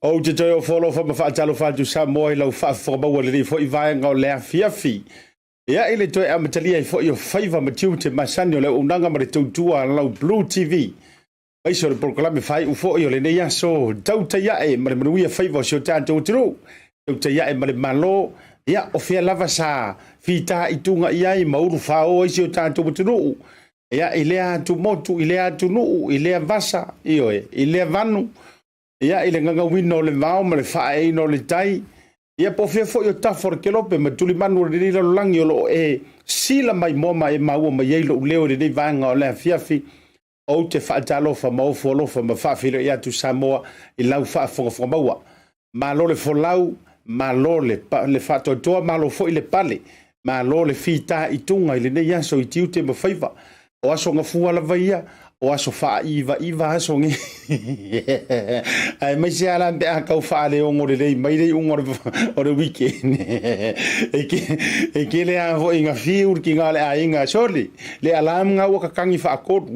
O te toi o Folasa ma whaatalo whātu Samoa I lau whaafwhamaua le fo I vaenga o lea fiafi. Ia ile toi a matalia I fo I o whaiva matiu te masani o le unanga ma le tautua lau BluTV. Aiso le proklame whai u fo I o le nei aso Tautai ma le manuia whaiva o sio tātou tiru. Tautai ma le malo. Ia o fia lava sa fita I tunga iai mauru whao I sio tātou tiru. Ia I lea tu motu, I lea tu nuu, I lea vasa, I lea vanu. Ia I le nganga wino le vao ma le whae no le tai. Ia po fia fo I o tafora ke lope ma tuli manu le nila langi o lo sila mai moma maua ma yeilo uleo le nei vanga o lea fiafi. O te whaatalofa ma o folofa ma whaafilo I atu Samoa I lau whaafonga maua. Ma lo le folau, ma lo le whaatotoa, ma lo fo I le pale. Ma lo le fita I tunga I le nei aso I tiute ma whaiva. O aso nga fua la vaia, o aso faa iwa aso nge. Ai mai se ala mpe a kau faa le ongo le rei, mai rei ongo o le weekend. E ke le a ho inga fiur ki ngā le a inga soli, le alam ngā waka kangi faa koru.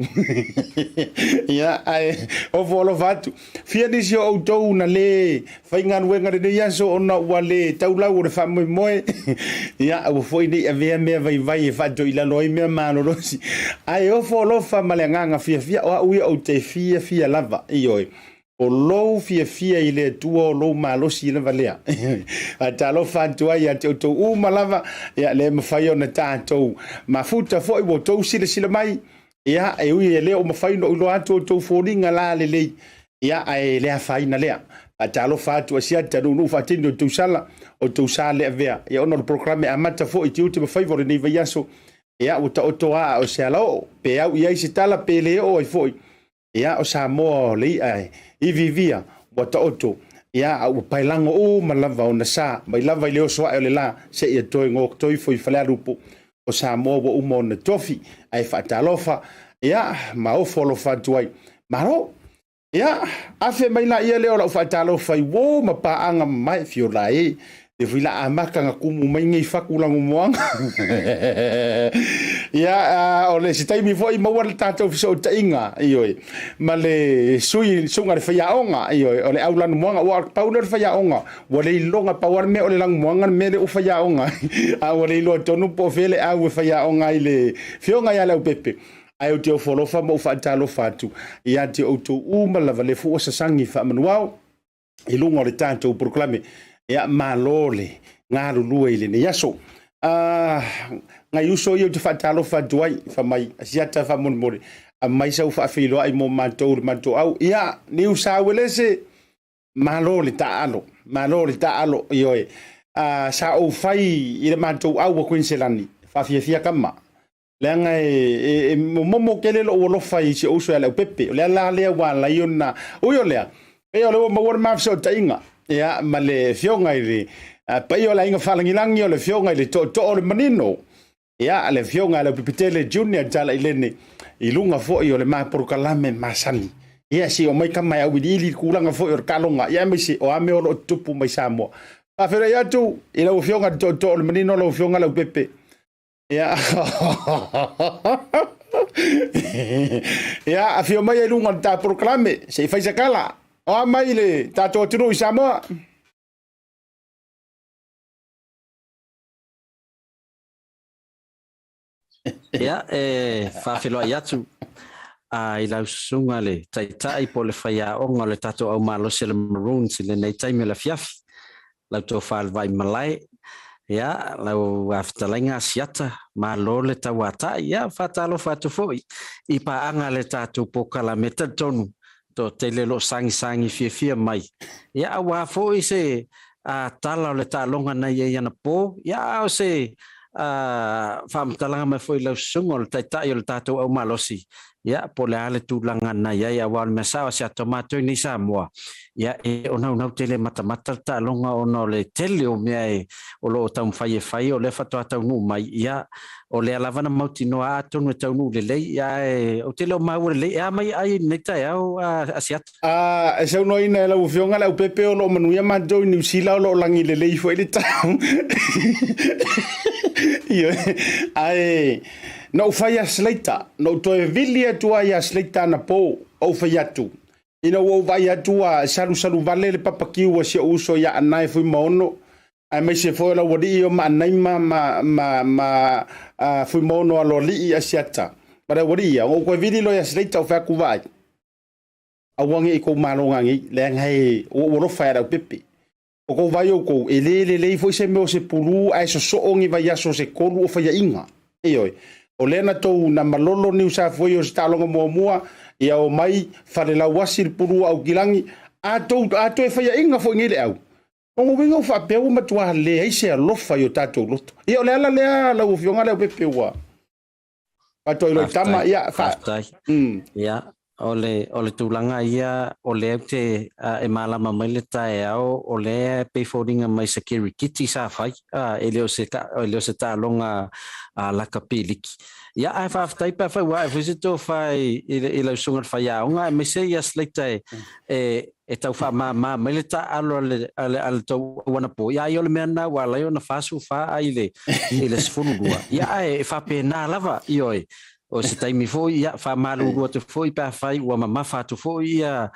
Ia, ai, o folo fatu. Fia nisi o autou na le, fai ngā nuenga le nei aso o na ua le taulau o le faa moe moe. Ia, au foi nei a vea mea vai e fatu ila loi mea mano rosi. Ai o folo fa male nganga fia o ui o te fia lava ioi o lou fia I le tua o lou malosi lava lea a talo fantua I a te auto uma lava ia le mawhai o na tātou mafuta fo I wo tau sila mai ia e ui e leo mawhai no ulo atu o tau fōringa la le lei ia e lea whaina lea a talo fantua Asiata nunu whatini o tau sala o tau sala lea vea ia ono programe a mata fo I te uti mawhai vore nei vaiaso ia o ta otoa o se alao pe au ia I se tala pe le o I foi ia o Samoa le ai I vivia o ta oto ia o pailango o malava o na sa mai lava I le o soa o le la se ia toi ngok toi foi fale rupo o Samoa o umo na tofi ai fatalofa ia ma o folo fatuai maro ia afe mai la ia le o fatalofa I wo ma paanga mai fiolai e vila amaka nga kumu mai ngai fakulango moanga ia o le sitaimi foi mo wala tato fiso tainga ioi ma le sui sunga le faiaonga ioi o le aulan moanga wa pauler faiaonga wa le longa pawar me o le lang moanga me le faiaonga a wa le lo tonu po fele a wa faiaonga ile fionga ya Leaupepe ai o te folofa mo fa talo fatu ia te o to uma la vale fu sasangi fa manuao ilunga le tanto proclame ya malole ngalulu ile ne yaso ngai uso yo te fatalo fatuai fa mai asiata fa mon mori a mai sa fa filo ai mo manto au ya ni usa welese malole ta alo yo sa o fai ile manto au ko inselani fa fia kama lenga mo kele lo fai se uso ya Leaupepe le wala yona uyo le le mo wor ma so tainga ya male fionga ile pa yo la inga falangilangi o le fionga ile to le manino ya le fionga le pipitele junior Talai Lene ilunga fo yo le ma porkalame masani ya si o mai kama ya widili kulanga fo yo kalonga ya mi si o ame o tupu mai Samoa pa fere ya tu ile o fionga to le manino lo fionga Leaupepe ya ya afio mai ilunga ta porkalame se fai sakala o mai le tato tunu Samoa ya fafelo yatu ai lau sunga le tai po le faia o le tato au malo se le maroons le nei tai me la fiafi lau to fal vai malai ya lau aftalenga Asiata malo le tawata ya fatalo fatu foi I pa anga le tato po kala meta tonu to tele lo sangi fia mai ya wa foi se tala le talonga na ye na po ya o se fam talanga me foi lau sungol tai o le tato au malosi ya po le ale tulanga na ya wal mesa se tomato ni Samoa ya ona tele mata talonga ono le tele o me o lo tam fai o le fato ata nu mai ya o le lavana mautino ato no tau nu le ya o tele o mau le ya mai ai neta ya Asiata se no ina la ufionga Leaupepe o lo manuia manjo ni sila o lo langi le foi le tau ai no fai aslaita no to vilia tua ia aslaita na po o fai atu ina o vai atu a salu vale le papakiu se uso ya anai foi mono ai mai se foi la wadi o ma nai ma foi mono a lo li Asiata para wadi o ko vili lo ia aslaita o fa ku vai a wangi ko malonga ngi le ngai o lo fai Leaupepe o ko vai o ko ele foi se me se pulu ai so ongi vai aso se kolu o fai inga oi o lena tou na malolo ni usa foi o stalonga moa ia o mai fale la wasir pulu au kilangi a tou e fai inga foi ngile au o winga fa pe o matua le ai se lofa yo tato loto ia o le la o fionga Leaupepe wa pa to lo tama ia fa ya ole tulanga ia ole te e malama mai le tae au ole pay forwarding mai security sa fai ele o se ta longa la kapiliki ya ai fa tai pa fa wa visito fai ele sunga fai nga me se ia slate e tau fa mai le ta al to wana po ya yo le mena wala yo na fasu fa ile sfunu dua ya e fa pena lava ioi o se taimi foi ia fa malu ro te foi pa fai wa mama fa tu foi ia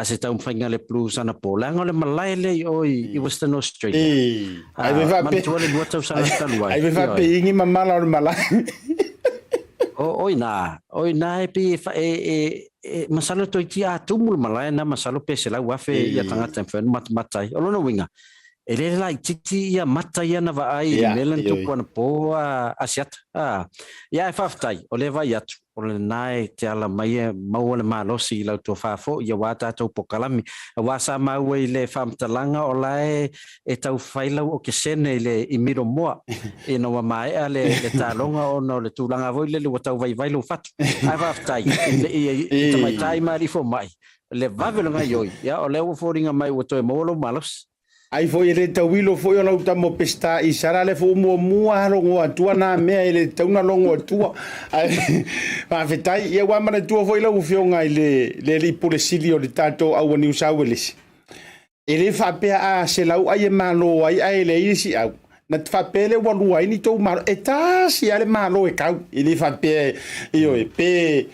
se tau fainga le plus ana polanga le malai le oi I Western Australia ai me va pe le bota sa sta luai ai me va pe ingi mama la malai oi na e pi masalo to ti atu mul malai na masalo pe se la wa fe ia tanga tempen matai o no winga ele la titi ia mata ia na vai melan tu pona po Asiata ia faftai o le vai atu o le nai te ala mai mau le malosi la to fafo ia wata to pokalami wa sa mau le famtalanga o lai e tau faila o ke sene le imiro moa e no mai ale le talonga o no le tulanga voi le tau vai lo fatu ai faftai le te mai tai mari fo mai le vavelonga yoi ia o le o foringa mai o to mo lo malos ai foi ele tawilo foi ona utamo pesta I sara le fo mo longo atua na me ele tauna longo atua pa fetai ia wa mana tua foi la ufionga le polisilio de tato au New South Wales ele fa pe a se lau ai malo ai ele isi au na fa pe le walu ai ni to malo eta si ale malo e kau ele fa pe io pe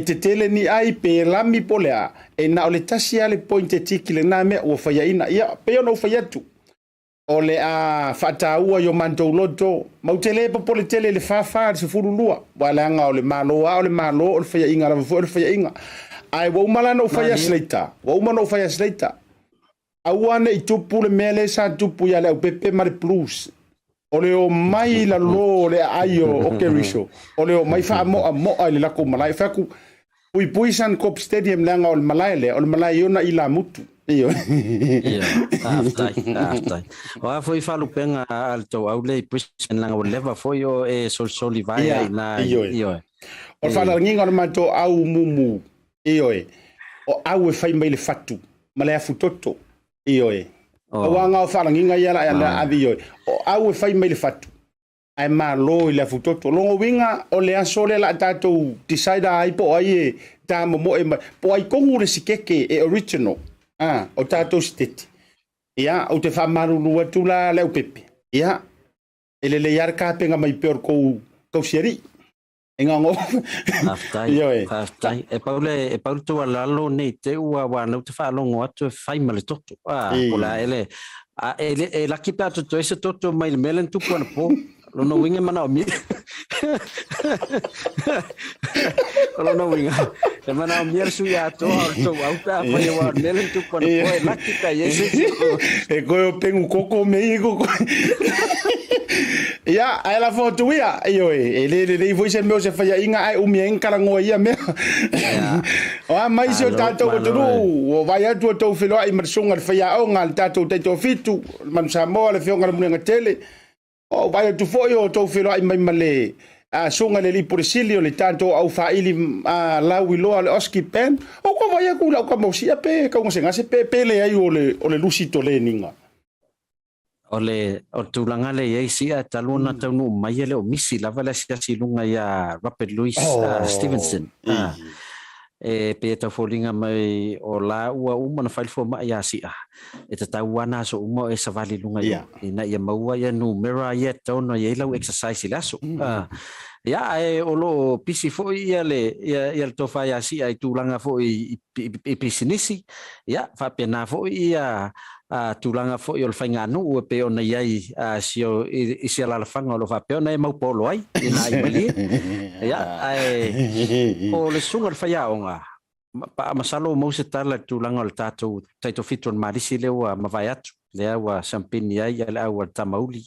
te tele ni ai pe lami polea e na ole tasi ale pointe tiki le na me o faya ina ia pe ono faya tu ole a fata ua yo manto loto mautele po politele le fa se furulua wala nga ole malo ole faya inga la fo ole faya inga ai wo mala no faya sleta wo mala no faya sleta Awana I tupu le mele sa tupu ya Leaupepe ma le blues. O le o mai la lo le aio o Keriso. O le o mai wha moa le lako malai. Whaku pui san Cop Stadium langa o le malai le. O le malai iona I la mutu. Iyo. Aftai. O a foi falu penga al tau au le Brisbane langa o leva foi o e soli vai na iyo. O whala nginga o mato au mumu. Iyo e. O au e whai mai le fatu. Ma le afu toto. Iyo e. O anga o whala nginga iala ala avi iyo e. O au e whai mai le fatu. Ai ma lo I le afu toto. Longo winga o le asole la tatou decide ai po ai e ta momo e po ai kongu le sikeke e original. O tatou steti. Ia, o te whamaruru atu la Leaupepe. Ia, ele le yar ka penga mai peor kou siari. Inga ngo. Aftai. E paule tua lalo nei te ua wana te whaalongo atu e whaima le toto. Pola ele. E laki pia toto ese toto mai le melen tupu ana po. Lono winga mana o mi. Lono winga. E mana o mi su ya to au pa pa wa melen tupu ana po. E laki pia ese. E koe o pengu koko mei koko. Ia, ai la foto ia. Iyo e le voice meu se fai inga ai umi enkala ngoa ia me. O a mai se o tatou o turu. O vai atu o tau whiloa I marsunga le fai a onga le tatou taito fitu. Manu Samoa le whionga le munenga tele. O vai atu foi o tau whiloa I mai male. A sunga le lipo le sili o le tatou au whaili lau I loa le oski pen. O kwa vai aku lau ka mausia pe. Ka unga se ngase pe le ai o le lusito le ninga. O tulanga le ye sia taluna tanu mai le o misi lava le sia silunga ya Robert Louis Stevenson e pe ta folinga mai o la ua uma na file for mai ya sia e ta wana so uma e savali lunga ya ina ya maua ya numera ya tono ya lau exercise laso ya e o lo pisi fo ia le tofa ya sia I tulanga fo I pisinisi ya fa pena fo ia tulanga fo yo fainga no pe ona yai sio isi la fanga lo fa pe ona mau polo ai ina I mali ya ai o le sunga fa ya onga pa masalo mo se tala tulanga le tato taito fitron marisi le wa mavaiatu le wa champagne ai ala wa tamauli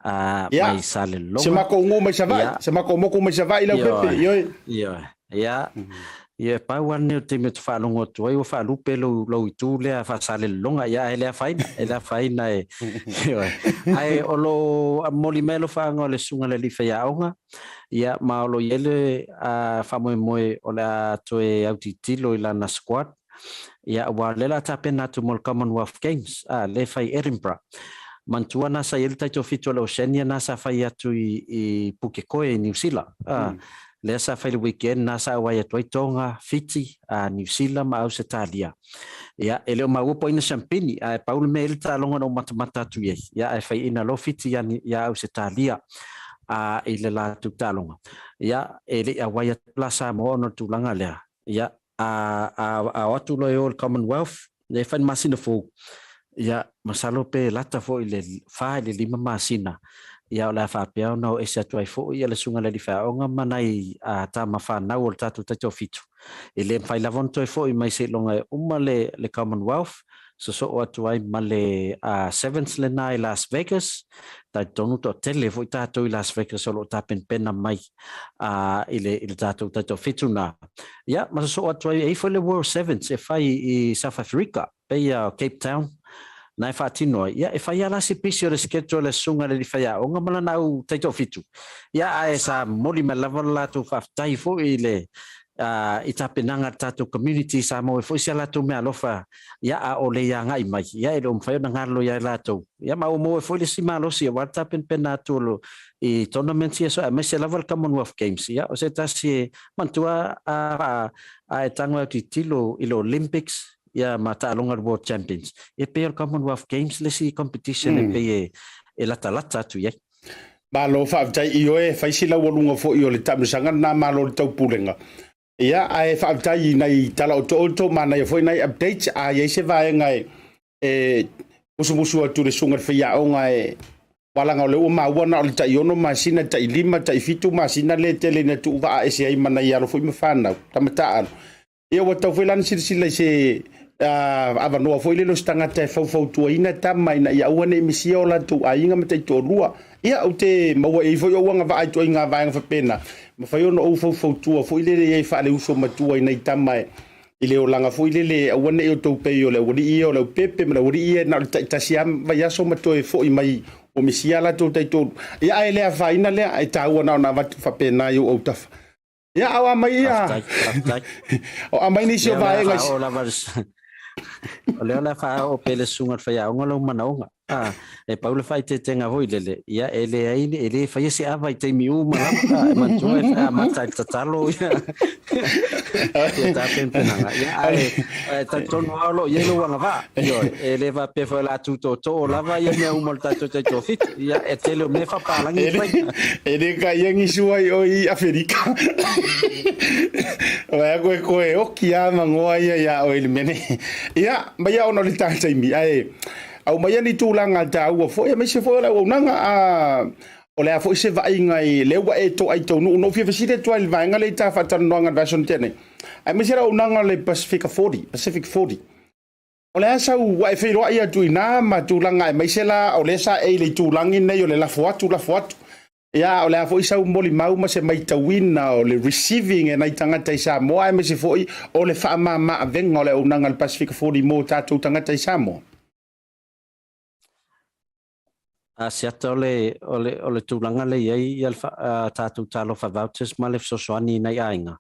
mai sale lo se mako ngo mai savai se mako moko mai savai la pepe yo ya Ia pauan ne te me whalongo tu ai o whalupe lo itu lea whasale longa ia e lea whaina e ai o lo moli melo whaanga o le sunga le liwha ia aonga ia maolo iele whamoe o le atoe autitilo I lana squad ia wa lela tapena tu mol Commonwealth Games le whai Edinburgh mantua nasa iele taito fitu le Oceania nasa whai atu I Pukekoe New Zealand le sa fai le weekend na sa wai atu tonga Fiji New Zealand ma Australia ya ele o maupo ina champagne ai Paul me ele talonga no matamata tu ye ya ai fai ina lo Fiji ya Australia ile la tu talonga ya ele a wai atu la Samoa no tulanga le ya a watu lo yo Commonwealth le fai masina fo ya masalo pe lata fo ile fa le lima masina ia o la whapea no e se atu ai fo ia le sunga le whaonga manai ta mawhanau o le tatu taito fitu. E le mwhai lavon toi fo I mai se longa uma le Commonwealth so atu ai ma le 7th le na I Las Vegas tai tonu to tele fo I tatu I Las Vegas o lo ta pena mai ile tatu taito fitu na. Ia, ma so atu ai fo le World 7th e whai I South Africa pe Cape Town nai fatino ia e fai ala se pisi o le schedule le sunga le fai a onga mala nau taito fitu ia a sa moli me lava la tu faftai fo ile I tapenanga tatu community sa mo fo sia la tu me alofa ia a ole ia ngai mai ia e lo fai na ngalo ia la tu ia ma o mo fo le sima lo si wa tapen pena tu lo I tournament ia so me se lava Commonwealth Games ia o se tasi mantua a tango titilo ilo Olympics ia mata alonga World Champions e pe o Commonwealth Games le si competition e pe e lata tu ye ba lo fa tai io e fai sila wolunga fo io le tamu sanga na malo le tau pulenga ia ai fa tai nei tala o mana fo nei updates ye se vai ngai musu atu le sunga fa ia onga walanga o le o mawana o le tai ono masina tai lima tai fitu masina le tele na tu va e se ai mana ia lo fo me fana tamata ia wa tau felan sila se ava no foi le lo stanga te fau tua ina tamai na ia wane misia ola tu ainga mate to lua ia o te maua e foi o wanga va ai to inga va nga fa pena ma fai ono o fau tua foi le e fa le uso matua ina tamai ile o langa foi le wane e o Taupea o le wori i o Leaupepe ma le wori i na Tasi va ya so mato e foi mai o misia la to to ia ele a fa ina le ai tau na va fa pena yo o tafa ia awa mai ia o amai ni sio va o leo la fa o pele sunga fa ya ngolo manaunga e paula fa te tenga hoi lele ia ele ai ele fa ese ava te mi u malama ma tu e ma ta talo ya ta pena ya ai ta ton walo ye lo wanga va yo ele va pe fa la tuto to la va ye me u molta to te to fit ya e tele me fa pa la ngi ele ka yengi suai o i Afrika wa ko o kia mangoa ya o ele mene ia mai ono le tata mi ai au mai ni tulanga tau fo e me se fo la nanga o le fo se vai ngai le wa e to ai to no fi fisite to al vai ngai ta fa tan nanga version tene ai me se ra nanga le Pacific 40 o le sa wa e fe ro ai tu ina ma tulanga mai se la o le sa e le tulangi nei o le la fo ia o le fo isa moli mau ma se mai tawina o le receiving e nai tangata i Samoa me se fo o le fa ma venga o le unanga le Pacific 40 mo tatu tangata i Samoa Asiata ole tulanga le ai alfa tatu talo fa vouchers ma le sosoani nei ainga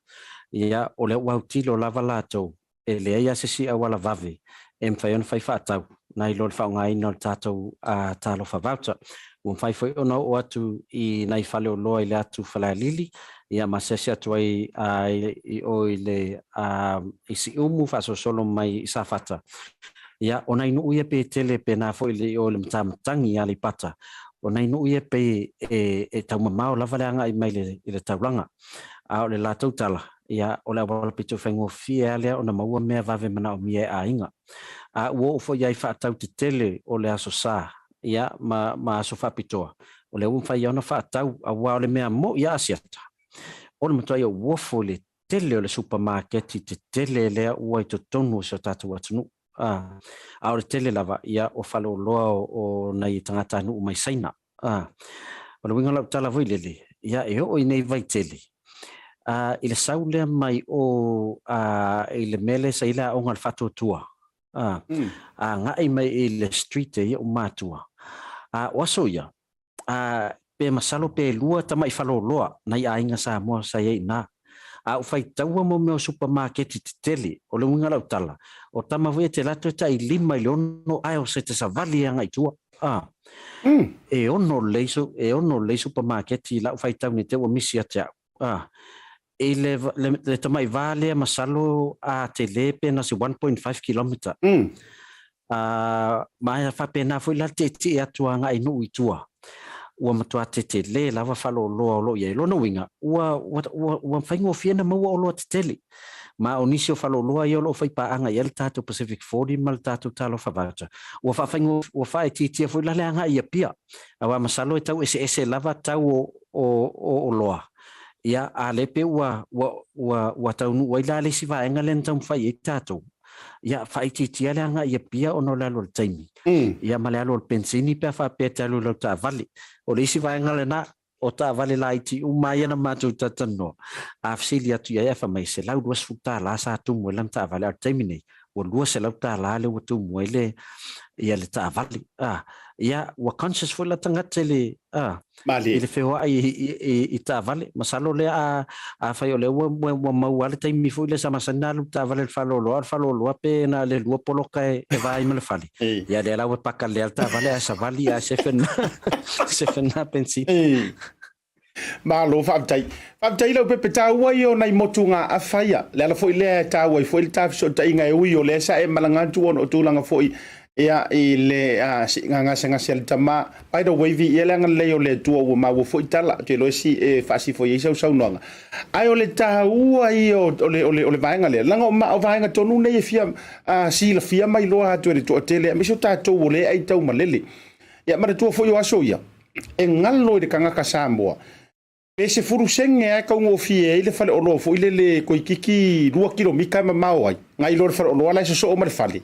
ia o le wautilo lava lato e le ia se si awala vave em fai fai fatau nai lo fa ngai no tatu talo fa voucher un fai foi ono o atu I nai fale o loa I le atu fala lili ia masese atu ai o le I si umu fa so solo mai sa fata ia ona inu ia pe tele pe na foi le o le mtamtangi ali pata ona inu ia pe e tau mamao lava le anga I mai le taulanga a o le la tautala ia o le wala pitu fengo fia le ona maua mea vave mana o mie a inga a uo foi ai fa tau te tele o le aso sa ia ma so fa pitoa o le un fa ia ona fa tau a wa le mea mo ia asiata o le matoa ia uofo le tele o le supermarket te tele le ua I to tonu so tatu atunu a o le tele lava ia o falo loa o nei tangata nu mai saina o le winga lau tala voi lele ia e o I nei vai tele I le saule mai o I le mele sa ila o ngal fatu tua ngai mai I le street e o matua waso ia pe masalo pe lua tama I falo loa nai ainga sa mo sa ye na o fai taua mo me o supermarket te tele o le winga lau tala o tama voi te lato ta I lima I leono ai o se te savali anga I tua e ono le supermarket I lau fai tau ni te o misi ate e le tamai vale masalo tele pe na se 1.5 kilometer mai fa pena foi la te atua nga inu itua ua matua te le lava falo lo ye lo no winga ua faingo fiena mo o lo tele ma onisio falo lo ye lo fai pa anga yel tato Pacific 40 mal tato talo favata ua fa faingo ua fa te foi la anga ia pia awa masalo tau ese lava tau o loa ia alepe ua tau nu waila le siva enga len tam fai tato ia fai titia le anga ia pia ono la lo taimi ia male alo pensini pe fa pe talo lo ta vale o le si vai ngale na o ta vale la iti umai na matu tatano afsilia tu ia fa mai se lau duas futa la sa tu mo lam ta vale taimi nei o lua se lau ta la le o tu mo ile ia le ta vale ia wa conscious foi la tanga tele ile feo I ta vale masalo le a fai o le o mau ale taimi foi le sama sanalu ta vale falo lo pe na le lua poloka e vai me le fali ia le la o paka le ta vale sa vali a se fena pensi malo fa'atai Leaupepe Talai o nai motunga a faia le ala foi le tawai foi le tafso ta inga e ui o le sa e malanga tu o tulanga foi ia I le nga sel tama by the way vi ele nga le o le tu o ma wo foi tala te lo si e fasi foi sau nonga ai o le tau ai o le vainga le langa o ma o vainga tonu nei fia si la fia mai lo ha tu le to tele me so ta to o le ai tau malele ia ma tu foi o aso ia e ngalo de kanga ka Samoa pe se furu senge ka ngo fie ile fale ono fo ile le ko kiki 2 kilomita mau ai ngai lor fale ono ala so o mal fale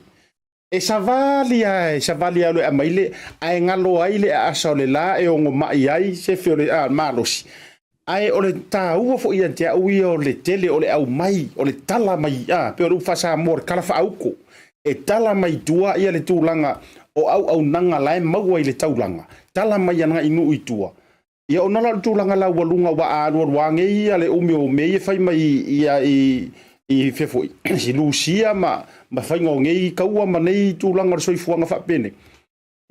e savali lo amaile ai ngalo ai le asa le la e ngo mai ai se fiore a malosi ai ole ta u fo ia te u o le tele ole au mai ole tala mai pe o fa sa mor kala fa auko e tala mai tua ia le tūlanga o au nanga lai mau ai le taulanga tala mai ana inu i tua ia ona la tūlanga la walunga wa anu wange ia le umi o me fai mai ia i fefoi si lucia ma fai ngongei kaua manei tūlanga soifuanga fa pene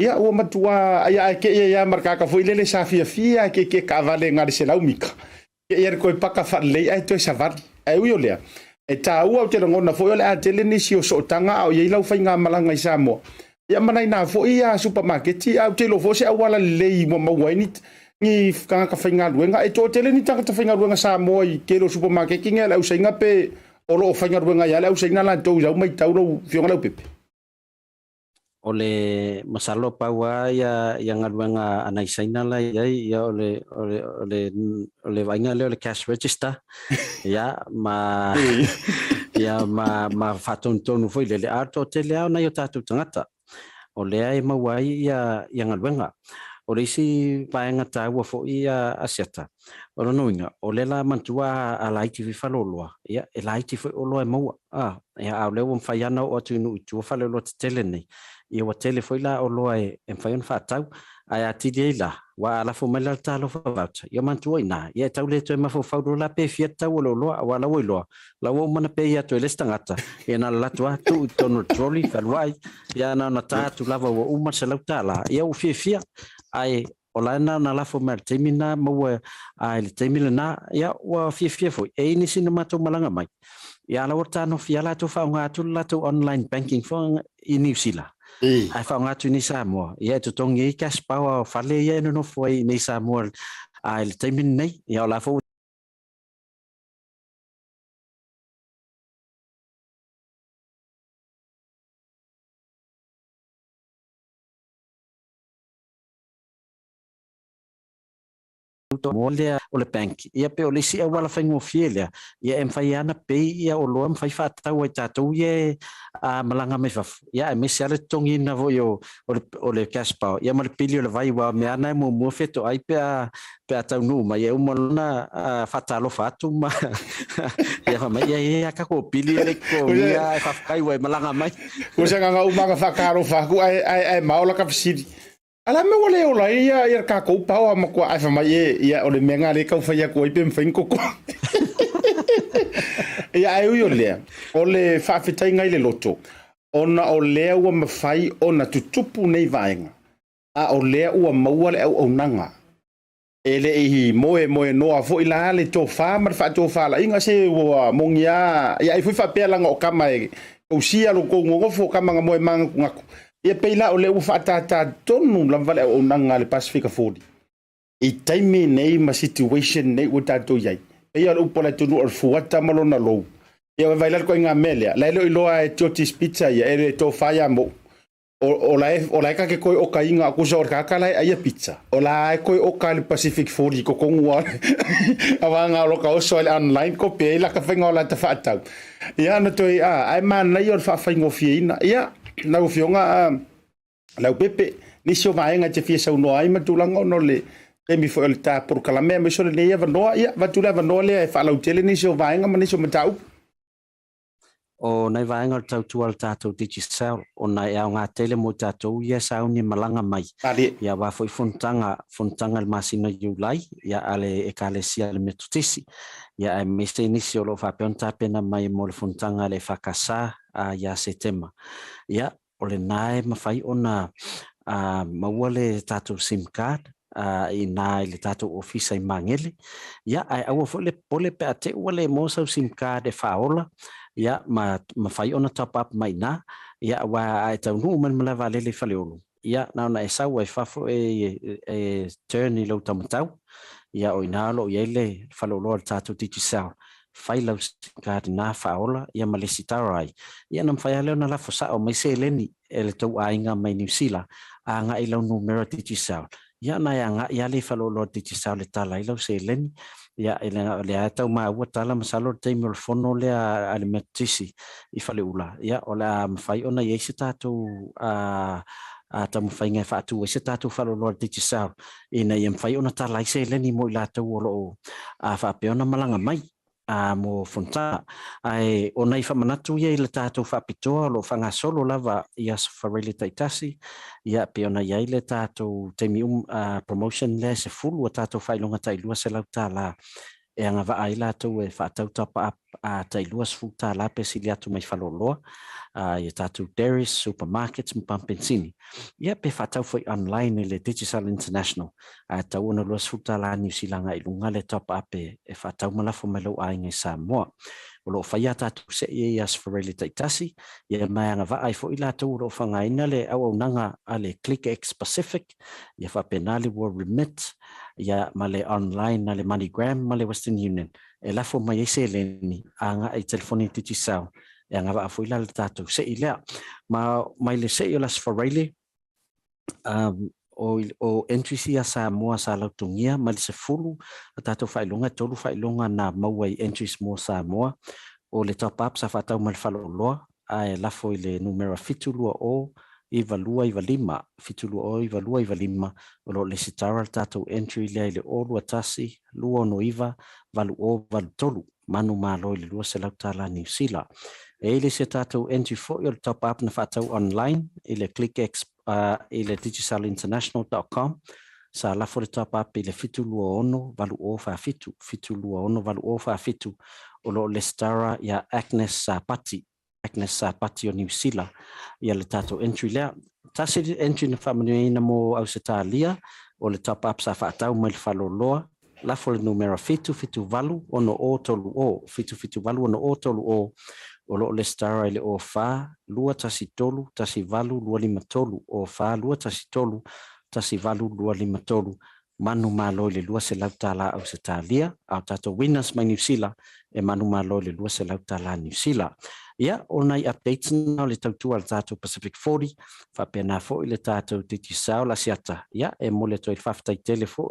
ia o matua ia ke ia marka ka foi le safia fia ke ka vale ngari se laumika ke ia ko paka fa le ai to sa var ai u le e ta u te ngona foi le atele ni si o so tanga o ia lau fai nga malanga i Samoa ia manai na foi ia supermarket ia te lo fo se awala le mo mawaini ni ka fai nga luenga e to tele ni ta fai nga luenga Samoa i ke lo supermarket kinga la usainga pe o lo fai nga luenga ia la usainga la to jau mai tau fionga Leaupepe ole masalo pawa ya yang aduanga anai saina la ya ole vainga le cash register ya ma ya ma fatun tonu foi le arto tele na yo tatu tangata ole ai mawai ya yang aduanga ole si vainga tawa fo ia asiata ole noinga ole la mantua ala ITV faloloa ya la ITV olo mau ya au le won faiana o tunu tu falolo tele nei ia wa tele foi la o loa e fai fa tau ai ati la wa ala fo mala talo fa voucher ia mantua ina ia tau le to ma fo fa la pe fiat tau lo loa wa la wo loa la wo mana pe ia to le stangata ia na la tua tu tono trolley fa wai ia na ta tu lava wo uma se lautala ia u fia ai ola na la fo mal temina mo ai le temina na ia wa fia foi e ni sinema to malanga mai ia la orta no fia la to fa nga tu la to online banking fo in New Zealand ai fa ngatu ni Samoa ia tu tongi cash power fale ia no foi ni Samoa ai le taimin nei ia la fo molea o le bank ia pe o le si wala fa ngo fielia ia fai ana pe ia o lo fai fa tau e tatu ia a malanga me fa ia me se ale tongi na vo yo o le cash power ia mal pilio le vai wa me ana mo feto ai pe a tau nu ma ia mo na fa talo fa tu ma ia fa mai ia ka ko pilio le ko ia fa kai wa malanga mai o se nga uma fa karo fa ku ai maola ka fsidi ala me wale ola ia ka ko pa o ma ko ai fa mai ia o le menga le ka fa ia ko i pe mfen ko ia ai u le o le fa fitai ngai le loto ona o le o ma fai ona tutupu nei vaenga a o le o ma wale o nanga ele i moe no a fo ila le to fa ma fa to fa la inga se o mongia ia i fa pe la ngo kama o sia lo ko ngo fo kama moe mang ngako ia peila o le u fatata tonu la vale o nanga le Pacifica 40 i taimi nei ma situation nei o tato yai ia o pola tonu o fuata malona lo ia vai la ko nga melia la lo loa e Chotis pizza ia e to faya mo o la ka ke ko o kainga ku so ka kala ia pizza o la ko o ka le Pacific 40 ko ngwa awanga lo ka o so online ko pe la ka fenga la ta fata ia no to ai man na yo fa ngo fiina ia na o fionga Leaupepe ni so vaenga te fia sau no ai matulanga no le e mi fo el ta por kala me so le ia no ia va tu leva no le fa lau tele ni so vaenga ma ni so matau o nai vaenga tau tu al tato digital o nai au nga tele mo tato ia sau ni malanga mai ia va foi fontanga el masina Julai ia ale e kalesia le metutisi ia e mese ni so lo fa pionta pena mai mo le fontanga le fakasa ia setema ia o le nae mawhai ona mawale tato SIM card i nai le tato ofisa i mangele ia ai aua fo le pole pe ate ua le mosa SIM card e whaola ia mawhai ona top up mai na ia wa ai tau nu man mala vale le whaleolo ia nauna e sau ai whafo e turn i lau tamatau ia o inalo i ele whaleolo al tato digital fai lau card na faola ia malesi tarai ia nam fai leo na la fosa o mai se leni ele tau ainga mai New Zealand a nga i lau numero digital ia na ia le falolo titi sa le talai lau se leni ia le atau maua tala masalo te milfono le ale matisi I fale ula ia ola mafai ona ia se tatu a tamu fainga fa tu se tatu falolo titi sa ina ia mafai ona talai se leni mo ila tau olo a fa peona malanga mai mo fonta ai ona I famanatu ia le tatu fa pitoa lo fanga solo lava ia farele taitasi ia peona ia le tatu temi promotion le se fulu tatu failonga tailua se lautala e anga va ai la tu e fa tau tapa a tailua se futa la pe silia tu mai faloloa ia tatu dairies supermarkets mpampensini ia pe fa tau foi online le Digital International tau ona lo se futa la New Zealand ai lunga le top up e fa tau malafo melo ai ngai Samoa o lo faia tatu se ia sfarele taitasi ia mai anga va ai foi la tu lo fanga ina le au nanga ale click X Pacific ia fa penali wo remit ia male online ale MoneyGram male Western Union e la fo mai se leni anga ai telefoni titi sao e anga va foi la tatu se ile ma mai le se ia sfarele o entry sia Samoa sa lautungia ma le se fulu tatu failonga tolu failonga na mauai entries mo Samoa o le top up sa fatau mal faloloa ai la foi le numero fitulua o ivalua ivalima fitulua o ivalua ivalima o lo le sitara tatu entry le o tasi lua no iva valu o valu tolu manu malo le lua se lautala New Zealand e le se tatu entry for your top up na fatau online ile clickx ile digitalinternational.com sa la for top up ile fitulua ono valu o fa fitulua ono valu o fa fitu o lo le stara ya Agnes Sapati o New Zealand ia le tatu entry lea tasi entry na whamanuina mo au se tālia o le top up sa whaatau mai le whaloloa la for le numero fitu valu ono o tolu o fitu valu ono o tolu o lo le stara ile o fa lua tasi tolu tasi valu lua lima tolu o fa lua tasi tolu tasi valu lua lima tolu manu malo le lua se lautala au se talia au tato winners mai New Zealand e manu malo le lua se lautala New Zealand ia ona I updates na le tautua le tato Pacific 40 fa pena fo le tato titi sao la siata ia e mo le toi faftai tele fo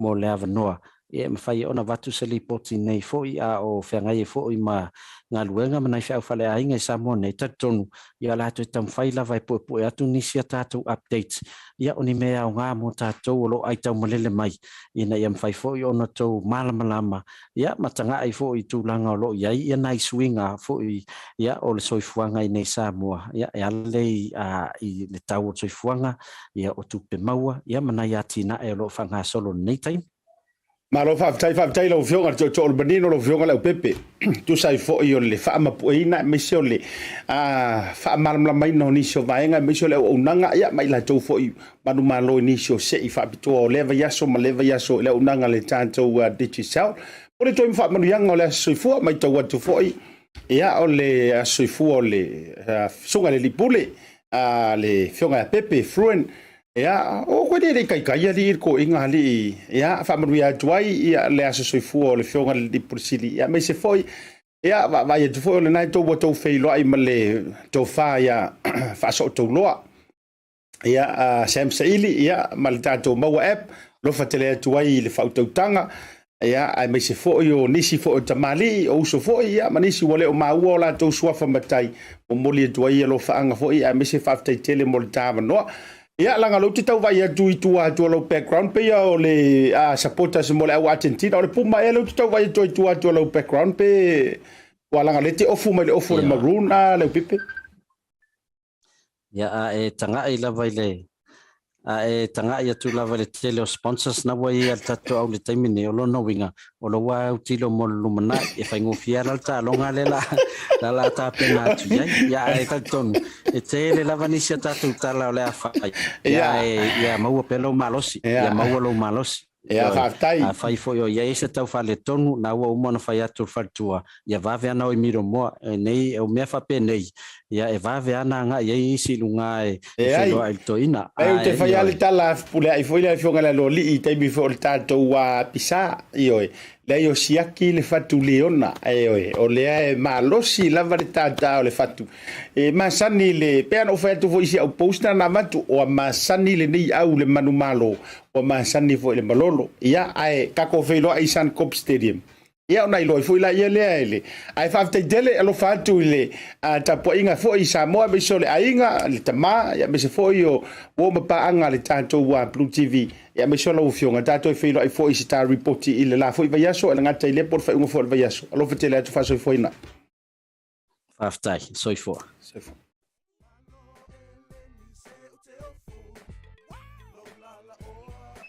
mo le avanoa ia mafai ona vatu se li poti nei fo a o fengai fo ma ngaluenga mana fa fale ainga Samoa nei tatonu ia la to tam fai la vai po atu ni sia tato updates ia oni mea o ngā mo tatou o lo ai tau malele mai ina ia mfai fo ona tau malama ia matanga ai fo I tūlanga o lo ia ia nai swinga fo ia o le soifuanga I nei Samoa ia ia le I le tau o soifuanga ia o tupe maua ia mana ia tina e lo fanga solo nei time ma lo faftai lo fionga to lo benino lo fionga Leaupepe tu sai fo io le fa ma puina me se le fa mal mai no ni so vaenga me se le unanga ia mai la to fo manu malo ni so se I fa pito leva yaso ma leva yaso le unanga le tanto digital o le to fa manu yanga le so fo mai to what to fo ia o le so fo le sunga le lipule le fionga Pepe fruen ia o ko de kai ali ko inga ali ia fa manu ya tuai ia le aso soifua le fionga le dipulsili ia me se foi ia va ia fo le nai to boto feilo ai male to fa ia fa so to loa ia samsaili ia malta to mawa app lo fa tele tuai le fa tanga ia ai me se foi o nisi fo tamali o so foi ia manisi wole o maua la to suafa matai o moli tuai lo fa anga foi ia me se fa tele molta no ia langa lo te tau vai atu I tua lo background pe o le supporters mo le Argentina o le puma e lo te tau vai atu lo background pe wa langa le te ofu mai le ofu le maroon Leaupepe ia e tanga I lava ile e tanga ia tu lava le tele o sponsors na wai al tato au le taimine o lo no winga o lo wa utilo mo lumana e fai ngofia la ta longa le la ta pena tu ia e taton e tele lava ni sia tatu tala le afa ia mau pelo malosi ia mau lo malosi ia faftai fai foi o ia ese tau fale tonu na ua uma na fai atu fatua ia vave ana o miro mo nei o me fa pe nei ia e vave ana nga ia isi lunga e felo ai toina ai te fai ale tala pule ai foi le fonga la loli te mi fo tato wa pisa io le io siaki le fatu leona o le malosi lava le tata o le fatu ma sani le pe no fa tu foi si au posta na matu o ma sani le ni au le manumalo o ma sani fo le malolo ia ai kako felo ai San Cop Stadium ia ona iloi foi la ia le ele ai fa te dele alo fatu le tapo inga foi Samoa be sole ainga le tama ia be se foi o ma pa anga le tato wa BluTV ia me sole o fionga tato foi ai foi star report ile la foi vai aso nga tai le por fa un foi vai aso alo fete le fa so foi na aftai soi fo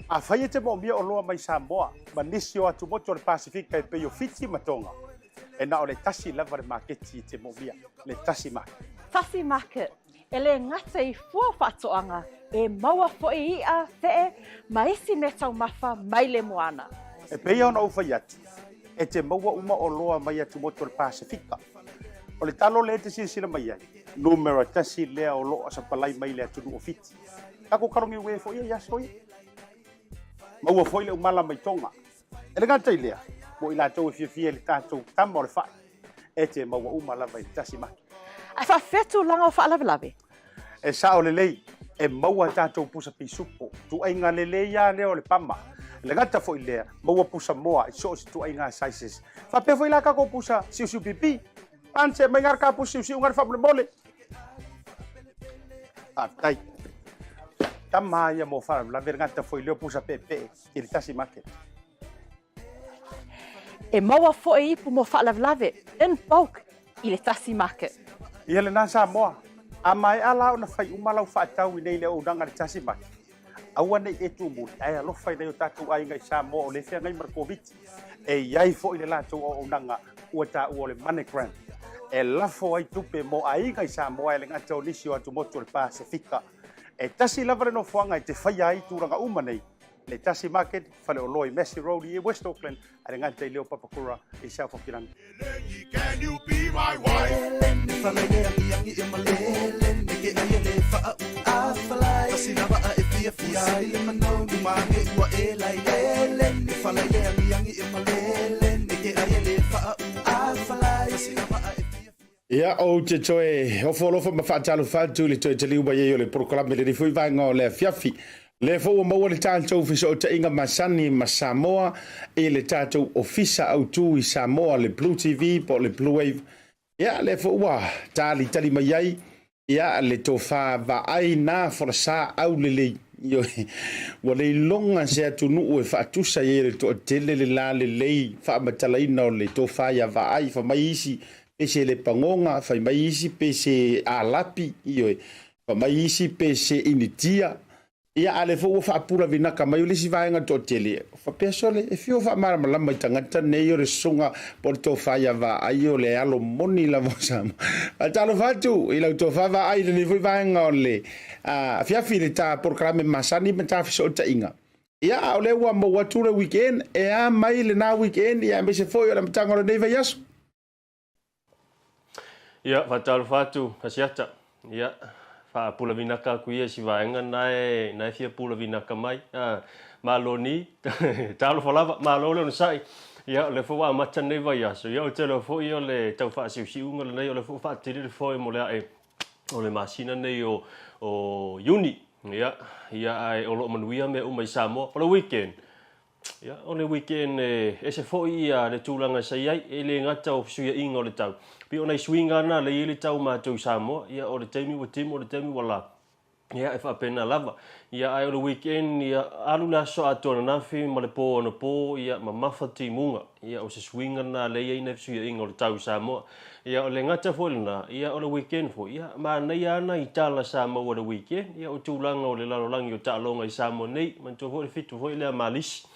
a fai te mo mia o loa mai Samoa manisi o atu moto le Pacifica e pe o fiti matonga e na o le Tasi Market te mo mia le Tasi Market Tasi Market ele ngata I fua whatoanga e maua foi ia te maisi me tau mafa mai le moana e pe ona o fai atu e te maua uma o loa mai atu moto le Pacifica o le talo le te sila mai ai numero tasi lea o loa sa palai mai le atu o fiti kako karongi we foi ia soi maua foi le umala mai tonga ele ngata ilea mo ila tau fia le tatou tama o le fai e te maua umala mai Tasi Market ai fa fetu langa o fa lave e sa o le lei e maua tatou pusa pisupo tu ai nga le lei ya le o le pama le ngata foi lea maua pusa moa I so si tu ai nga sizes fa pe foi la ka ko pusa siu pipi anse mai ngar ka pusa siu ngar fa mole tai tama ia mo fa la vergata foi le pusa pepe il Tasi Market e maua foi pu mo fa lave in bulk I le Tasi Market ia le na Samoa a mai ala ona fai umala fa tau nei le o danga le Tasi Market aua nei e tu mu ai alo fai nei tatu ai ngai Samoa o le fia ngai markovit e iai foi le lato o danga ua ta o le Manurewa e lafo ai tupe mo ai ngai Samoa le ngata o nisi o atu moto le Pacifica e tasi lava no fuanga te fai ai turanga uma nei le Tasi Market fale o loi Messi Road I West Auckland ale ngata I Leaupepe Talai I South Auckland Can you be my wife? ia o te toe o folofa ma whaatalo whaatu le toe te liu ba ye o le proklame le rifui vanga o le fiafi le fo o maua le tātou fiso o te inga masani ma Samoa e le tātou ofisa au tū I Samoa le BluTV po le Bluwave ia le fo ua tali mai ai ia le tō wha va ai nā Folasa au le lei wa le longa se atu nuu e whaatusa ye le tō tele le la le lei wha matalaina o le tō wha ia va ai wha mai isi pese le pangonga wha mai isi pese alapi wha mai isi pese initia ia ale fo fa pura vina ka mai le si vaenga to tele fa pesole e fio fa mara malama I tangata nei o le sunga porto fa ia va ai o le alo moni la mosama a talo fatu I la to fa va ai le foi vaenga o le fia fili ta programe masani meta fiso ta inga ia o le wa mo watura weekend e a mai le na weekend ia me se foi o le mtanga o nei va yaso ia fa talo fatu Asiata ia fa pula vinaka kuia si vaenga nai fia pula vinaka mai maloni talo falava malo le sai ia le fo wa macha nei vai aso ia o te le fo ia le tau fa si unga nei o le fo fa tiri le fo mo le o le masina nei o uni ia ai o lo manuia me o mai Samoa o le weekend ia o le weekend e se fo ia le tulanga sai ai e le ngata o suia inga o le tau pi ona swinga na le ile tau ma tau Samoa ia o le temi o timo le temi wala ia e fa pena lava ia ai o le weekend ia alu la so atona na fi ma le po no po ia ma mafati munga ia o se swinga na le ile suia inga o le tau Samoa ia o le ngata fo na ia o le weekend fo ia ma na ia na itala Samoa o le weekend ia o tulanga o le lalolangi o talonga I Samoa nei man to fo le fitu fo ile malis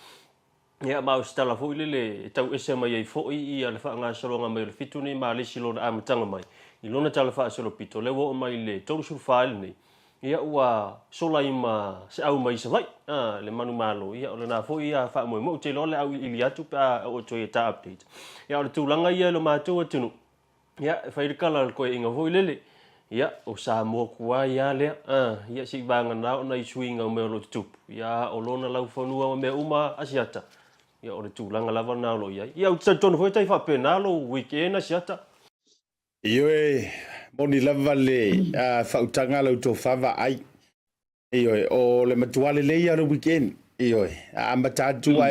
ia ma stala fo ile tau ese mai ai fo ia le fa nga solonga mai le fitu ni ma le silo na amtanga mai I lona tala fa solo pito le wo mai le tolu su file ni ia ua sola ima se au mai se vai le manu malo ia o le na fo ia fa mo te lo le au ili atu pa o to ta update ia o le tulanga ia lo ma to tunu ia fa ile kala ko inga fo ile ia o Samoa kua ia le ia si vanga na na swing o me lo tup ia o lona lau fonua me uma Asiata ia o le tulanga lava na lo ia o tonu foi tai fa pena lo weekend Asiata Ioe, moni lava le whautanga lau tō whawa ai. Ioe, o le matuale leia le weekend. Ioe, a matatua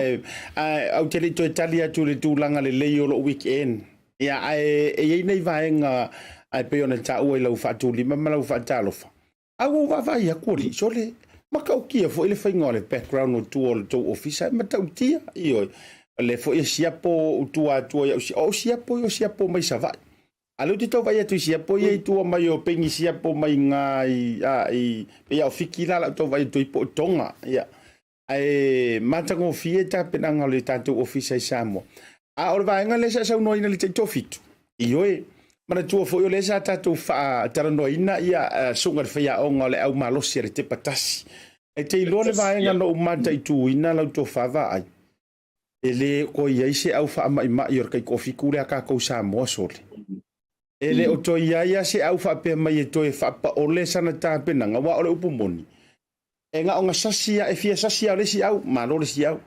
au te rito e tali atu le tūlanga le leio lo weekend. Ia, e nei vaenga ai peona tāua i lau whatu lima ma lau whatalofa. Au wawai a kori, so le makau kia fo ile whainga le background o tū o le tō ofisa, matau tia. Ioe, le fo ia siapo o tua o siapo mai savai. Alu te tau vai atu siapo ia i tua mai o pengi siapo mai ngā i pe au fiki la la tau vai atu i po tonga ia. Ai matango fie ta penanga le tātou ofisa i Samoa. A ora vaenga le sa sau noina le te tofitu. Ioe, mana tua fo i o le sa tātou wha tara noina ia sunga le whaia onga le au malosi le te patasi. E te ilo le vaenga no umata i tu ina lau tō whawa ai. E le ko iai se au wha mai mai or kai kofi kule a kākou Samoa sole. Ele o to ia se au fa pe mai to e fa pa ole sana ta pe na wa ole upumoni e nga onga sasia e fia sasia le si au ma lo le si au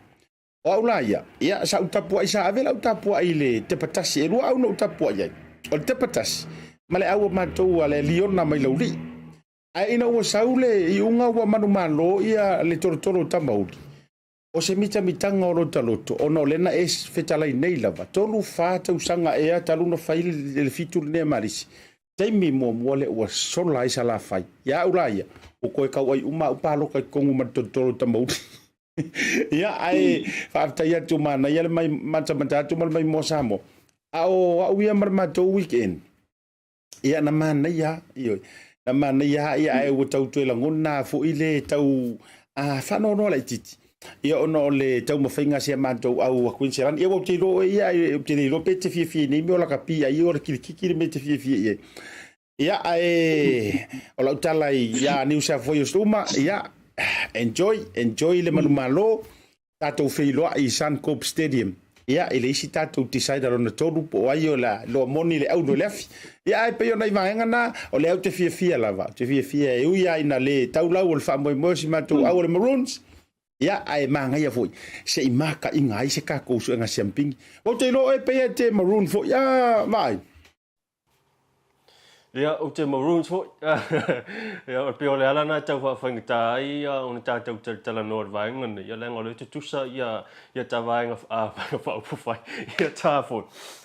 o la ia sa utapu ai sa ave la utapu ai le te patasi e lu au no utapu ai o te patasi ma le au ma to ale liona mai lo li ai ina o saule i unga wa manu malo ia le torotoro tamauli o se mitanga o rota loto o no lena e fetalai nei lava tolu fata usanga e ata luna faili le fitu ne marisi taimi mo mole o sola isa la fai ya ulaia o koe kau ai uma upalo kai kongu matotoro tamau ya ai fata ya tu mana ya mai mata tu mai mo Samo au ia marmato weekend ya na mana ya io na mana ya ai o tau tu la ngona fo ile tau fa no la titi ia ono le tau mawhainga se mātou au a Queensland. Ia wau te ro ia te ro pe te fie nei me o la kapi ia o le kirikiri me te fie ia. Ia o lau talai ia New South Wales uma ia enjoy le malumalo tātou wheiloa i Suncorp Stadium. Ia ele isi tātou tisaida rona tolu po ai o la lo moni le au no lefi. Ia e peo nei vaenga na o le au te fie lava. Te fie e uia ina le tau lau o le whamoe si mātou au le Maroons. Ya ai manga ia foi se i maka inga ai se ka ko su nga champing o te lo e pe te Maroon fo ya mai ia o te Maroons fo ia o pe o le ala na tau fa fangita ai on ta tau tala no vaenga ia le ngole te tusa ia ta vaenga fa fai ia ta fo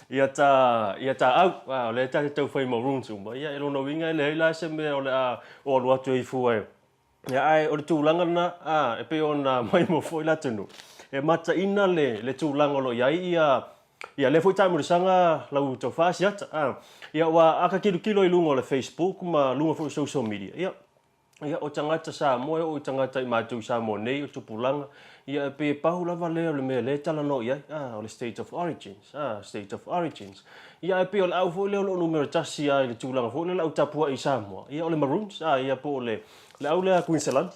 ia ta au le ta tau fai Maroons ia e no winga le la se me o le o lo atu i fu ia ai o le tūlanga na e pe ona mai mo foi la tunu e mata ina le tūlanga lo ia le foi taimu sanga lau to Asiata ia wa aka kilo i lunga o le Facebook ma lunga foi social media ia o tangata Samoa o tangata i mātou Samoa nei o tupulanga ia pe pahu lava le me le tala no ia o le state of origins ia pe o au foi le numero tasi ai le tūlanga foi le au tapua i Samoa ia o le Maroons ia po le au le Queensland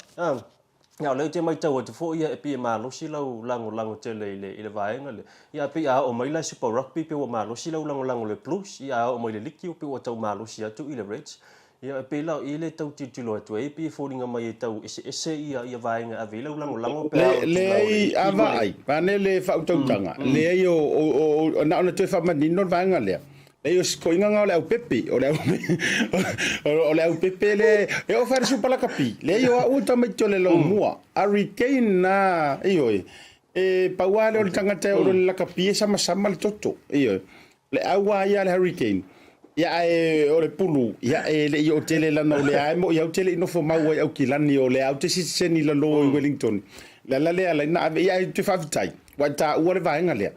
ia le te mai tau te fo ia e pe malosi lau lango te le vaenga le ia pe o mai la super rugby pe o malosi lau lango le Blues ia o mai le liki o pe o tau malosi atu i le Reds ia pe lau i le tau titulo atu e pe foringa mai tau ese ia vaenga ave lau lango pe le avai pane le fautautanga le ai o na ona te fa manino vaenga le e o ko inga nga o Leaupepe o Leaupepe le e o fare su pala kapi le o o tamai tole lo mua hurricane na e pauale o le tangata o le kapi sama le toto le awa ia le hurricane ia o le pulu ia le o tele la no le ai mo ia o tele no fo mau au kilani o le au te siseni la lo i Wellington la le na ia te favitai wata ua vaenga lea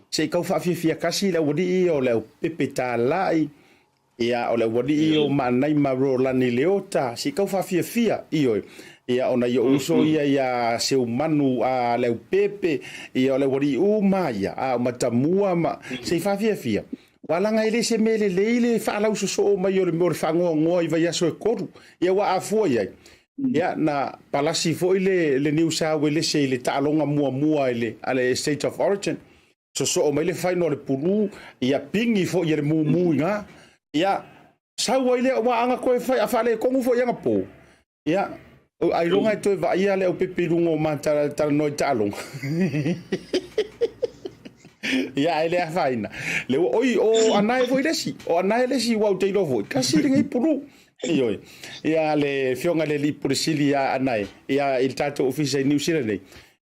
se kau fia kasi la wadi o Leaupepe Talai ia o le wadi o manai marolani leota se kau fia ia ona yo uso ia Semu a Leaupepe ia o le wadi umaya a matamua ma se fia walanga ile se mele leile fa la uso mai o le mo fango ngo i vai aso e koru ia wa afua ia ia na palasi fo ile le New South Wales ile talonga mua ile ale state of origin so mai le final le pulu ia pingi fo ia mu nga ia Sa wa ile wa anga ko fa afale ko ngu fo yanga po. Ya. Ai longa to va ia Leaupepe lungo ma tara no talong. Ya ele faina. Le oi o anai foi desi. O anai lesi wa te lo foi. Kasi ngai puru. Ioi. Ya le fionga le li pursili ya anai. Ya il tato office New Zealand.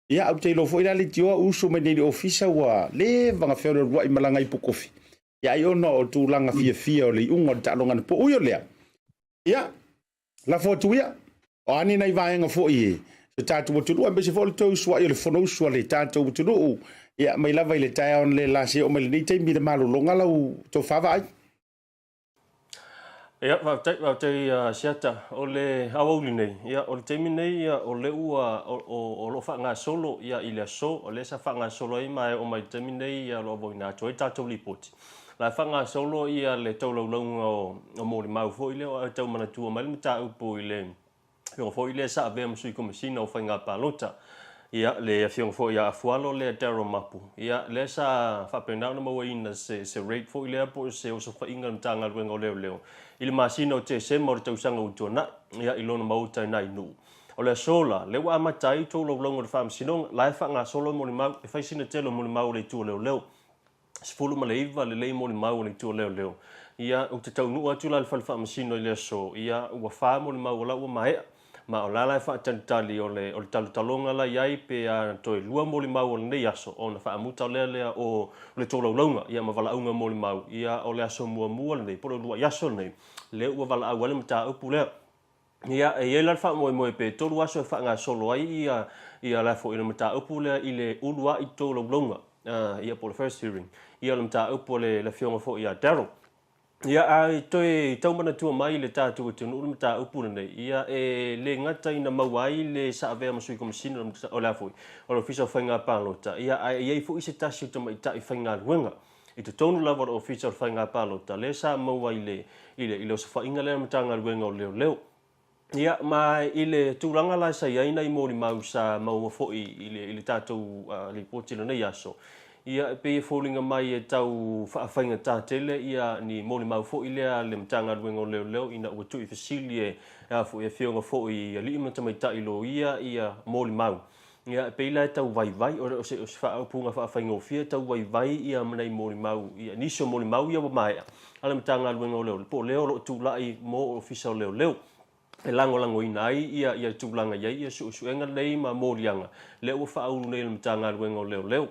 Ya au te lo foi le tio uso me ni office wa le vanga fio ro i malanga i pukofi. Ya yo no tu langa fia le unga talonga po uyo le. Ya. La foto ya. O ani nei vaenga fo i. Se tato tu lo ambese fo to swa yo le fono swa le tato tu lo. Ya mai lava ile tai on le lasi o mai ni te mi de malu longa la to fava ai. Ya va te Asiata o le awoli nei. Ya o te mi nei ya o le ua o lo fa nga solo ya ile so o le sa fa nga solo i mai o mai te mi nei ya lo boina to ta to lipoti. La fa nga solo ya le to lo longa o mo le mau fo ile o te mana tu mai le ta upo ile. Yo fo ile sa ve mo sui como sina o fa nga palota. Ia le fiong fo ia fualo le tero mapu. Ia le sa fa pena no mo ina se rate fo ile po se o so fa inga tanga luengo leo. Il masino te se mo te usanga utona ia ilona Maota nai nu. O le sola le wa matai to lo longo fam sinong la fa nga solo mo ma fa sina telo mo ma le tu leo. Sfulu ma le iva le mo ma le tu leo. Ia o te tau nu atu la fa fam sino le so ia wa fa mo ma la wa mai. Ma o lala fa tantali o le talonga la yai pe a to lua moli mau o nei aso o na fa muta le o le tolo longa ia ma vala unga moli mau ia o le aso mua nei po lua yaso nei le ua vala au le mata upu le ia e la fa mo pe to lua so fa nga solo ai ia la fo ina mata upu le ile ulua i tolo longa ia po le first hearing ia le mata upu le fionga fo ia Daryl. Ia ai toi tau mana tua mai le tātou te no mata upuna nei ia le ngata ina mawai le sa ave masui kom sino o la foi o official fainga palota ia ai fo ise tasi to mai tai fainga luenga i te tonu lava o official fainga palota le sa mawai le ile so fainga le matanga luenga o leo ia mai ile turanga la sa ia ina i mori mau sa mau fo ile tātou le potilo nei aso. Ia pe falling mai e tau fainga tatele ia ni moli mau fo ile le mtanga luengo leo ina o tu ifasilie fo e fionga fo i li mata mai tai lo ia moli mau ia pe ile tau vai o se fa punga fainga fia tau vai ia mai moli mau ia ni so moli mau ia mai ale mtanga luengo leo po leo lo tu lai mo official leo e lango ina ai ia tu langa ia su enga nei ma molianga leo fa au nei mtanga luengo leo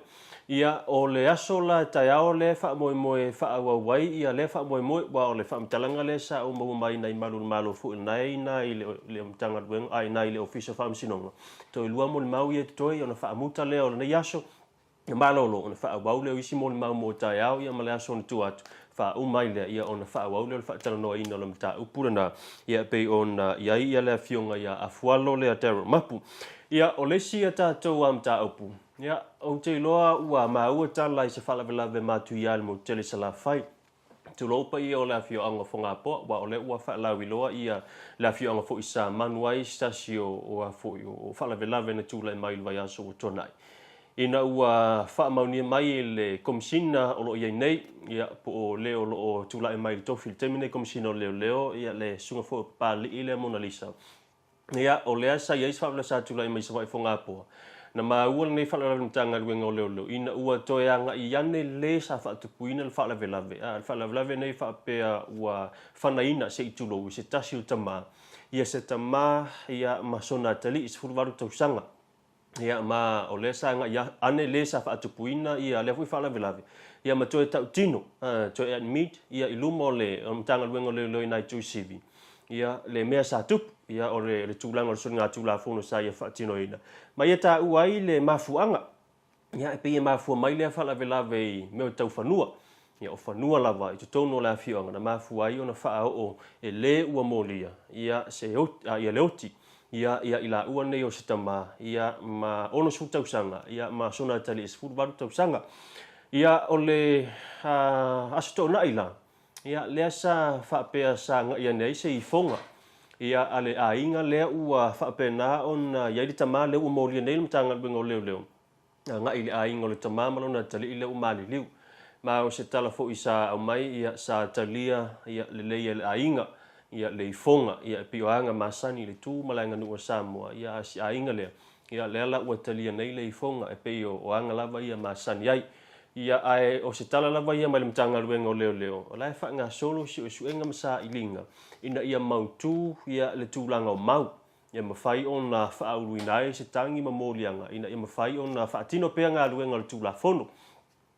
ia o le aso la taiao le fa moe fa wai ia le fa moe wa o le fa mtalanga le sa o mo mai nei malu fu nei le mtanga wen ai nei le official fa msinonga to lua mo mau ia toi ona fa muta le o le aso malolo ona fa wa le isi mo mau mo taiao ia male aso tu atu fa mai le ia ona fa wa le fa tala no ina le mta upurana ia pe ona ia le fionga ia afualo le atero mapu ia o le sia tatou amta upu ia o te loa ua maua tala i se whalawelave matu ia le mo tele sa la fai. Tu lopa ia o le afio anga whonga po, wa o le ua whaalawi loa ia le afio anga fo isa manuai stasi o whalawelave na tūlai mai lwai aso o tonai. Ina ua whaamaunia mai le komisina o lo ia nei, ia po o leo lo o tūlai mai le tofil temine komisina o leo, ia le sunga fo pali i le Mona Lisa. Ia o lea sa ia isa whaala sa tūlai mai sa wai whonga po. Na maua nei whaala mtanga luenga o leo. Ina ua toe anga i ane le sa whaatupuina le whaalavelave. Le whaalavelave nei whaapea ua whanaina se itulo i se tasi o tama. Ia se tama ia masona tali i se furuwaru tausanga. Ia ma o le sa anga i ane le sa whaatupuina ia le fui whaalavelave. Ia ma toe tau tino. Toe at meet ia ilumo le mtanga luenga o leo i nai tui sivi. Ia le mea sa tupu. Ia o le tūlanga o le suri ngā tūla whono sa ia whaatino ina. Ma ia tā uai le mafuanga. Ia e pe ia mafua mai lea whalawelave i meo tau whanua. Ia o whanua lava i tutono le awhioanga. Na mafuai o na wha o e le ua molia. Ia leoti. Ia ila ua nei o se tama. Ia ma ono su tausanga. Ia ma sona tali esfuru baru tausanga. Ia o le asoto na ila. Ia lea sa whaapea sa nga ia nei se i fonga. Ia ale ainga lea ua whaapena on yairi tama leo umolia nei mtanga luenga o leo. Nga ili ainga o le tama malona tali i leo umali liu. ma o se tala fo isa au mai ia sa talia ia le ainga ia le fonga ia pioanga masani le tu malanga no Samoa ia si ainga le ia le ala ua talia nei le fonga e pe o anga lava ia masani ai ia ai o se tala lava ia mai le mtanga luenga o leo o lai fa nga solo si o suenga masa ilinga ina ia mautu ia le tūlanga o mau ia mawhai o na whaauluinai se tangi mamolianga ina ia mawhai o na whaatino pea ngā luenga le tūla fono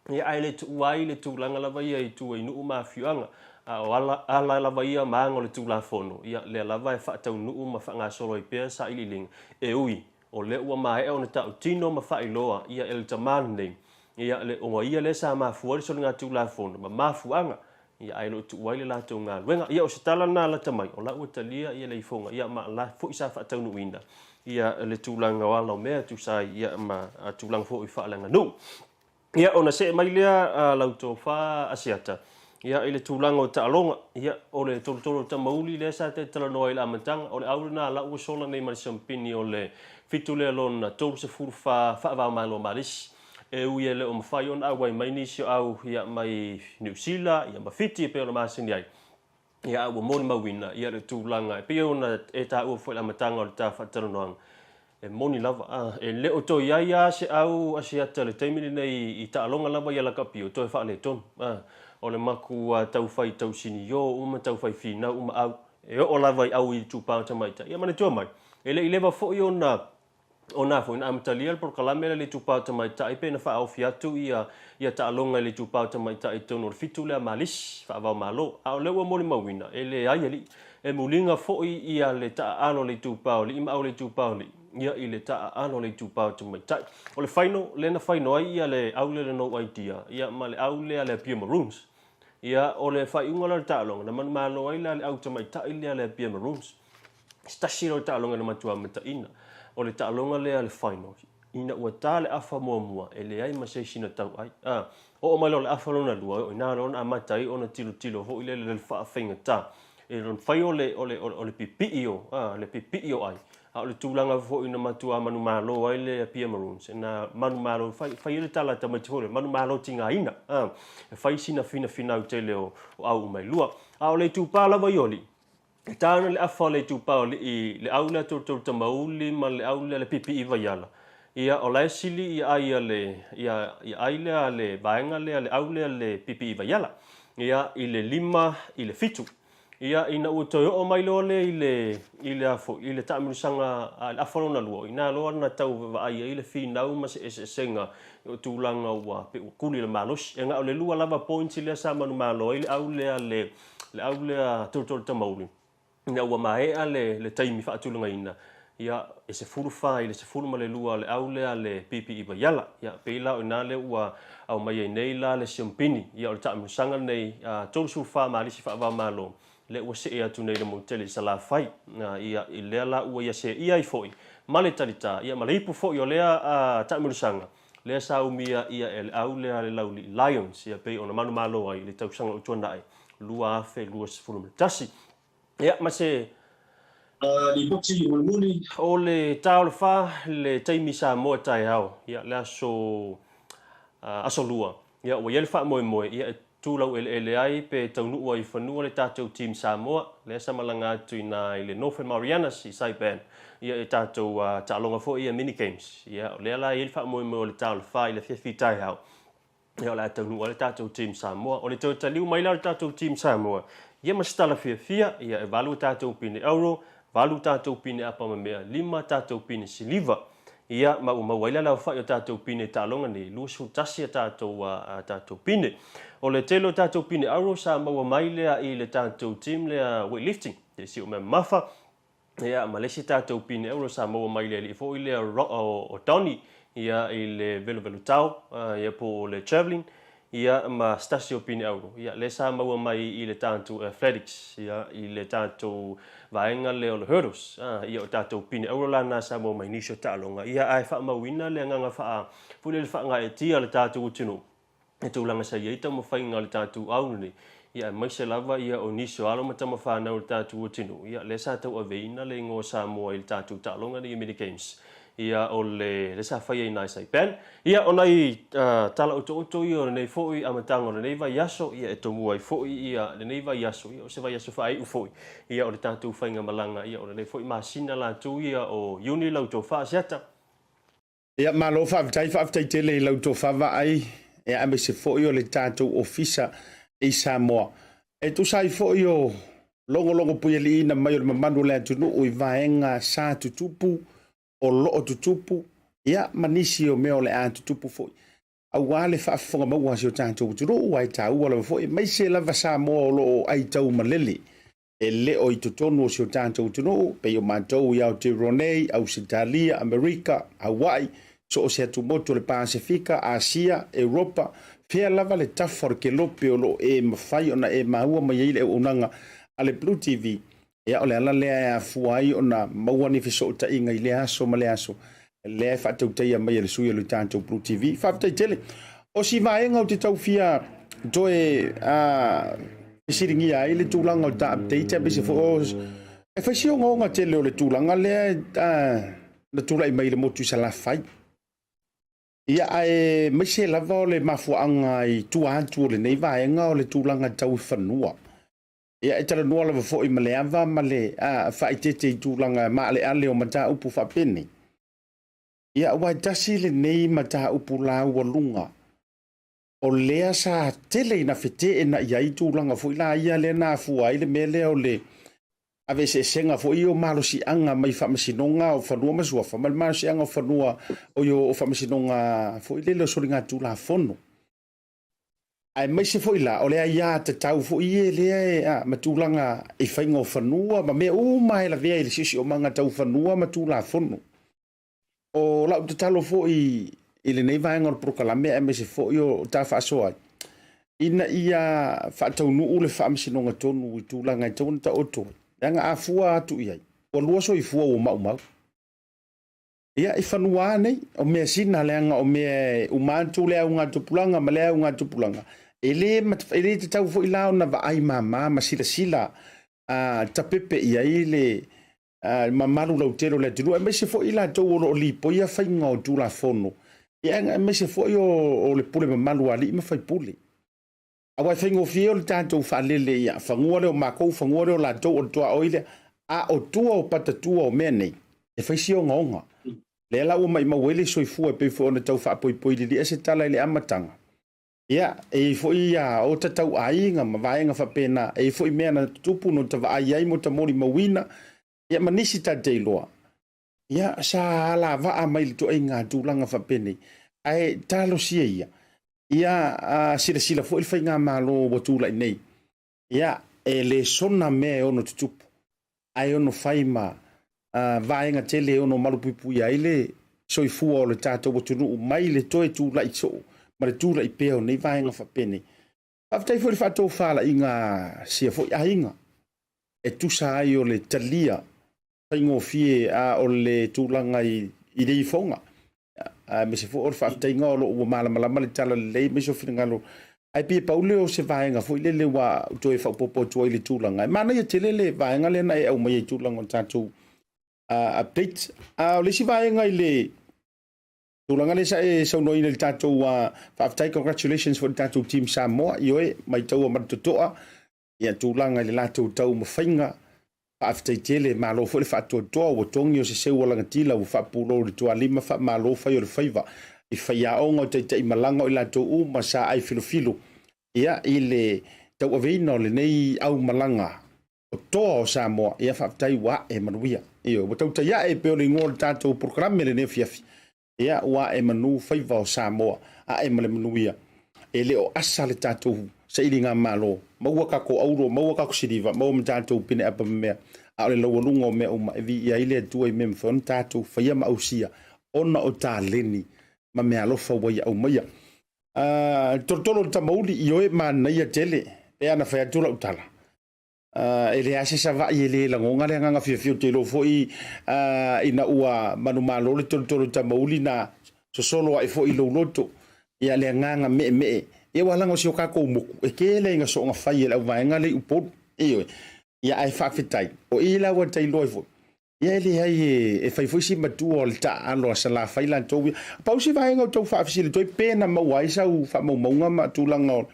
ia ai le tuai le tūlanga lava ia i tua inu mawhiuanga o ala lava ia maanga le tūla fono ia le lava e whaatau nuu ma wha ngā solo i pea sa ililinga e ui o le ua mai o na tau tino ma whailoa ia el tamana nei ia le o ia le sa mafua le so ngā tūla fono ma mafuanga ia ai lo tuai le latou ngā luenga ia o se tala na la tamai o la ua talia ia le ifonga ia ma la fo isa whaatau nuina ia le tūlanga wala o mea tu sai ia ma tūlanga fo i whaalanga nu ia ona se mai lea lautou wha asiata ia ile tūlanga o taalonga ia o le tolotolo tamauli le sa te talanoa i la amatanga o le aurina la ua sola nei mani sampini o le fitu le alona tolu se furu whaavao malo marisi e ui ele o mawhai on au ai mai nisi o au ia mai New Zealand ia mawhiti e peo na masini ai ia au moni mawina ia le tūlanga e peo na e ta ua fwela amatanga o le ta whataranoanga e moni lava e leo to ia se au asiata le taimini nei i taalonga lava ia lakapio to e whaale tonu o le maku tau whai tau sini yo uma tau whai whina uma au e o lava i au i tūpau tamaita ia mane tua mai e le i lewa fo i ona fo ina amtalia por kalamela le tūpau tamaita i pena wha au fiatu ia taalonga le tūpau tamaita i tono le fitu lea malis wha avau malo a o lewa moni mawina e le aiali e mulinga fo i ia le ta ano le tūpau le ima au le tūpau le ia i le ta ano le tūpau tamaita o le whaino lena whaino ai ia le au le no idea ia ma le au le Pia Maroons ia o le whaiunga la tālonga na manu malo ai le au tamaita i le Pia Maroons stasi lo tālonga na matua mata ina o le tālonga le whaino ina ua tā le afa mua e le ai maseisina tau ai o mai lo le afa lona lua o ina lona amatai o na tilo ho i le whaawhinga tā e lon whai o le pipio le pipio ai a o le tūlanga fo ina matua manu malo ai le Pia Maroons na manu malo whai le tala tamaiti manu malo tinga ina e whai sina fina te leo o au mai lua a o le tūpala vai oli e tāna le afa le tūpala le au le tōtoro tamauli ma le au le pipi i vaiala ia o lai sili ia ai le vaenga le au le pipi i vaiala ia i le 5 i le fitu ia ina ua toi o mai loa le i le taamilusanga le afalona lua ina loa na tau vaai i le finau ma se senga o tūlanga ua pe ua kuli le malosi e ngā o le lua lava points lea sa manu malo i le au lea tōtoro tamauli ina ua maea le taimi whaatulunga ina ia e se furu i le se furu ma le lua le au lea le pipi i vaiala ia peila o ina le ua au mai e nei la le siampini ia o le taamilusanga nei tolu sufa malisi whaavau malo le ua se atu nei le motele sa la fai ia i lea la ua ia se ia i foi ma le talita ia ma le ipu foi o lea taamilusanga lea sa umia ia e le au lea le lauli Lions ia pei ona manu malo ai le tausanga o tuana ai lua afe lua sefulu me tasi ia ma se li boksi mulmuli o le tau le fa le taimi Samoa tai hao ia le aso lua ia ua ia le fa moe ia tūlau ele ai pe taunua i whanua le tātou team Samoa le samalanga atu i le Northern Marianas i Saipan ia e tātou tālonga fo ia mini games ia le ala i le wha moe le tāu le wha i le whiwhi tai hao ia o le taunua le tātou team Samoa o le taliu mai la le tātou team Samoa ia masitala whiwhia ia e valu tātou pine euro valu tātou pine apa mamea 5 tātou pine siliva ia mauaila la whai o tātou pine tālonga ni lusu tasi tātou pine o le telo tātou pine euro sa maua mai lea i le tātou team lea weightlifting te si o mea mafa ia malesi tātou pine euro sa maua mai lea li fo i lea o Tony ia i le velo tau ia po le travelling ia ma stasio pine euro ia le sa maua mai i le tātou athletics ia i le tātou vaenga le o le hurdles ia o tātou pine euro lana sa maua mai nisio tālonga ia ai wha mawina le nganga wha pule le wha ngā e tia le tātou utinu e tūlanga sa ia ita mawhainga le tātou aununi ia mai se lava ia o nisio alo matama whanau le tātou utinu ia le sa tau aveina le ngō Samoa i le tātou tālonga ni Mini Games ia o le sa fai nai sai pen ia ona i tala o ia o nei foi amatanga o nei vai aso ia e tomu ai foi ia le nei vai aso ia o se vai aso fai u foi ia o le tatu fainga malanga ia o nei foi masina la tu ia o uni lau to fa seta ia malo fa tai tele lau to fa vai ia ame se foi o le tatu ofisa i Samoa e tu sai foi o longo pueli na mai o le mamanu le tunu o i vaenga sa tutupu o lo tutupu ia manisi o meo le a tutupu foi au wale fa fonga mau si o tanto turu wai tau wala foi mai se lava Samoa o lo ai tau malele e le o i totonu o si o tanto tunu pe o mantou ia o Tironei au Sitalia Amerika Hawaii so o se atu moto le Pasifika Asia Europa fia lava le tafor ke lope o lo e mawhai ona e maua mai ile o unanga ale BluTV ia o le ala lea fuai ona mauani fiso ta inga i le aso ma le aso le fa tautai mai le sui le tanto BluTV fa tele o si vaenga o te tau fia toe siringi ai le tulanga o ta update be se fo e fa si nga tele o le tulanga le le tulai mai le motu sala fai ia ai mai se lava le mafuanga i tuantu le nei vaenga o le tulanga tau fanua ia e tala noa lava fo i maleava ma le faitete i tūlanga ma le ale o mata upu whapene. Ia wai tasi le nei mata upu la ua lunga. O lea sa tele ina fete e na ia i tūlanga fo i la ia le na fua i le mele o le ave se senga fo i o malo si anga mai whamasinonga o whanua masuafa ma le malo si anga o whanua o o whamasinonga fo i le leo sori ngā tūla fono. Ai mai se foi la o le ia te tau fo i le matulanga e fainga o fanua ma me o mai la vea i le sisi o manga tau fanua matula fono o la te talo fo i le nei vaenga o prokalame e me se fo i o ta fa soa ina ia fa tau nu le fa msinonga tonu i tulanga i tonu ta oto nga afua tu ia o lua so i fua o mau ia i fanua nei o me sina leanga o me umantu le unga tupulanga ma le unga tupulanga ele te tau fo i lao na vaai mama ma sila tapepe ia i le mamaru lau tero le tinu e me se fo i la tau o lipo ia whainga o tūla fono ia me se fo i o le pule mamaru ali ma whai pule a wai whainga o fio le tātou whalele ia whangua leo makou whangua leo la tau o tua oile a o tua o patatua o mea nei e whai sio ngaonga le la o mai mawele soifua pe fo na tau whaapoi li e se tala le amatanga ia e foi o tatau ainga ma vaenga whapena e foi mea na tupu no ta vai ai mo ta mori mawina ia manisi ta teiloa ia sa la va mai to inga tulanga whapene ai talo sia ia sila foi whainga malo watula nei ia e le sona me ono tupu ai ono whaima vaenga tele ono malupupui ai le soifua o le tato watunu mai le toe tula i so ma le tula i peo nei vaenga whapene. Aftai fo le whatou whala i ngā sia fo i ainga. E tusa ai o le talia whaingo fie o le tūlanga i rei fonga. Me se fo o le whaftai ngā o lo ua malamalama le tala le lei me so whina ngalo. Ai pia paule o se vaenga fo i le le wa toe whaupopo tua i le tūlanga. E mana ia tele le vaenga le na e au mai i tūlanga o tātou update. O le si vaenga i le tūlanga le sa e sauno ina le tātou whaftai congratulations for le tātou team Samoa. Ioe mai tau a maratotoa. Ia tūlanga i le lātou tau mawhainga. Whaftai tele malo fo le whātua toa o tongi o se seu o langatila o whapulo le tua lima wha malo whai o le whaiva. I whaiaonga o teitai malanga o le lātou u ma sa ai filofilo. Ia i le tau aveina o le nei au malanga o toa o Samoa. Ia whaftai wa e manuia. Io, o tauta ia e peo le ngō le tātou programe le ne fiafi. Ia wa e manu whaiva o Samoa. A e male manuia. E le o asa le tātou sa ili ngā malo. Maua kako auro, maua kako siriva, maua ma tātou pine apa mea. A ole laua lunga o mea uma. E vi ia ile tua i mea mwhon tātou whaia ma ausia. Ona o tā leni. Ma mea lofa wai au maia. Tortolo ta mauli i oe ma naia tele. E ana whaia tula utala. E le ase sa vai e le langonga le nganga fio te lo foi ina ua manu malo le tortolo ta mauli na sosolo ai foi lo loto. Ia le nganga me. E wala ngo si o kako moku. E ke le inga so nga whai e lau vaenga le upod. Ia ai whawhetai. O i lau a tai loi fo. ia le ai e fai foi si matua o le taalo a sala fai lan tou pau si vai ngau tou faafisili toi pena mauai sau faamaumaunga matulaga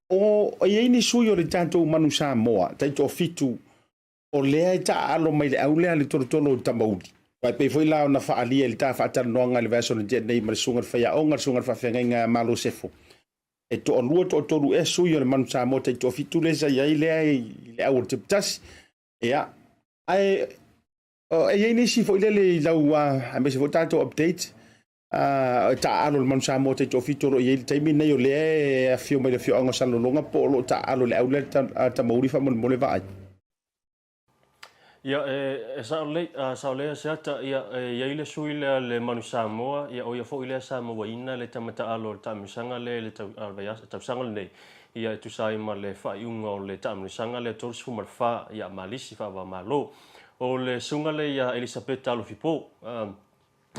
o iai ni sui o le tatou manu Samoa taito fitu o lea e taalo mai le au lea le tolotolo o tamauli pai pe foi la ona faalia le ta faatanoaga le vaso na jet nei ma le suga le faiaʻoga le suga le faafegaiga malo sefo e toʻalua toʻatolu e sui o le manu Samoa taito fitu le sa iai lea le au o le teputasi ia ae e ni si foi le lau a me se foi tatou update taalo le manu Samoa taito fitu ro iai le taimi nei o lea e afio mai le fioaga salologa po o loo taalo le au le tamauli faamole vaai ia sa le Asiata ia le sui le manu Samoa ia o ia fo ile Samoa ina le tamata alo le tamisanga le tausaga le ia tu sai ma le faiunga o le tamisanga le tolu fu marfa ia malisi fa va malo o le sunga le ia Elisabeth Talo Fipo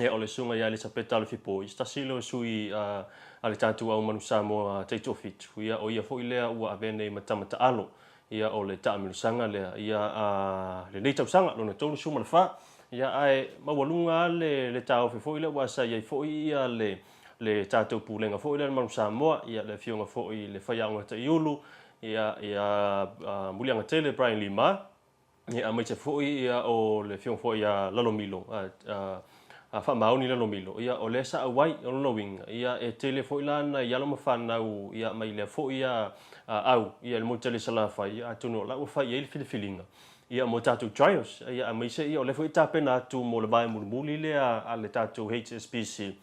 ia o le sunga ia Elisabeth Talo Fipo sta silo sui ale tatu au manu Samoa taito fitu ia o ia fo ile ua avene matamata alo ia o le taamilusanga lea ia le nei tausanga lona tolu suma le fa ia ai mawalunga le tau fe foi le wasa ia foi ia le tatou pulenga foi le manu Samoa ia le fionga foi le faiaunga te iulu ia mulianga tele Brian Lima ia mai te foi ia o le fionga foi ia lalomilo fa mauni lalomilo ia o le sa awai o no winga ia e tele foi lana ia lo mafanau ia mai le foi ia au ia le motele sala fai atuno la fa ia le filifilinga ia mo tatu trials ia mai se ia le foi tapena tu mo le vai muli le a le tatu HSBC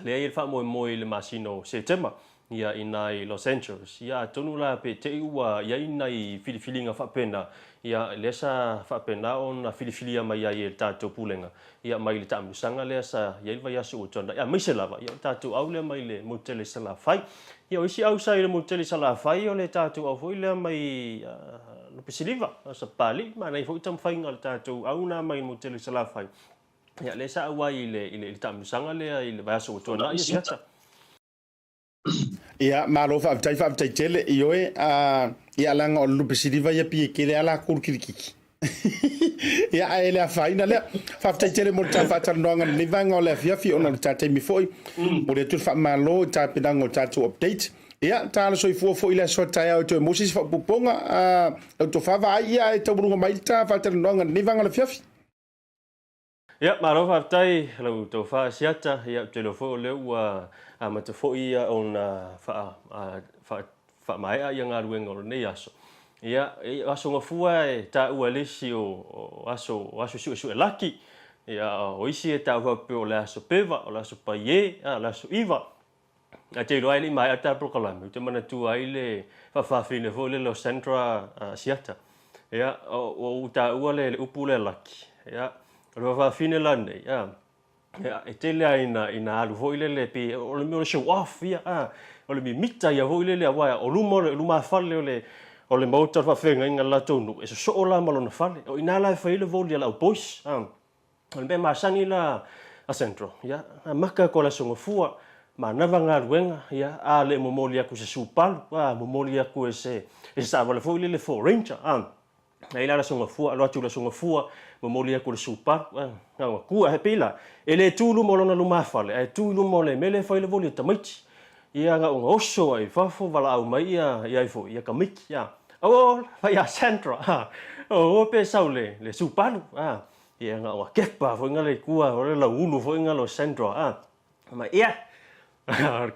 le ia fa mo le masino setema ia inai Los Angeles ia tonu la pe te ua ia inai filifilinga fa pena ia lesa fa pena on filifilia mai ia le tatu pulenga ia mai le tamu sanga le sa ia vai asu tonda ia mai se lava ia tatu au le mai le motele sala fai ia isi au sai le motele sala fai o le tatu au foi le mai no pesiliva sa pali ma nei foi tam fai ngal tatu au na mai motele sala fai ia lesa awai le tamu sanga le vai asu tonda ia ia malo fa tele ioe ia langa o lupe siliva ia pie kele ala kurkirikiki ia ele faina le fa tele mo ta fa tanoanga le vanga o le fiafi ona ta temi foi mo le tu fa malo ta pinango ta to update ia ta so fo ile so ta o to mosis fa puponga to fa va ia e to brunga mai ta fa tanoanga le vanga le fiafi ia malo fa tai lo to fa Asiata ia telefo le ua ma te fo ia ona fa mai ia nga ruenga o nei aso ia aso nga fua e ta ua lesi o aso su laki ia o isi e ta pe o le aso peva o le aso paie le aso iva a te lo ai mai ata proclame te mana tu ai le fa fine fo le lo centra Asiata ia o ta ua le upu le laki ia lo fa fine lande ia e tele ina alu voile le pe o le mo show off ia o le mita ia voile le wa o luma fale o le Maota fa fenga inga la tonu e so o la malona fale o ina la fa ile voile la boys o le be masangi la a centro ia maka ko la songo fua ma navanga ruenga ia a le momoli aku se supal momoli aku e sa vale voile le for ranger ai la songo fua lo atu la songo fua momoli aku le supa nga ku he pila ele tulu molona luma fale e tulu mole mele fa ile voli tamiti ia nga o oso ai fa fo vala au mai ia fo ia kamiki ia o fa ia centro o pe saule le supalu ia nga wa kepa fo nga le kua o le la ulu fo nga lo centro ma ia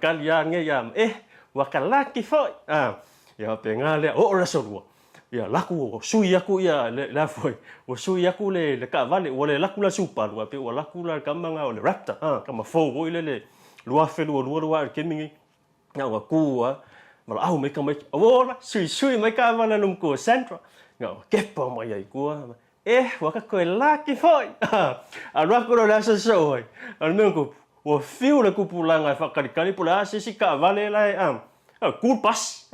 kal ia nge ia wa kalaki fo ia pe nga le o la sorua ia laku sui aku ia la foi o sui aku le ka vale o le laku la supa lu pe o laku la kamanga o le raptor kama fo o le lua felu lua ke mingi nga wa ku ma au me kama o sui me ka vale num ko centro nga ke pa mai ai ku wa ka ko laki foi a lua ko la so al me ko o fiu le kupulanga fa kali pula si ka vale la cool pas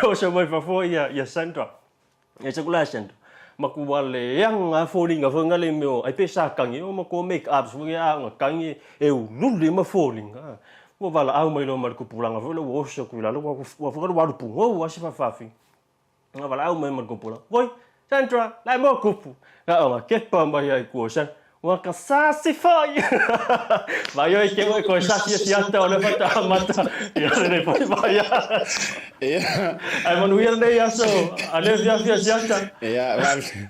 o se mai fa fo ia centro e se kula centro ma ku wale yang falling of ngale me ai pesa kangi o ma ko make up so ia kangi e u luli ma falling o vala au mai lo mar ku pulanga fo lo so ku la lo wa fo wa pu o wa se fa fa fi nga vala au mai mar ku pula voi Sandra, lai mo kupu. Ka o ke pa mai ai ku san. Wa ka sa si fai. Vai oi ke mo ko sa si ata o le fata mata. Ya le po vai. Ai manuel nei aso. Ale via ata. Ja,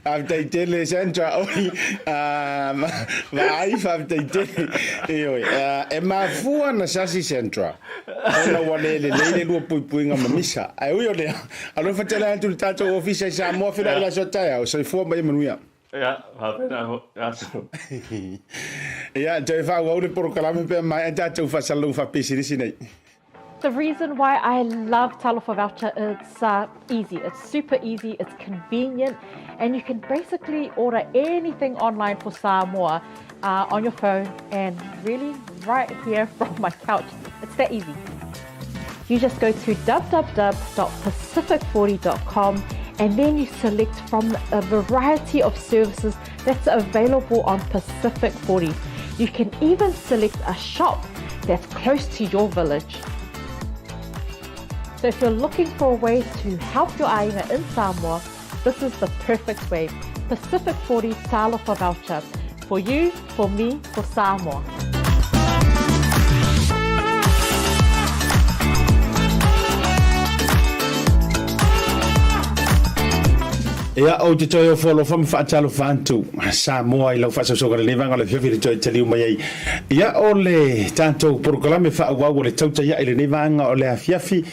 am dei tele Sandra oi. Vai fa dei tele. E ma fu na sasi Sandra. Ona wale le lu pui nga misa. Ai oi ole. Alo fatela tu tato office sa mo fila la sotaya. So fu ba manuia. Ja, aso. Ja, jy va wou net proklame pe mai tato fa salou fa pesirisi nei. The reason why I love Talofa Voucher is easy. It's super easy, it's convenient, and you can basically order anything online for Samoa on your phone and really right here from my couch. It's that easy. You just go to www.pacific40.com and then you select from a variety of services that's available on Pacific 40. You can even select a shop that's close to your village. So if you're looking for a way to help your ainga in Samoa, this is the perfect way. Pacific 40 Talofa Voucher. For you, for me, for Samoa. Ia o te toi o wholo whamu whaatalo whantu Samoa I lau whaasasoka le nevanga le whiawhiri toi te liu mai ai. Ia o le tātou porokalame whaauau o le tautai ia I le nevanga o le awhiawhi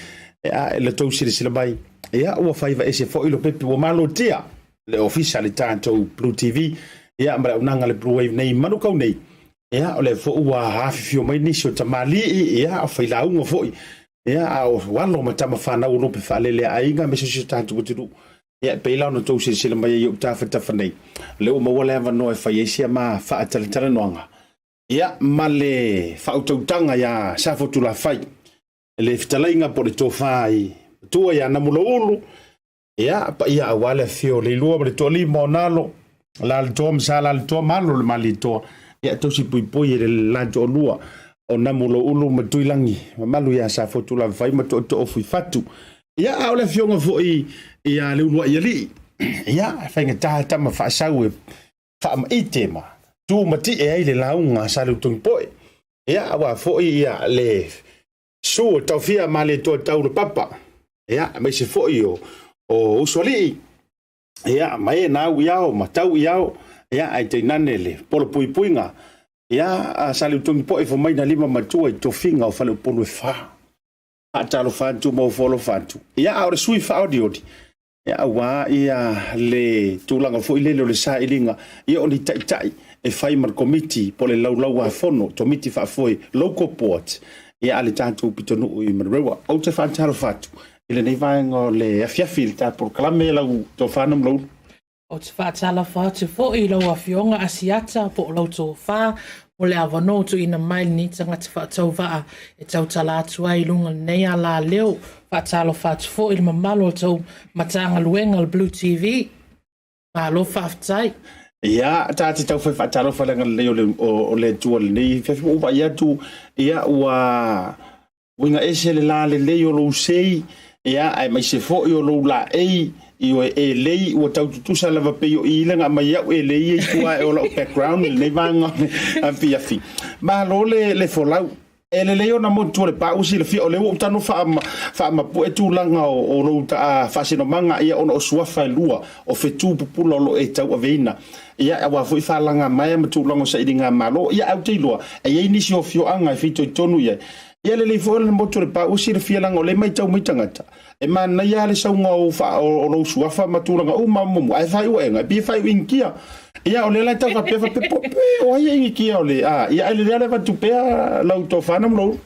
e le tau sila mai. Ia ua whaiva ese fo ilo pepe o malo tia le ofisa le tātou BluTV. Ia mara unanga le Bluwave nei manukau nei. Ia o le fo ua hawhiwhio mai nisi o tamali ia o whailaunga foi. Ia o walo matama whanau lope whalele ainga me sisi tātou kutiru. Ia peila no tau sila mai i utawhatafa nei. Leo mawale ava noe whaiesia ma whaatalatala noanga. Ia ma le whautautanga ia safotula whai. Le fitalainga po le tōwhai. Tua ia Namulaulu. Ia pa ia awale fio le lua le tō lima o nalo. La le tō msala le tō malo le mali tō. Ia tausi pui pui le la tō lua. O Namulaulu matuilangi. Malu ia safotula whai ma tō ofui fatu. Ia awale fio nga fo ia Leulualii. Ia whainga taha ma whaasau e whaama I tema. Tu mati e ai le launga sa leutongi poe. Ia awa fo ia le su taufia ma le tō tau le papa. Ia mai se fo o usualii. Ia mai na au iao ma tau iao. Ia ai te nane le polo pui puinga. Ia sa leutongi poe fo mai na lima matua I tofinga o whale upolo e wha. Atalo fantu mo folo fantu. Ia aore sui fa odiodi. Ia wa ia le tulanga fo ile le sa ilinga. Ia oni tai e fai mar committee po le lau a fono to miti fa foi local port. Ia ale tantu pitonu I Manurewa. O te fantaro fatu. Ile nei vaenga le afiafi ta por klame lau to fanam lau. O te whaatala whaatu fo I lau a fionga asiata po lau tō wha o le awano tu ina maili ni tangata whaatau waa e tau tala atua I lunga nei a la leo whaatala whaatu fo I le mamalo o tau matanga luenga le BluTV ma lo whaafitai. Ia tāti tau whai whaatala whalenga leo o le tua le nei whewhi uwa ia tu ia ua winga ese le la le leo lo sei ia ai mai se fo I o lo la ei Iwe e lei ua taututusa lava peio I ilanga mai au e lei e tua e ola o background le vanga a fiafi. Ma lo le folau e le leo na mo tu le pausi le fi o le o tanu fa ma pu e tu langa o lo ta fa sino manga ia ona o suafa e lua o fetu pupula lo e tau aveina. Ia wa foi fa langa mai ma tu langa sa idinga malo ia au te lua e ia nisi o fio anga fito tonu ia. Ia le fo le mo tu le pausi le fi langa o le mai tau mai tangata. E mana ia le saunga o lo suafa matulanga o mamu ai fai uenga bi fai winkia ia o le lai tau pe fa pe o ai ingia o le ia le le va Taupea lau to fanam lo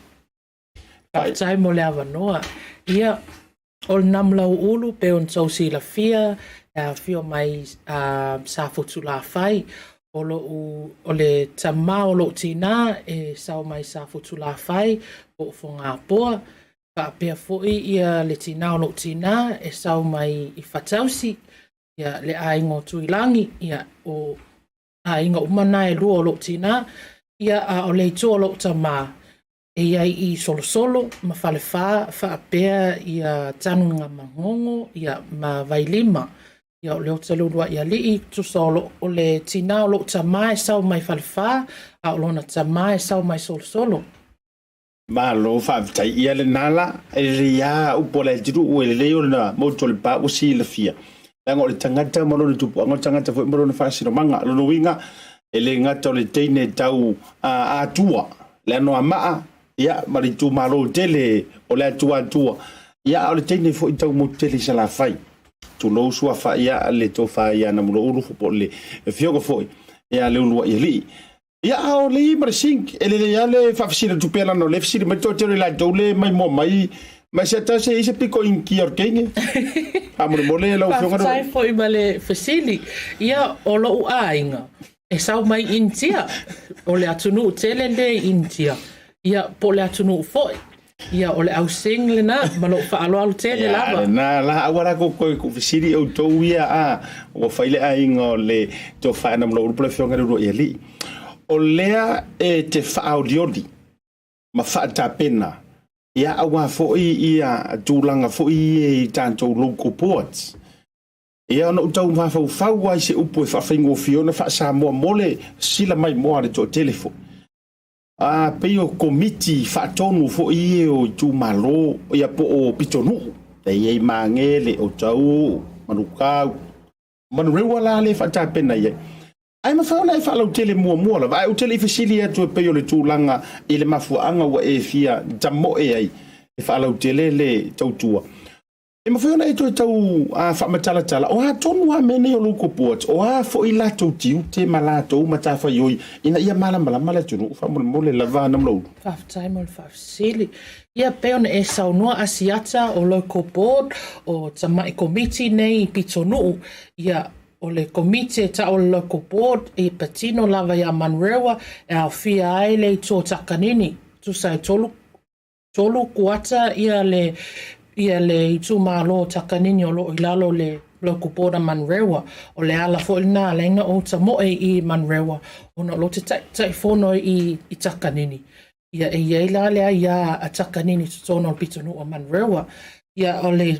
tai mo le avanoa ia o Namulaulu pe on tau sila fia fio mai sa fotula fai o le tama o lo tina e sao mai sa fotula fai o fonga poa Taupea foi ia le tina o lo tina e sau mai I whatausi ia le aingo tuilangi ia o aingo umana e lua o lo tina ia o le to o lo tama e ia I solo ma fale whaapea ia tanunga mangongo ia ma vailima Ia o leo talurua ia lii tusolo o le tina o lo tamae sau mai falfa a o lona tamae sau mai solsolo. Malo whaavitai ia le nala e ria upo le tiru ue le leo na mauto le pa usi le fia. Langa o le tangata malone tupu anga tangata fo malone whaasiro manga lono winga e le ngata o le teine tau a tua le ano amaa ia maritu malo tele o le atua ia o le teine fo i tau mo tele sa la fai. Tu lo sua fa ia le to fa ia Namulaulu fo le fioga fo ia le ulua ia li. Ia o le mara Singh ele ia le fa fisira tu pela no le fisira mai to tere la dole mai mo mai se ta se ise piko in ki orkenge. Amore mole la fioga no. Sai foi male fasili. Ia o lo ainga. E sau mai intia. O le atunu tele le intia. Ia po le atunu foi. Ia o le au Singh le na malo fa alo tele lava. Na la awara ko fisiri o to ia a o faile ainga le to fa Namulaulu po le fioga ro ia li. O lea e te whaaulioli ma whaatapena ia awa fo'i ia tūlanga fo'i e tātou local ports ia ona utau mawhau ai se upo e whawhaingo fiona Samoa mole sila mai moa le tō telefo peo komiti whaatonu fo'i e o tū malo ia po o pitonu e iei mangele o tau manukau Manurewa la le whaatapena ia ai ma fauna e fala utele mua la vai utele fasili atu pe yo le tulanga ile mafuanga wa e fia tamo e ai e fala utele le tautua e ma fauna e tau a fa matala o ha tonu a mene o loko port o ha fo ila tautiu te malato mata fa yoi ina ia mala tunu fa mole lava Namulaulu fa time fa fasili ia pe ona e saunua Asiata o local board o tama committee nei pitonu ia o le komite ta o local board e patino lava ya Manurewa e au fia ai le tō takanini tu sai tolu kuata ia le i tu malo takanini o lo ilalo le local board a Manurewa o le ala fo ina lenga o tamoe i Manurewa ona lo te tai fono i takanini ia e ia le ia a takanini tono o pitonu o Manurewa ia o le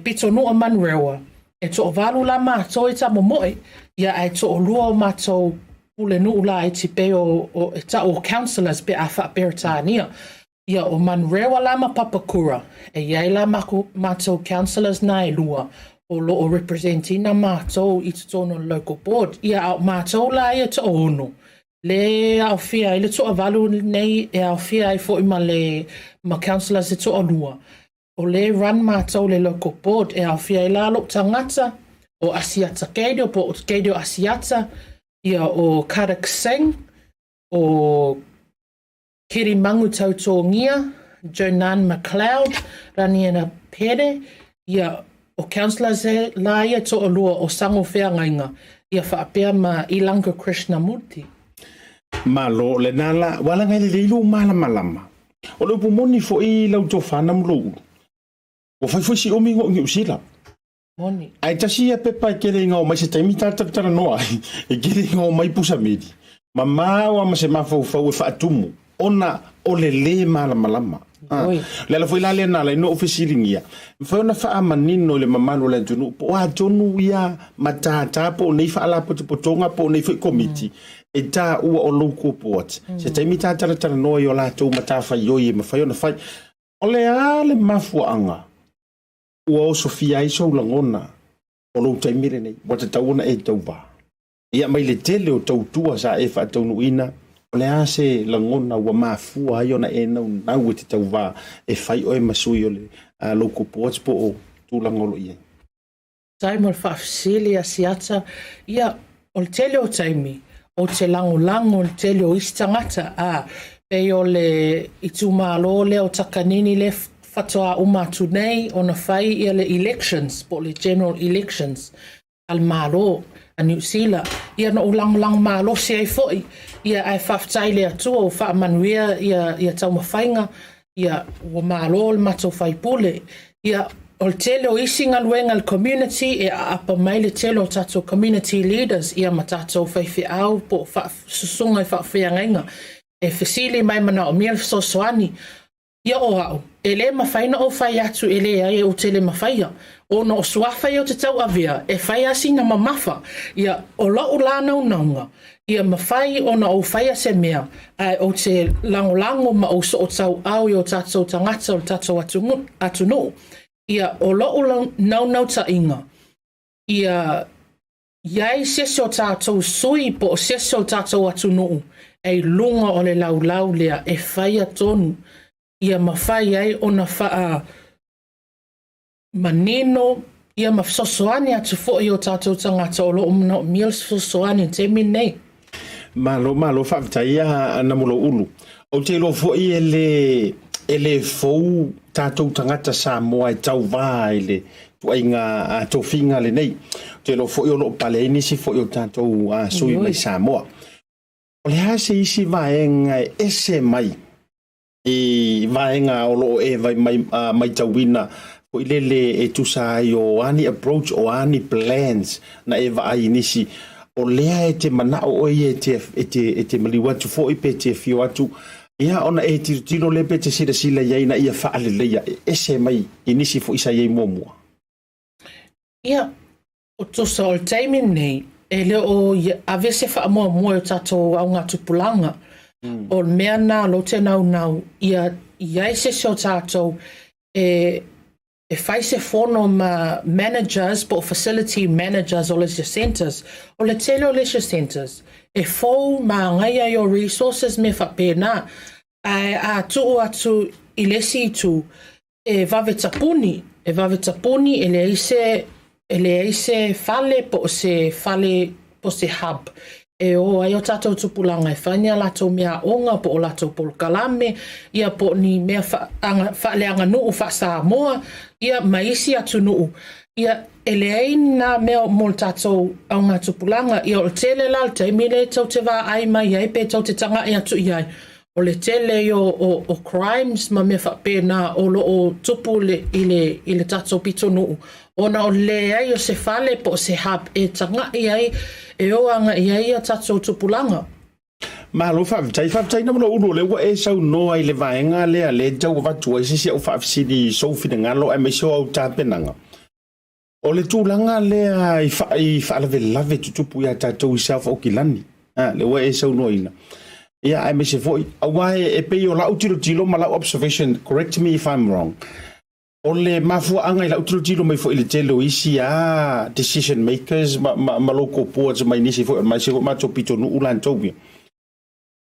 pitonu o Manurewa e to valu la mato e ta momoe ia e to lua o mato ule nu la e ti pe o e ta o councillors pe a fa pertania ia o Manurewa la ma papakura e ia la mato councillors na e lua o lo o representina mato i tono local board ia au mato la e to ono le au fia ile to valu nei e au fia e fo ma councillors e to lua o le run mātou le local board e au fia la lo tangata o Asiata Pio po o Kedio Asiata ia o Karak Singh o Kirimangu Tautongia Jonan McLeod Raniana Pere ia o councillors la ia to o lua o sango whea ngainga ia whaapea ma Ilanga Krishnamurti malo le nala wala ngai le ilu malama o le pumoni fo i lau to fa Namulaulu o fai si omi ngo usila moni ai tasi e pepa ke le ngo mai se taimi tara noa e ke le ngo mai pusa medi mama wa ma se mafau fau e fa atumu ona o le malama le la foi la le na le no officialingia fa ona fa amanino le mamalo le tunu po a tonu ia matata po nei fa ala potonga po nei foi committee e ta ua o local port se taimi tara noa yo la tu mata fa yo e ma fa ona fa o le ale mafuanga ua o Sofia i so langona o lo taimire nei wata tauna e tauba ia mai le tele o tautua sa e fa taunu ina o le ase langona ua mafua ai ona e nau e te tauva e fai o e masui o le local ports po o tūlangolo ia Taimol whaafisili Asiata ia o le tele o taimi o te lango o le tele o istangata pe o le itumalo le o takanini le fatoa umatu nei o na fai ia le elections po le general elections al malo a New Zealand ia no ulang malo se ai foi ia ai whaftai le atua o wha manuia ia tau mawhainga ia o malo le mato fai pule ia o le tele o isinga luenga le community e apa mai le tele o tato community leaders ia matato fai au po susunga i whawhiangainga e fesili mai mana o mia sosoani Ia o au. Ele mawhaina o whai atu ele ai o tele mawhaia. O no o suawhai o te tau avea. E whai asi na mamafa. Ia o lau lana o naunga. Ia mawhai o na o whaia se mea. Ai o te lango ma o so o tau au i o tatou tangata o tatou atu no. Ia o lau nau ta inga. Ia iai sese o tatou sui po o sese o tatou atu no. Ei lunga o le lau lea e whaia tonu. Ia mawhai ai o na whaa manino, ia mawsosoani atu fo i o tātou tangata o lo umna o mil sosoani te minei. Malo whaavitai a Namulaulu. O te lo fo i ele fou tātou tangata Samoa e tau vā ele tua inga tofinga le nei. Te lo fo i o lo pale inisi fo i o tātou sui mai Samoa. O le hase isi vaenga ese mai. E vaenga o lo e vai mai tauina o ilele e tusa ai o ani approach o ani plans na e vai nisi o lea e te mana o e te maliwatu fo i pe te fio atu ia ona e tiro le pe te sila iai na ia faale leia ese mai inisi fo isa iai momua ia o tusa o taimin nei e le o avese fa mo o tato au ngā tupulanga o mea nā lo te nau ia se o tātou e whai se whono ma managers po facility managers o leisure centers o le tele o leisure centers e fou ma ngai ai o resources me whapena a tuu atu i lesi tu e vavetapuni e le eise fale po se hub e o ai o tātou tupulanga e whania lato mea onga po o lato polkalame ia po ni mea whaaleanga nuu wha Samoa ia maisi atu nuu ia ele aina mea mo tātou au ngā tupulanga ia o tele lal taimile tau te wā ai mai ai pe tau te tanga e atu iai o le tele o crimes ma mea whapena o lo o tupu i le tātou pito nuu ona o le ai o se fale po se hap e tanga iai e o anga iai a tātou tupulanga. Malo whaavitai na muna uru le wa e sau noa i le vaenga lea le jau watu ai sisi au whaafisiri soufina ngalo e meso au tāpenanga. O le tūlanga lea i whaalave lave tutupu ia tātou i self o kilani. Le wa e sau noa ina. Ia e mese foi. Awae e pei o lau tiro ma lau observation. Correct me if I'm wrong. O le mafua anga i lau tiro mai foi le telo isi a decision makers ma loko boards mai nisi foi mai se ma topito nu ulan tobia.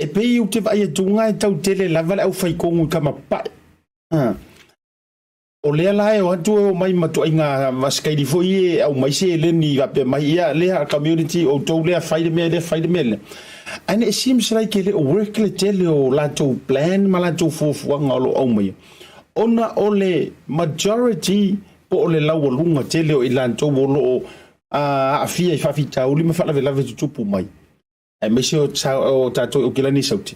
E pei u te vai e tunga e tau tele lava le au fai kongu kama pai. O lea lae o atu o mai matu inga maskairi foi e au mai se leni ape mai ia lea community o tau lea fai de mele. And it seems like le work le tele o lato plan ma lato fufuanga o lo au mai. Ona ole majority po ole lau lunga tele o ilanto o a fia i whawhita uli me whalave lave tutupu mai. E mese o tātou o kilani sauti.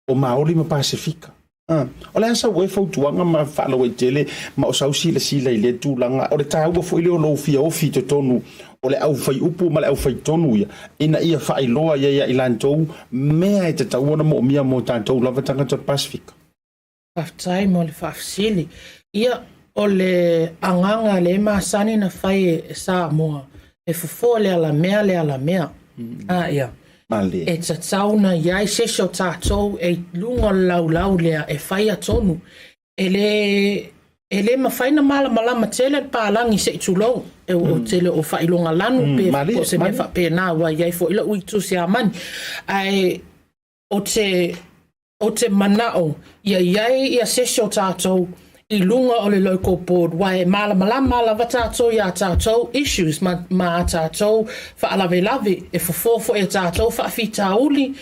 O maori ma Pasifika. O le asa ue fautuanga ma whalo e tele ma o sau sila i le tūlanga. O le tāua fo ile o lau fia ofi te tonu o le au fai upu ma le au fai tonu ia. Ina ia whailoa ia ilantou mea e te tauana mo mia mo tātou lava tangata Pasifika. Whaftai mo le whafsili. Ia o le anganga le maasani na whai e Samoa. E fufo le ala mea. Ia. E tatauna iai sese o tātou e lunga lau lea e whai atonu. E le mawhaina malama tele pālangi se itulou. E o tele o whailonga lanu pe po se me whapena wa iai fo ila uitu se amani. Ai o te manao ia sese o tātou i lunga o le local board wa e malama lava tātou ia tātou issues ma tātou whaalave e fofofo e tātou whaafita uli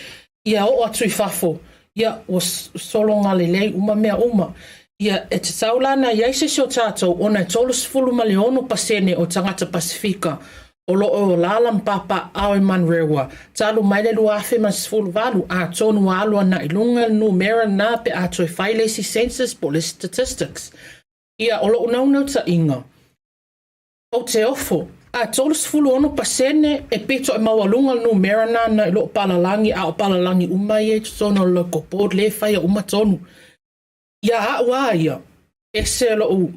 ia o atu I whafo ia o solonga lei uma mea uma ia e te taulana ia sese o tātou ona e tolus fulu maleono pasene o tangata Pasifika o loo lala mpapa au Manurewa. Talu maile luafe masfulu valu a tonu alu ana ilunga numera na pe ato e whailesi census po le statistics. Ia o loo naunau ta inga. O te ofo, a tolu sfulu ono pasene e pito e mawalunga numera na ilo palalangi a o palalangi umai e tono loko pod le whaia umatonu. ia ua ia e se lo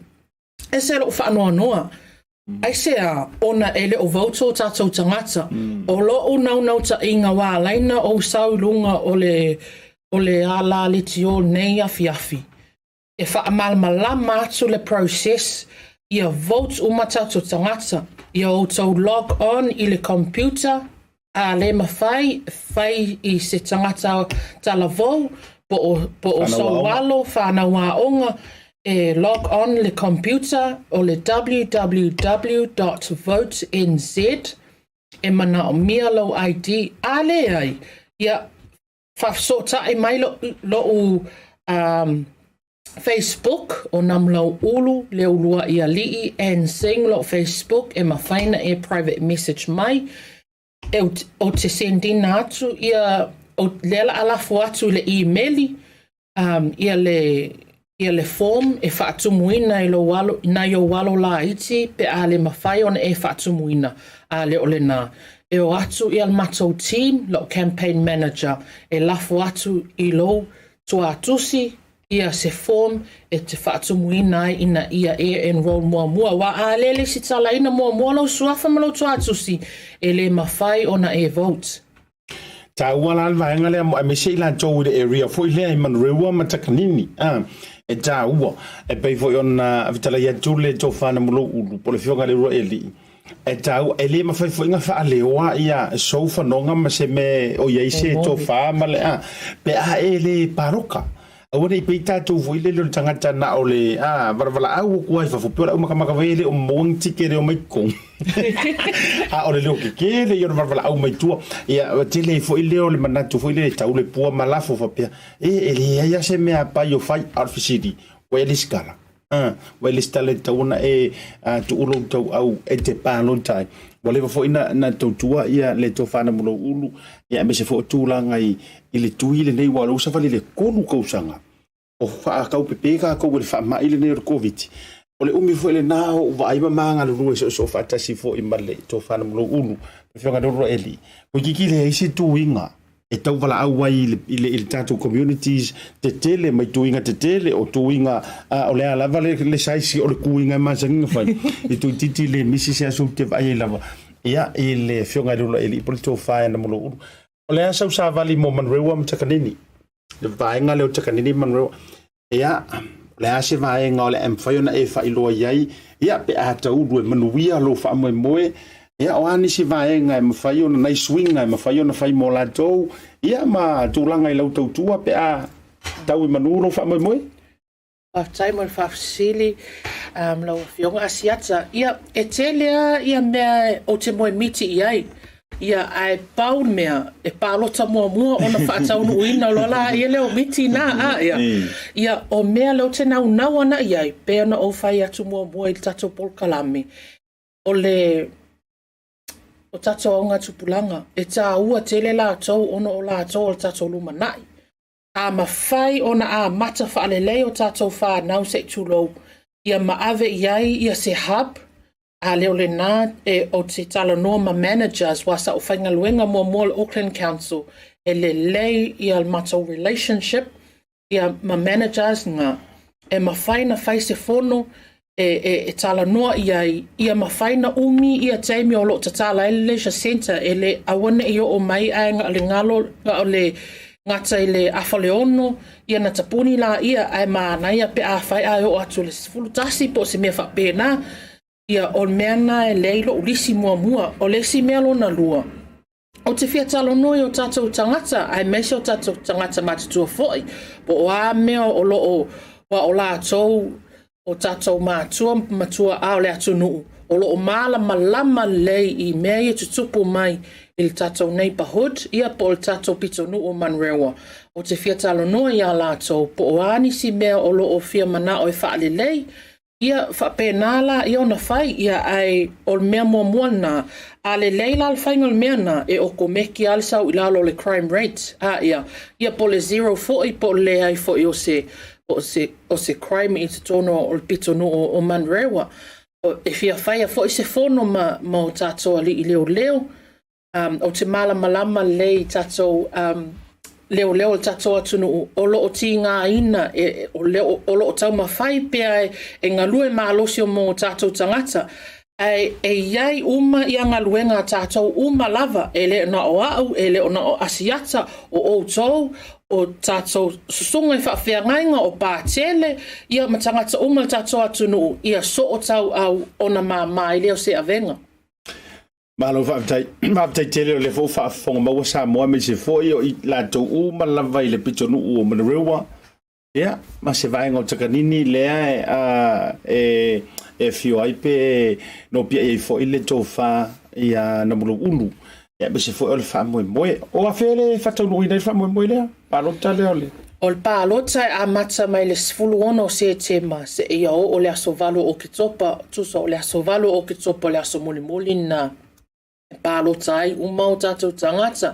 whaanoa noa. Ai se a ona ele o voto tātou tangata. O lo nau ta inga wā laina o saulunga o le ala le tio nei afi. E whaamalmalama atu le process ia vote o tātou tangata. Ia o tau log on i le computer a le mawhai i se tangata talavou po o sauwalo whanau onga log on le computer o le www.votenz e mana o mia lo ID ale ai ia whafsota e mai lo Facebook o Namulaulu Leulualii and Singh lo Facebook e mawhaina e private message mai o te sendina atu ia o lela alafu atu le emaili ia le form e whaatumuina i lo walo la iti pe a le mawhai ona e whaatumuina a le ole nā. E o atu ia le matou team lo campaign manager e lafu atu i lo tua atusi ia se form e te whaatumuina ina ia e enroll mua wa a lele si tala ina mua lo suafa ma lo tua atusi e le mawhai ona e vote. Ta wala vaenga le mo me sei la tau de area foi le Manurewa matakanini e ta ua e pei foi ona vitala ya tule to fana mulo ulu po le fionga le ro eli e ta e le ma foi nga fa le wa ia so fa no nga ma se me o ye se to fa ma le pe a ele paroka o ne pe ta to foi le lo tangata na o le barvala au ko ai fa fu pora o maka vele o mon tikere o mai kon o le lo ke le yo barvala au mai tua ia tele foi le o le manatu foi le tau le pua malafo fa pe ele ia se me pa yo fai arfisidi o ele skala o ele stale tauna tu ulo tau au e te pa lontai o le foi na to tua ia le to fana mulo ulu ia me se fo tu la ngai ile tuile nei wa lo sa vale le konu ko sanga o fa ka pepe ka ko le fa ma ile ne covid o le umi fo le na o vai ma manga lu so fa tasi fo i male to fana mulo ulu pe fanga do eli o ki le isi tuinga e tau vala au wai ile tatu communities te tele mai tuinga te tele o tuinga o le ala vale le saisi o le kuinga ma sanga fa i tu titi le misi se asu te vai lava ia ile fionga do eli po to fa na mulo ulu o le asa usa vali mo Manurewa mtakanini le vaenga le takanini Manurewa ia le ase vaenga o le emfaiona e fa ilo iai ia pe ata udu e manuia lo fa moe ia o ani si vaenga e mafaiona nai swinga e mafaiona fai mo latou ia ma tulanga i lau tautua pe a tau i manulo fa moe tai mo fafsili lo fionga asiata ia e telea ia mea o te moe miti iai ia ai pau mea e palota mua ona whaatau uina lola ia leo miti na ia o mea leo te nau ana iai pe ona o whai atu mua i tato polkalami o tato aunga tupulanga e tā ua tele la tau ona o la tau o tato lumanai a mawhai ona a mata whaalelei o tato whanau se tulou ia maave iai ia se hub a leo le nā o te talanoa ma managers wasa o whainga luenga mua le Auckland Council e le lei ia matou relationship ia ma managers nga e mawhaina whai se fono e talanoa ia mawhaina umi ia teimi o lo tatala ele leisure center e le awane i o mai ainga le ngalo o le ngata i le awhaleono ia na tapuni la ia ai maana ia pe a whai ai o atu le sifulu tasi po se mea whapena ia o meana e leilo ulisi mua o lesi mea lona lua. O te fia talo noi o tatou tangata, ai mese o tatou tangata matatua foi, po o a mea o loo wa o la atou o tatou matua a o le atu nuu. O loo maala malama lei i mea i tutupu mai i le tatou neighborhood, ia po o le tatou pito nuu o Manurewa. O te fia talo noi a la atou, po o anisi mea o loo fia mana o e whaale lei, ia whapenala i ona whai ia ai o mea mua na a le leila al whainga mea na e o komeki al sau i lalo le crime rate ia po le 0 po le ai fo i o se crime i te tono o le pitono o Manurewa e fia whai a fo i se fono ma o tato ali i leo o te malama lei tato leo le tato atunu o lo o tinga ina o lo o tau mawhai pia e ngalue maalosi o mo tato tangata e iai uma i ngaluenga tato uma lava ele na o au ele na o asiata o tau o tato susunga i whawhiangainga o pātele ia matangata uma tato atunu ia so o tau au ona mai leo se avenga. Malo whaatai tele o le fo whaafonga maua Samoa me se fo i o i la tau uma lava i le pitonu u o Manurewa. Ia, ma se vaenga o takanini lea e fio ai pe no pia i fo i le tau wha i a Namulaulu. Ia, me se fo i o le wha moe. O a whele whatau nui nei wha moe lea? Palota lea o le. O le palota a mata mai le sfulu ono se tema se ia o le aso valo o ke topa, tusa o le aso valo o ke topa le aso moli na palota ai uma o tatou tangata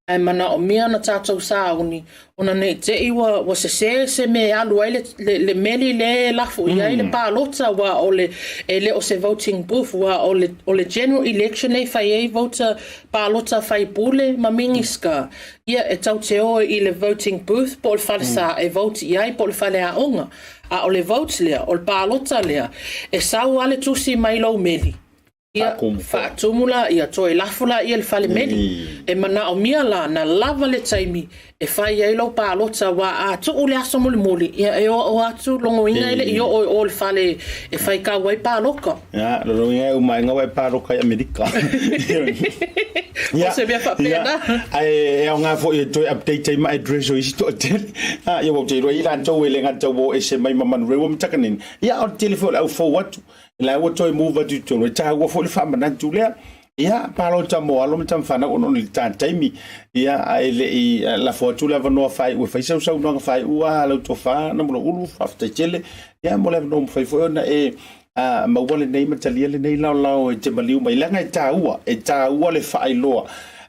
ai mana o mea na tatou sauni ona nei te iwa wa se me alu ai le meli le lafu ia le palota wa o le ele o se voting booth wa o le general election e fai e vota palota fai pule mamingiska ia e tau te o i le voting booth po le falsa e vote ia po le fale a onga a o le vote lea o le palota lea e sau ale tusi mai lo meli ia whaatumula ia toi lafula ia le fale meli e mana o mia la na lava le taimi e whai ai lau pālota wa a tu ule aso muli ia e o atu longo inga ele i o le fale e whai ka wai pāloka ia longo inga u mai nga wai pāloka i Amerika o se bea whapena e o ngā fo i toi update ma address o isi to tele ia wau te roi i lan tau e le ngā tau e se mai Manurewa mtakanin ia o telefone au fo watu la wo toi move tu to ta wo fo le fa mana tu le ia palota mo alo mtam fana ono le taimi ia ele i la foto la no fai we fai sau no fai ua la to fa na mo ulu fa tele ia mo le no fai fo na ma wole nei matalia le nei la te maliu mai langa ta ua le fai loa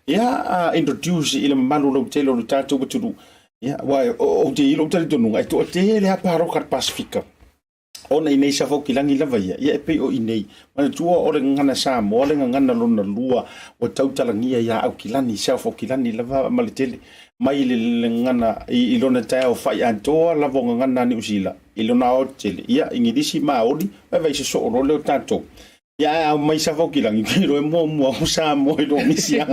ia introduce ile malu lo tele lo tatu tu ia wa o te ilo tele tonu ai to te le paro kat pasifika ona inei sa fo kilangi lava ia e pe o inei mana tua o le ngana Samoa le ngana lona lua o tautalangia ia au kilani sa fo kilani lava malitele mai le ngana i lona tai o fai antoa lava ngana ni usila i lona o tele ia ingidisi maoli vai se so o le tato ia mai sa fo kilangi pero mo o Samoa lo misia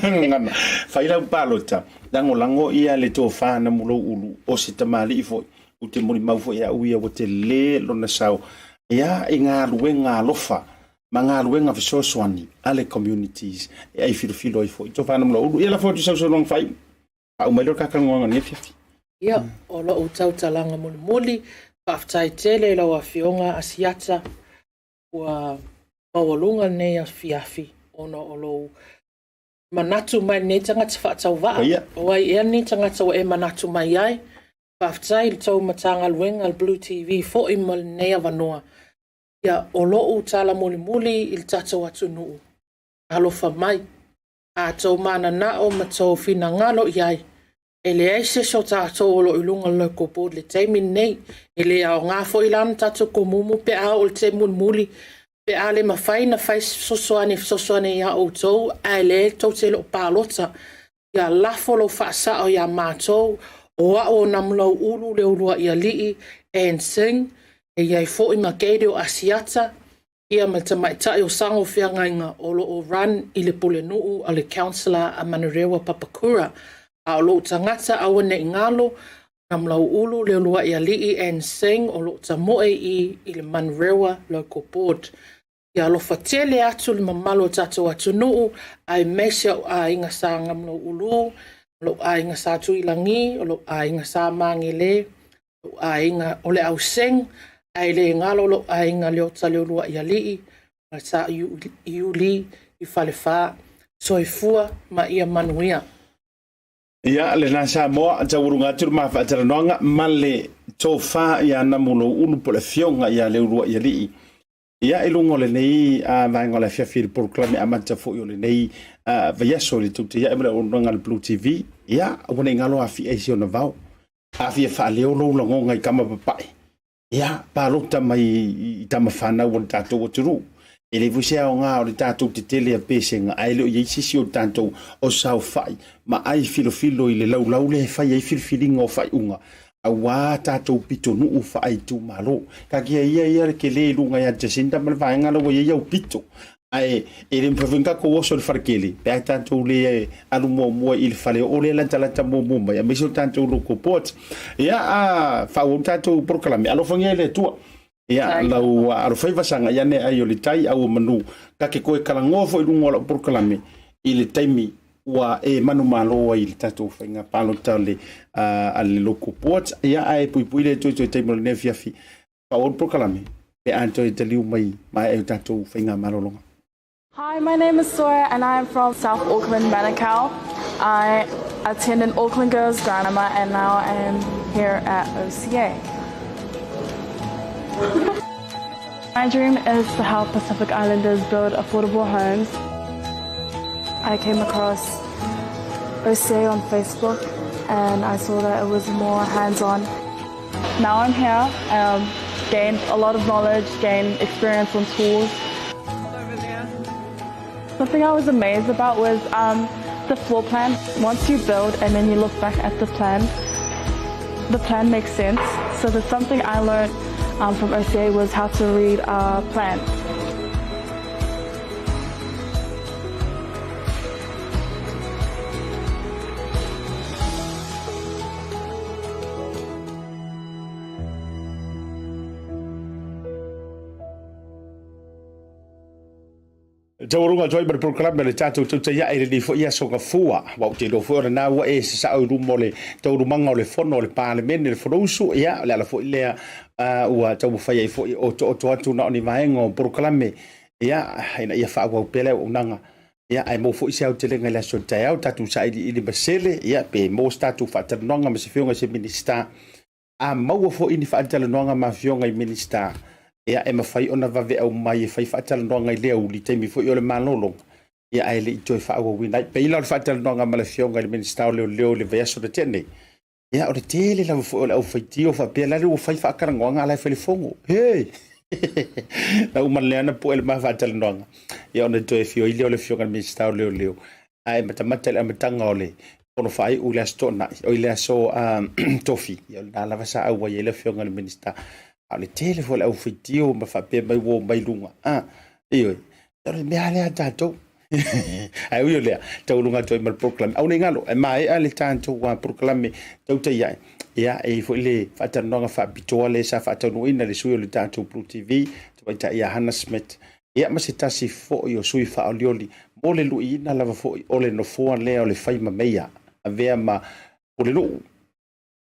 ngana fai la palota lango ia le to fa na mulo ulu o se tamali fo o te mori mau ia uia o te le lona sau ia i ngā luenga lofa ma ngā luenga fisosoani ale communities ai filofilo i fo i to whanam lo ulu ia la fo tu sau long fai au mai lo kakangonga ni fiafi ia o lo o tau talanga moli whaftai tele lau a fionga asiata ua mawalunga nei a fiafi ona o lo manatu mai nei tangata whaatau waa o ai ea nei tangata o e manatu mai ai Whaftai le tau matanga luenga al BluTV fo i nea wanoa. Ia o loo tala muli il tato atu nuu. Alofa mai. A tau mana nao ma tau fina ngalo iai. E le aise so tato o lo ilunga le ko bod le teimi nei. E le au ngā fo ilana tato ko mumu pe a o le te muli. Pe a le mawhai na whai sosoane ia o tau. A le tau te lo pālota. Ia lafo lo whaasa o ia mātou. O a o Namulaulu Leulualii and Singh e iai fo i makeide o Asiata ia ma tamaitai o sango whiangainga o lo o run i le pule nuu a le councillor a Manurewa Papakura a o lo tangata awa ne ingalo Namulaulu Leulualii and Singh o lo tamoe i le Manurewa Local Board ia lo fatele atu le mamalo tato atu nuu ai mesia a inga sa Namulaulu lo ainga sa tuilangi, lo ainga sa mangele, lo ainga ole au seng, ai le ngalo lo ainga leota Leulualii, ma sa iuli i falefa, soifua ma ia manuia. Ia le na Samoa ta urunga tur ma fa tara nonga male tofa ia Namulaulu po le fionga ia Leulualii. Ia ilungo le nei a vainga le fiafiri proclame amata fo le nei via soli tutte ia ebra onanga le BluTV ia wona ngalo afi ai ona vau afi fa leo lo longo ngai kama papai ia palota mai tama fana won tato turu e le vusia o ngā o le tātou te tele a pēsenga ai leo i sisi o tātou o sao whai ma ai filo i le laulau le whai ai filfilinga o whai unga a wā tātou pito nuu whai tū malo ka kia ia ke le lunga ia Jacinta ma le whaenga lawa ia au pito ai e le mwhawinga ko oso le wharekele pe ai tātou le alu mua i le whale o le lanta mua mai a meso tātou loko port ia a whao tātou proklame alo whangia le tua ia lau aro fai vasanga ia ne ai o le tai au manu ka ke koe kalangoa fo i lunga o proklame i le taimi ua e manu malo i le tatou whainga palo tale a le loko port ia ai pui le toi taimo le nefiafi pa o proklame pe anto e taliu mai e tatou whainga malo longa. Hi, my name is Sora and I am from South Auckland, Manukau. I attended Auckland Girls Grammar and now I am here at OCA. My dream is to help Pacific Islanders build affordable homes. I came across OCA on Facebook and I saw that it was more hands-on. Now I'm here, gained a lot of knowledge, gained experience on tools. Something I was amazed about was the floor plan. Once you build and then you look back at the plan makes sense. So that's something I learned from OCA was how to read plans. Taurunga toi bar program le tatu tuta ia ele di fo ia soka fua wa te do fo na wa e sa o rumo le taurumanga o le fono le parliament le forusu ia le ala fo ile ua tau fai ai fo o to atu na ni vaengo proclame ia ina ia fa wa pele unanga ia ai mo fo isia o te lenga le so tai au tatu sa i le basele ia pe mo statu fa tanonga me se fionga se minister a mau fo ini fa tanonga ma fionga i minister ia e mafai ona vave au mai e fai faatalonoga i lea uli taimi foʻi o le malolo ia ae leʻi toe faauauina ai peila o le faatalonoga ma le fioga i le minista o leoleo le vaiaso le tene ia o le tele lava foʻi o le ʻaufaitio faapea lale ua fai faakalagoaga a lae failefogo he na uma leana po e le mafaatalonoga ia ona toe fio i lea o le fioga le minista o leoleo ae matamata i le amataga o le ono fai u le astonaʻi o i le aso tofi ia o le na lava sa aua ia i le fioga le minista ale tele fo le au fitio ma fa pe mai wo mai lunga io tore me ale atato ai io le tau lunga toi mal proclam au ne ngalo e mai ale tanto wa proclame Tautai ia e fo le fa tanonga fa pitoa sa fa tanu ina le sui le tanto BluTV toi ta ia Hannah Smith ia ma se tasi fo io sui fa olioli mo le luina lava fo o le no fo le o le fai ma meia avea ma o le lu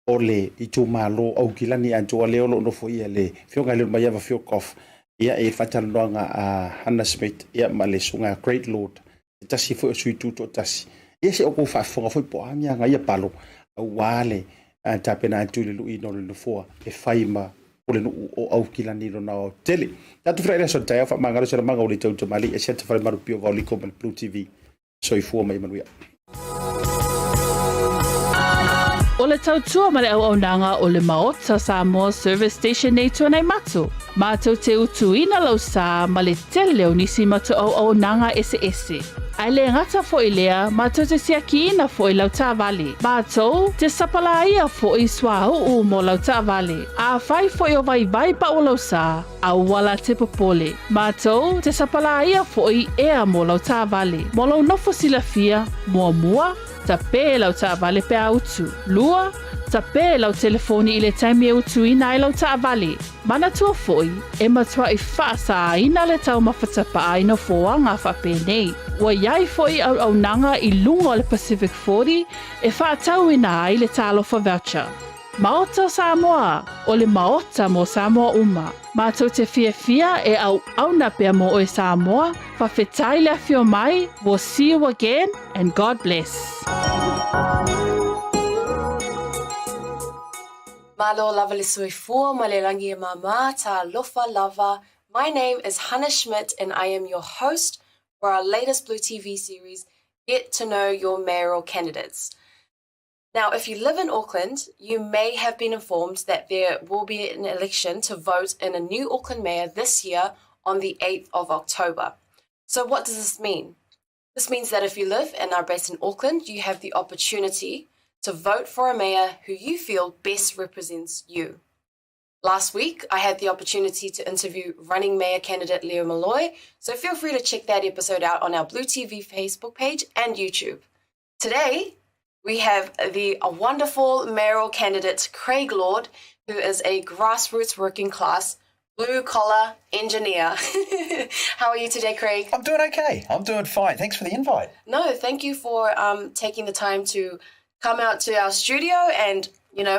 ole i tu malo au kilani anto leo no fo ia le fionga le mai va fio kof ia e fatalonga a Hannah Smith ia ma le sunga Great Lord tasi fo sui tu to tasi ia se o ko fa fonga fo po anga ia palo au wale ta pena tu le lui no le fo e faima ole no o au kilani no na tele tatu freira so tai fa manga so manga o le tau mali e se te fa Asiata Pio Vaoliko ma BluTV so i fo mai Manurewa. O le tautua ma le au nanga o le Maota Samoa Service Station nei tuanai matu. Mātou te utu ina lau sa ma le tele o nisi matu au nanga ese. Ai le ngata fo i lea, mātou te siaki ina fo i lau tāwale. Mātou te sapala ia fo i swau mo lau tāwale. A whai fo i o vai pa o lau sa, a wala te popole. Mātou te sapala ia fo i ea mo lau tāwale. Mo lau nofo sila fia, mua, ta pē lau tāwale pe autu. Lua, ta pē lau telefoni i le taimi e utu ina i lau tāwale. Mana tua foi, e matua i whaasa ina le tau mawhatapa aina foanga whape nei. Wa iai foi au nanga i lunga o le Pacific 40 e whaatau ina ai le talofa voucher. Maota Samoa, o le Maota mo Samoa uma. Mātou te fia e au na pia mo o e Samoa, whawhetai le fio mai, we'll see you again and God bless. Malo lava le soifua ma le rangi e mama ta lofa lava. My name is Hannah Schmidt and I am your host for our latest BluTV series, Get to Know Your Mayoral Candidates. Now, if you live in Auckland, you may have been informed that there will be an election to vote in a new Auckland mayor this year on the 8th of October. So what does this mean? This means that if you live and are based in Auckland, you have the opportunity to vote for a mayor who you feel best represents you. Last week, I had the opportunity to interview running mayor candidate Leaupepe, so feel free to check that episode out on our BluTV Facebook page and YouTube. Today, we have the wonderful mayoral candidate Craig Lord, who is a grassroots working class blue-collar engineer. How are you today, Craig? I'm doing okay. I'm doing fine. Thanks for the invite. No, thank you for taking the time to come out to our studio and,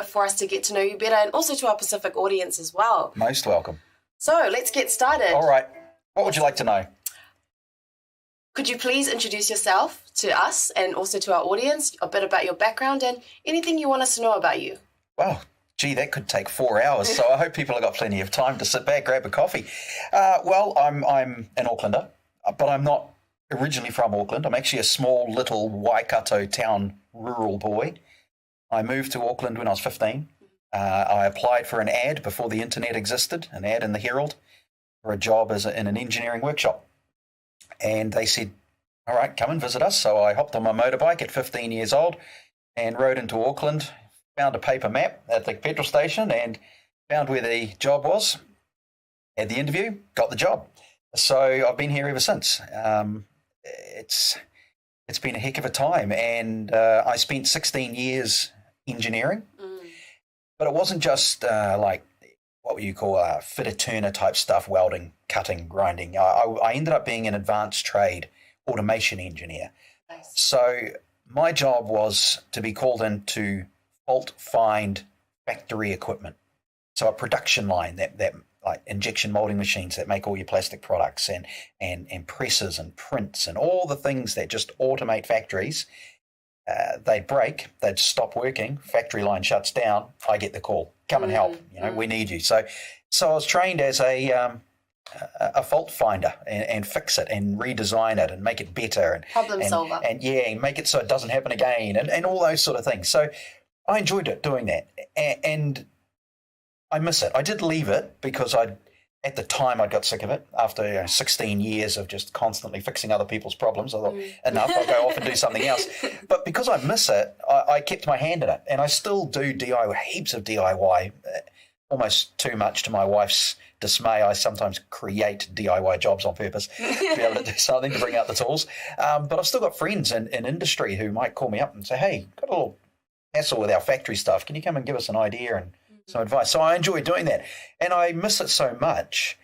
for us to get to know you better, and also to our Pacific audience as well. Most welcome. So let's get started. All right. What would you like to know? Could you please introduce yourself to us and also to our audience, a bit about your background and anything you want us to know about you? Well, gee, that could take 4 hours, so I hope people have got plenty of time to sit back, grab a coffee. Well, I'm an Aucklander, but I'm not originally from Auckland. I'm actually a small little Waikato town rural boy. I moved to Auckland when I was 15. I applied for an ad before the internet existed, an ad in the Herald, for a job in an engineering workshop. And they said, all right, come and visit us. So I hopped on my motorbike at 15 years old and rode into Auckland, found a paper map at the petrol station and found where the job was, had the interview, got the job. So I've been here ever since. It's been a heck of a time, and I spent 16 years engineering, but it wasn't just like what would you call fitter turner type stuff, welding, cutting, grinding. I ended up being an advanced trade automation engineer. Nice. So my job was to be called in to fault find factory equipment. So a production line that like injection molding machines that make all your plastic products and presses and prints and all the things that just automate factories. They'd break, they'd stop working, factory line shuts down, I get the call, come and help, we need you. So I was trained as a fault finder and fix it and redesign it and make it better. And problem solver. And make it so it doesn't happen again and all those sort of things. So I enjoyed it, doing that. And I miss it. I did leave it because at the time I got sick of it after 16 years of just constantly fixing other people's problems. I thought, enough, I'll go off and do something else. But because I miss it, I kept my hand in it. And I still do DIY, heaps of DIY, almost too much to my wife's dismay. I sometimes create DIY jobs on purpose to be able to do something, to bring out the tools. But I've still got friends in industry who might call me up and say, hey, got a little hassle with our factory stuff. Can you come and give us an idea and some advice? So I enjoy doing that. And I miss it so much.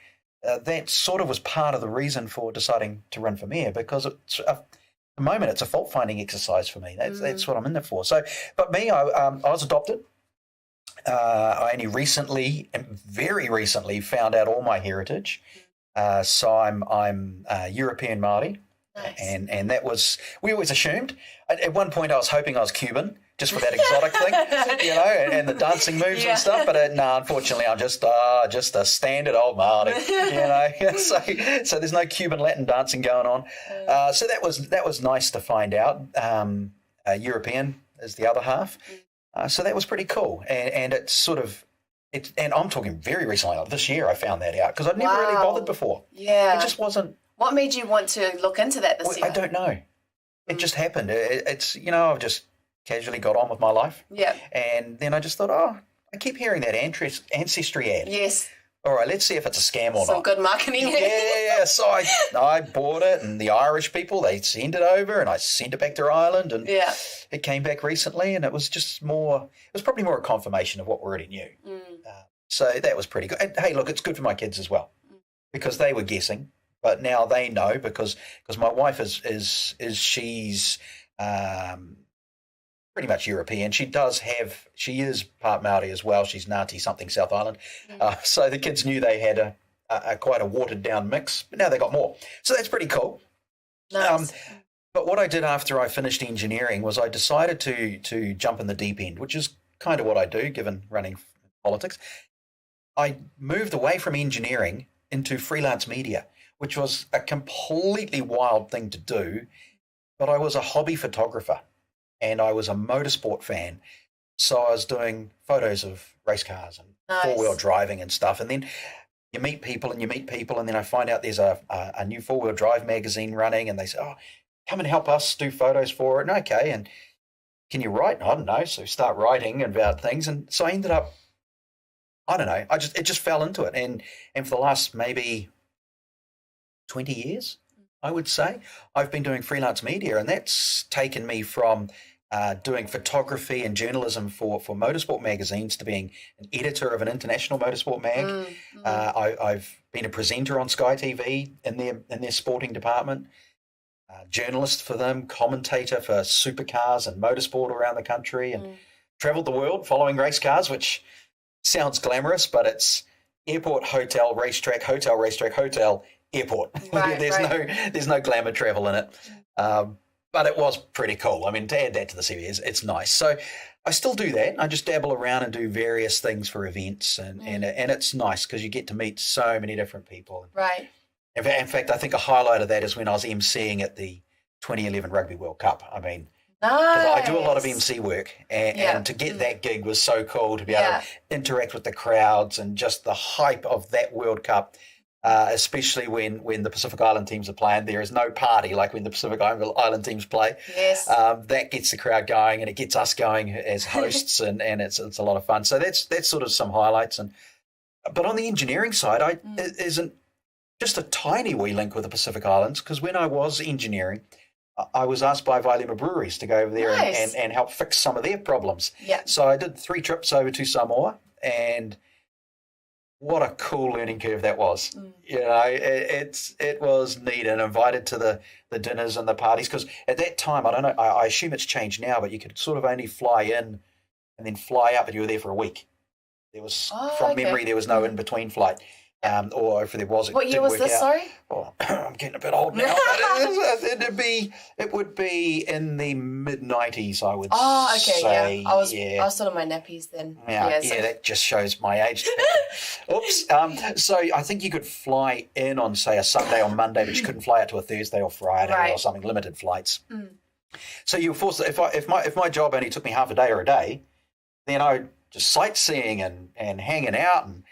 That sort of was part of the reason for deciding to run for mayor, because at the moment it's a fault-finding exercise for me. That's what I'm in there for. So, but me, I was adopted. I only recently, very recently, found out all my heritage. So I'm European Māori. Nice. And that was, we always assumed. At one point I was hoping I was Cuban, just for that exotic thing, and the dancing moves and stuff. But no, unfortunately, I'm just a standard old Māori, So there's no Cuban Latin dancing going on. So that was nice to find out. European is the other half. So that was pretty cool. And it's sort of, and I'm talking very recently, like this year I found that out because I'd never really bothered before. Yeah. It just wasn't. What made you want to look into that this year? I don't know. It just happened. It's I've just casually got on with my life. Yeah. And then I just thought, I keep hearing that ancestry ad. Yes. All right, let's see if it's a scam or not. Some good marketing. Yeah. So I bought it, and the Irish people, they sent it over, and I sent it back to Ireland, and it came back recently, and it was just more. It was probably more a confirmation of what we already knew. So that was pretty good. And hey, look, it's good for my kids as well, because they were guessing. But now they know because my wife is she's pretty much European. She is part Māori as well. She's Ngāti something South Island. So the kids knew they had a quite a watered down mix, but now they got more. So that's pretty cool. Nice. But what I did after I finished engineering was I decided to jump in the deep end, which is kind of what I do given running politics. I moved away from engineering into freelance media, which was a completely wild thing to do, but I was a hobby photographer and I was a motorsport fan. So I was doing photos of race cars and four-wheel driving and stuff. And then you meet people and you meet people, and then I find out there's a new 4-wheel drive magazine running, and they say, oh, come and help us do photos for it. And okay, and can you write? I don't know. So start writing about things. And so I ended up, I don't know, it just fell into it. And for the last maybe 20 years, I would say, I've been doing freelance media, and that's taken me from doing photography and journalism for motorsport magazines to being an editor of an international motorsport mag. I've been a presenter on Sky TV in their sporting department, journalist for them, commentator for supercars and motorsport around the country, and travelled the world following race cars, which sounds glamorous, but it's airport, hotel, racetrack, hotel, airport. Right, there's no glamour travel in it. But it was pretty cool. I mean, to add that to the CV, it's nice. So I still do that. I just dabble around and do various things for events, and it's nice because you get to meet so many different people. Right. In fact, I think a highlight of that is when I was emceeing at the 2011 Rugby World Cup. I mean, 'cause I do a lot of MC work, and to get that gig was so cool, to be able to interact with the crowds and just the hype of that World Cup. Especially when the Pacific Island teams are playing. There is no party like when the Pacific Island teams play. Yes. That gets the crowd going, and it gets us going as hosts, and it's a lot of fun. So that's sort of some highlights. But on the engineering side, it isn't just a tiny wee link with the Pacific Islands, because when I was engineering, I was asked by Vailima Breweries to go over there and help fix some of their problems. Yeah. So I did 3 trips over to Samoa, and what a cool learning curve that was. You know, it was neat, and invited to the dinners and the parties, because at that time, I don't know, I assume it's changed now, but you could sort of only fly in and then fly up, and you were there for a week. There was, memory, there was no in-between flight. Or if there was, what year was this, sorry? Oh, I'm getting a bit old now. It would be in the mid-90s, I would say. Oh, okay, yeah. I was still in my nappies then. Yeah, that just shows my age. Oops. So I think you could fly in on, say, a Sunday or Monday, but you couldn't fly out to a Thursday or Friday or something, limited flights. So you were forced, if my job only took me half a day or a day, then I would just sightseeing and hanging out, and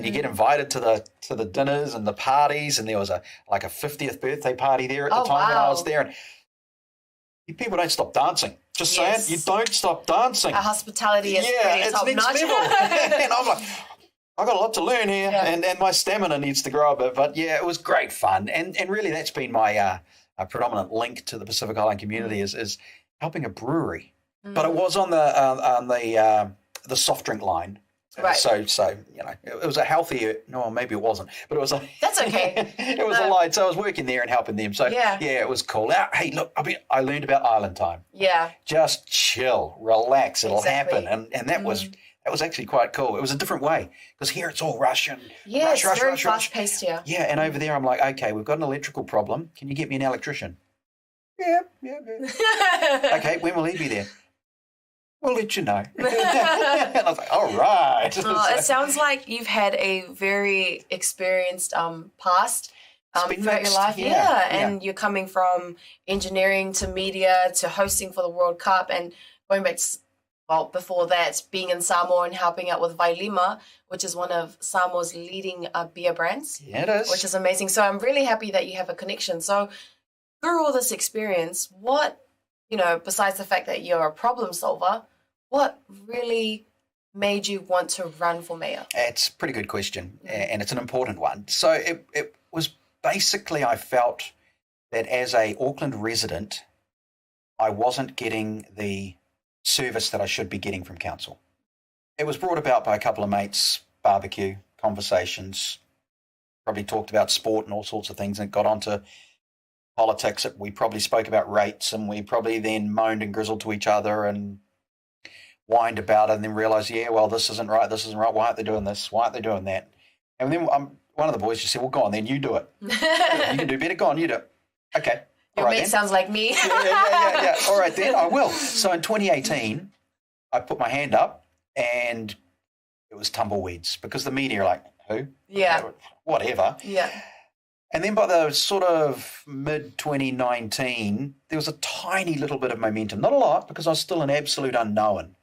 you get invited to the dinners and the parties, and there was a 50th birthday party there at the time when I was there, and people don't stop dancing. Just saying, you don't stop dancing. Our hospitality is pretty top notch. And I'm like, I've got a lot to learn here, and my stamina needs to grow a bit. But yeah, it was great fun, and really that's been my predominant link to the Pacific Island community is helping a brewery. But it was on the soft drink line. Right. So you know, it was a healthier. No, maybe it wasn't, but it was a. That's okay. It was a line. So I was working there and helping them. So yeah, it was cool. Hey, look, I learned about island time. Yeah. Just chill, relax. It'll happen, and that was actually quite cool. It was a different way, because here it's all Russian. Yeah, it's very fast paced here. Yeah, and over there I'm like, okay, we've got an electrical problem. Can you get me an electrician? Yeah. Okay, when will he be there? We'll let you know. And I was like, all right. Oh, it sounds like you've had a very experienced past throughout your life. And you're coming from engineering to media to hosting for the World Cup, and going back to, before that, being in Samoa and helping out with Vailima, which is one of Samoa's leading beer brands. Yeah, it is. Which is amazing. So I'm really happy that you have a connection. So through all this experience, what, besides the fact that you're a problem solver, what really made you want to run for mayor? It's a pretty good question, and it's an important one. So it was basically, I felt that as a Auckland resident, I wasn't getting the service that I should be getting from council. It was brought about by a couple of mates, barbecue, conversations, probably talked about sport and all sorts of things, and got onto politics. We probably spoke about rates, and we probably then moaned and grizzled to each other and whined about it, and then realised, this isn't right, why aren't they doing this, why aren't they doing that? And then one of the boys just said, well, go on then, you do it. You can do better, go on, you do it. Okay. Your mate sounds like me. Yeah. All right then, I will. So in 2018, I put my hand up, and it was tumbleweeds, because the media are like, who? Yeah. Whatever. Yeah. And then by the sort of mid-2019, there was a tiny little bit of momentum. Not a lot, because I was still an absolute unknown.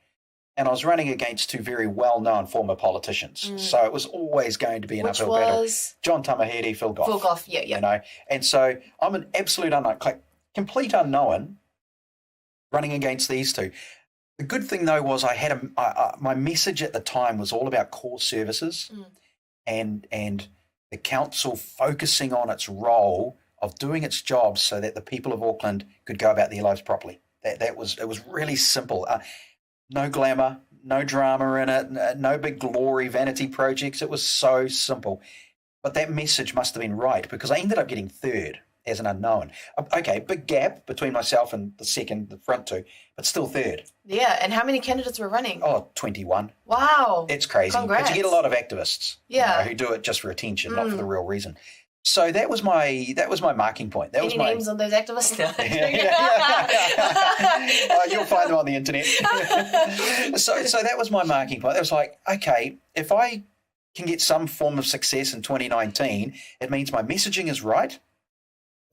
and I was running against two very well-known former politicians. So it was always going to be an uphill battle. John Tamahere, Phil Goff. Phil Goff, yeah. You know, and so I'm an absolute unknown, like complete unknown, running against these two. The good thing though was I had my message at the time was all about core services, and the council focusing on its role of doing its job so that the people of Auckland could go about their lives properly. It was really simple. No glamour, no drama in it, no big glory vanity projects. It was so simple. But that message must have been right, because I ended up getting third as an unknown. Okay, big gap between myself and the front two, but still third. Yeah, and how many candidates were running? 21. Wow. It's crazy. Congrats. But you get a lot of actors who do it just for attention, not for the real reason. So that was my marking point. Any names on those activists? You'll find them on the internet. So that was my marking point. That was like, okay, if I can get some form of success in 2019, it means my messaging is right,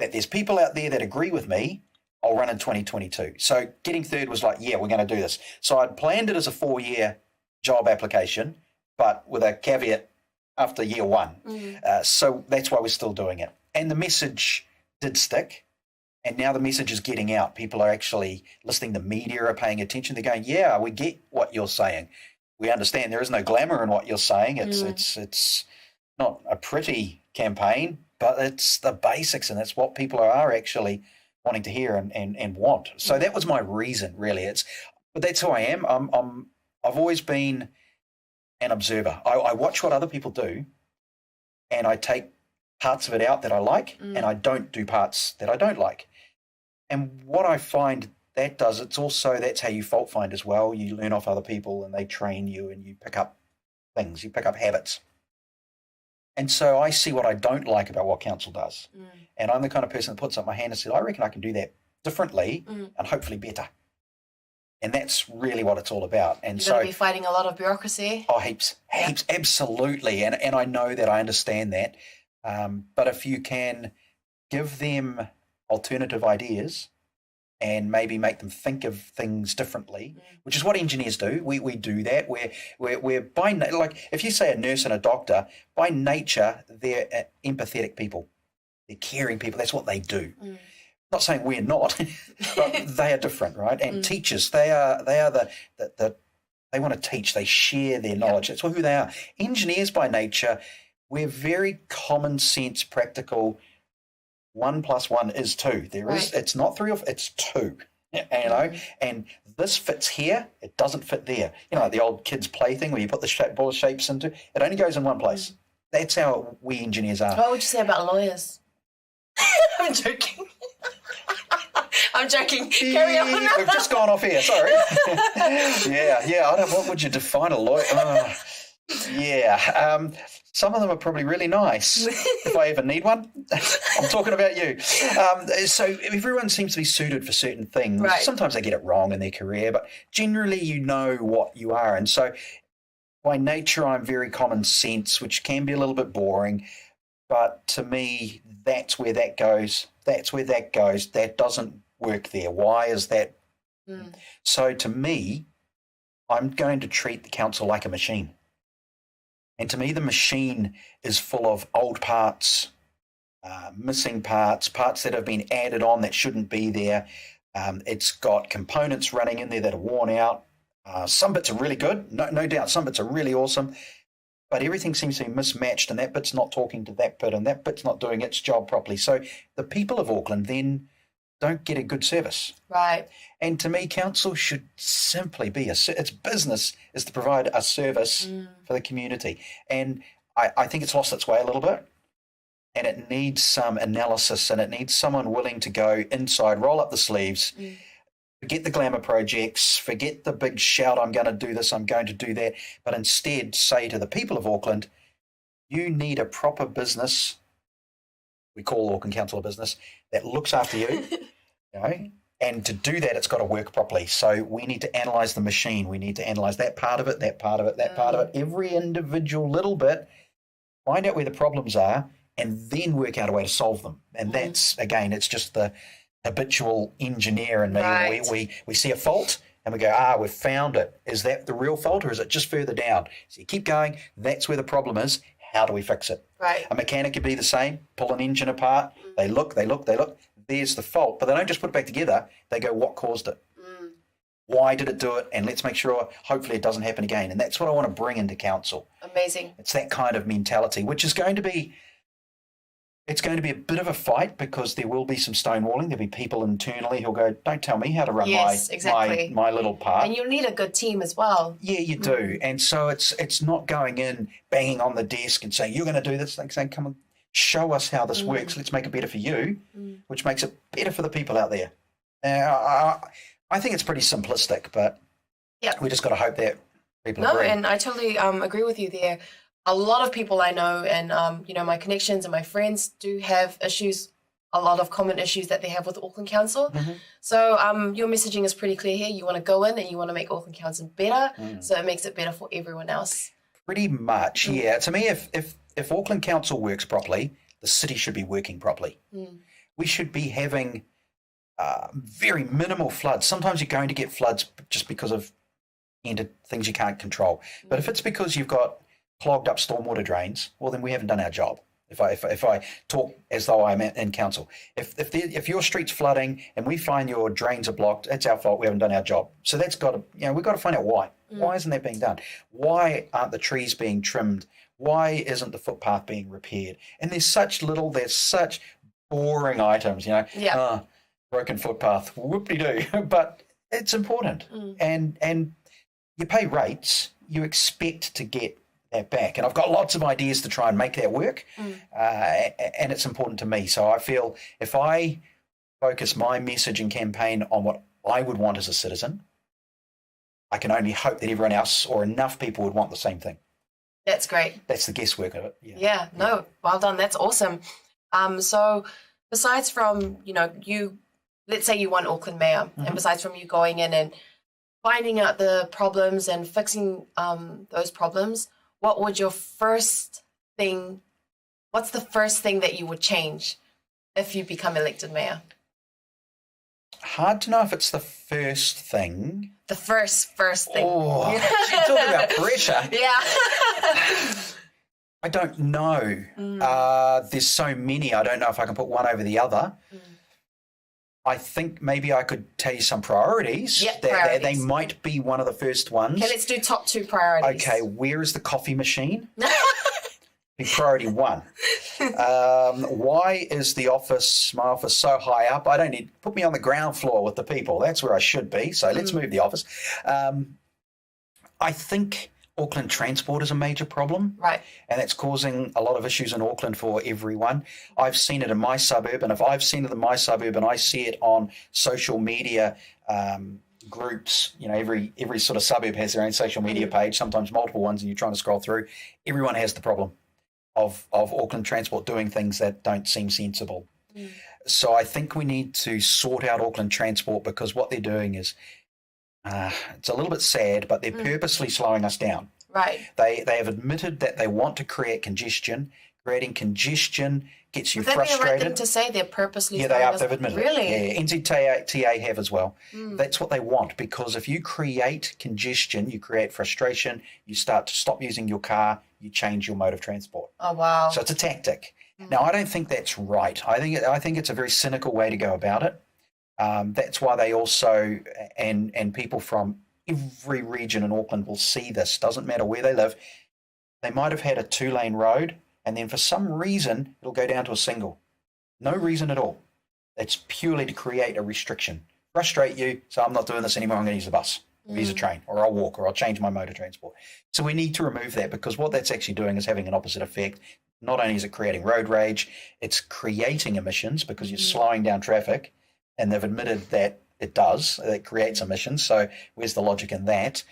that there's people out there that agree with me. I'll run in 2022. So getting third was like, yeah, we're going to do this. So I'd planned it as a 4-year job application, but with a caveat after year one. So that's why we're still doing it. And the message did stick. And now the message is getting out. People are actually listening. The media are paying attention. They're going, yeah, we get what you're saying. We understand there is no glamour in what you're saying. It's not a pretty campaign, but it's the basics, and it's what people are actually wanting to hear and want. So that was my reason, really. But that's who I am. I've always been an observer. I watch what other people do, and I take parts of it out that I like, and I don't do parts that I don't like. And what I find that does, that's how you fault find as well. You learn off other people, and they train you, and you pick up things, you pick up habits. And so I see what I don't like about what council does. And I'm the kind of person that puts up my hand and says, I reckon I can do that differently and hopefully better. And that's really what it's all about. And You're going to be fighting a lot of bureaucracy. Oh, heaps, absolutely. And I know that, I understand that. But if you can give them alternative ideas and maybe make them think of things differently, which is what engineers do. We do that. We're by like, if you say a nurse and a doctor, by nature they're empathetic people. They're caring people. That's what they do. Not saying we're not, but they are different, right? And teachers, they are the they want to teach. They share their knowledge. That's who they are. Engineers by nature, we're very common sense, practical. 1 + 1 is 2. It's not 3 it's 2. You know, and this fits here. It doesn't fit there. You know, the old kids' play thing where you put the ball shapes into. It only goes in one place. That's how we engineers are. What would you say about lawyers? I'm joking. I'm joking. Carry on. We've just gone off here. Sorry. What would you define a lawyer? Some of them are probably really nice. If I ever need one, I'm talking about you. So everyone seems to be suited for certain things. Right. Sometimes they get it wrong in their career, but generally you know what you are. And so by nature, I'm very common sense, which can be a little bit boring. But to me, that's where that goes. That doesn't work there. Why is that? So to me, I'm going to treat the council like a machine. And to me, the machine is full of old parts, missing parts that have been added on that shouldn't be there. It's got components running in there that are worn out. Some bits are really good, no doubt. Some bits are really awesome. But everything seems to be mismatched, and that bit's not talking to that bit, and that bit's not doing its job properly. So the people of Auckland then don't get a good service. Right. And to me, council should simply be its business is to provide a service for the community. And I think it's lost its way a little bit. And it needs some analysis, and it needs someone willing to go inside, roll up the sleeves, forget the glamour projects, forget the big shout, I'm going to do this, I'm going to do that, but instead say to the people of Auckland, you need a proper business, we call Auckland Council a business, that looks after you, you know, and to do that, it's got to work properly. So we need to analyse the machine. We need to analyse that part of it, that part of it, that part of it, every individual little bit, find out where the problems are, and then work out a way to solve them. And that's, again, it's just the habitual engineer in me. Right. We see a fault and we go, we've found it. Is that the real fault or is it just further down? So you keep going. That's where the problem is. How do we fix it? Right. A mechanic could be the same, pull an engine apart. They look. There's the fault. But they don't just put it back together. They go, what caused it? Why did it do it? And let's make sure, hopefully, it doesn't happen again. And that's what I want to bring into council. Amazing. It's that kind of mentality, which is going to be, it's going to be a bit of a fight because there will be some stonewalling. There'll be people internally who'll go, don't tell me how to run my little part. And you'll need a good team as well. Yeah, you do. And so it's not going in, banging on the desk and saying, you're going to do this thing, saying, come on, show us how this works. Let's make it better for you, which makes it better for the people out there. I think it's pretty simplistic, but we just got to hope that people agree. And I totally agree with you there. A lot of people I know and, my connections and my friends do have issues, a lot of common issues that they have with Auckland Council. So your messaging is pretty clear here. You want to go in and you want to make Auckland Council better, so it makes it better for everyone else. Pretty much, yeah. To me, if Auckland Council works properly, the city should be working properly. We should be having very minimal floods. Sometimes you're going to get floods just because of things you can't control. But if it's because you've got clogged up stormwater drains, well, then we haven't done our job. If I talk as though I'm in council, if your street's flooding and we find your drains are blocked, it's our fault. We haven't done our job. So that's got to, we've got to find out why. Why isn't that being done? Why aren't the trees being trimmed? Why isn't the footpath being repaired? And there's such boring items, broken footpath, whoop-de-doo, but it's important. And you pay rates, you expect to get that back. And I've got lots of ideas to try and make that work, and it's important to me. So I feel if I focus my message and campaign on what I would want as a citizen, I can only hope that everyone else or enough people would want the same thing. That's great. That's the guesswork of it. Yeah, well done. That's awesome. So besides from, you, let's say you want Auckland Mayor, and besides from you going in and finding out the problems and fixing those problems, what's the first thing that you would change if you become elected mayor? Hard to know if it's the first thing. The first thing. Oh, you talk about pressure. Yeah. I don't know. There's so many. I don't know if I can put one over the other. I think maybe I could tell you some priorities. Yeah, that they might be one of the first ones. Okay, let's do top 2 priorities. Okay, where is the coffee machine? Be priority 1. Why is my office so high up? I don't need, put me on the ground floor with the people. That's where I should be. So let's move the office. I think Auckland transport is a major problem. Right. And that's causing a lot of issues in Auckland for everyone. I've seen it in my suburb, and if I've seen it in my suburb and I see it on social media groups, every sort of suburb has their own social media page, sometimes multiple ones, and you're trying to scroll through, everyone has the problem of Auckland transport doing things that don't seem sensible. So I think we need to sort out Auckland transport, because what they're doing is, it's a little bit sad, but they're purposely slowing us down. Right. They have admitted that they want to create congestion. Creating congestion gets you frustrated. Would that be the right thing to say? They're purposely slowing us down? They've admitted really? it. Yeah, NZTA have as well. That's what they want, because if you create congestion, you create frustration, you start to stop using your car, you change your mode of transport. Oh, wow. So it's a tactic. Now, I don't think that's right. I think it's a very cynical way to go about it. That's why they also, and people from every region in Auckland will see this, doesn't matter where they live. They might have had a 2-lane road, and then for some reason, it'll go down to a single. No reason at all. It's purely to create a restriction. Frustrate you, so I'm not doing this anymore, I'm going to use the bus, or use a train, or I'll walk, or I'll change my mode of transport. So we need to remove that, because what that's actually doing is having an opposite effect. Not only is it creating road rage, it's creating emissions, because you're slowing down traffic, and they've admitted that it creates emissions. So where's the logic in that?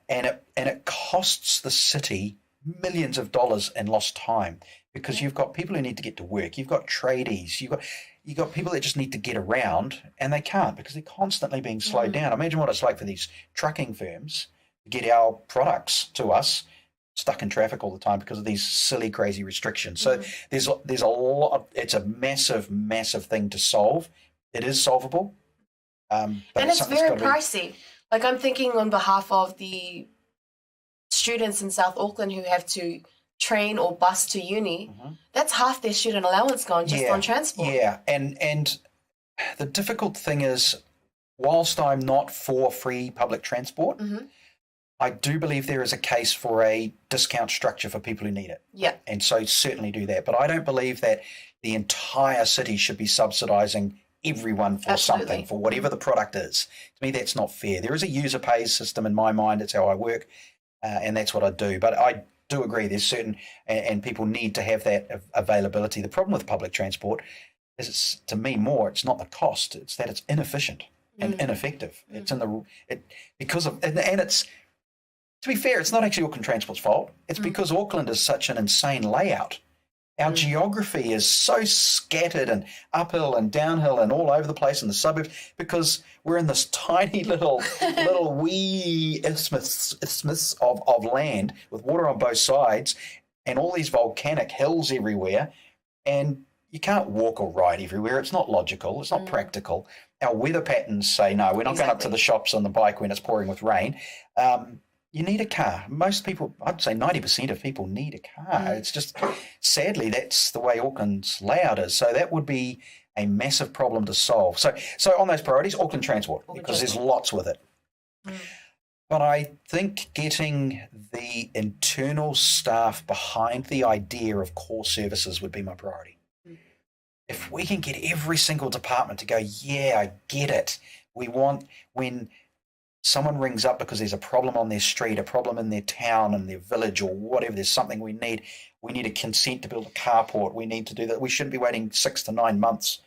And it costs the city millions of dollars in lost time, because you've got people who need to get to work. You've got tradies. You've got people that just need to get around, and they can't, because they're constantly being slowed down. Imagine what it's like for these trucking firms to get our products to us, stuck in traffic all the time because of these silly, crazy restrictions. So there's a lot. It's a massive, massive thing to solve. It is solvable. And it's very pricey. Like I'm thinking on behalf of the students in South Auckland who have to train or bus to uni, that's half their student allowance gone just on transport. Yeah, and the difficult thing is, whilst I'm not for free public transport, I do believe there is a case for a discount structure for people who need it. Yeah. And so certainly do that. But I don't believe that the entire city should be subsidising everyone for something, for whatever the product is. To me, that's not fair. There is a user pays system in my mind. It's how I work, and that's what I do. But I do agree there's certain, and people need to have that availability. The problem with public transport is, it's, to me, it's not the cost. It's that it's inefficient and ineffective. It's because of, and it's, to be fair, it's not actually Auckland Transport's fault. It's because Auckland is such an insane layout. Our geography is so scattered and uphill and downhill and all over the place in the suburbs because we're in this tiny little wee isthmus of land with water on both sides and all these volcanic hills everywhere, and you can't walk or ride everywhere. It's not logical. It's not practical. Our weather patterns say, no, we're not going up to the shops on the bike when it's pouring with rain. You need a car. Most people, I'd say 90% of people need a car. It's just, sadly, that's the way Auckland's layout is. So that would be a massive problem to solve. So on those priorities, Auckland Transport, because there's lots with it. But I think getting the internal staff behind the idea of core services would be my priority. If we can get every single department to go, yeah, I get it. We want, when someone rings up because there's a problem on their street, a problem in their town, in their village, or whatever, there's something we need a consent to build a carport. We need to do that. We shouldn't be waiting 6 to 9 months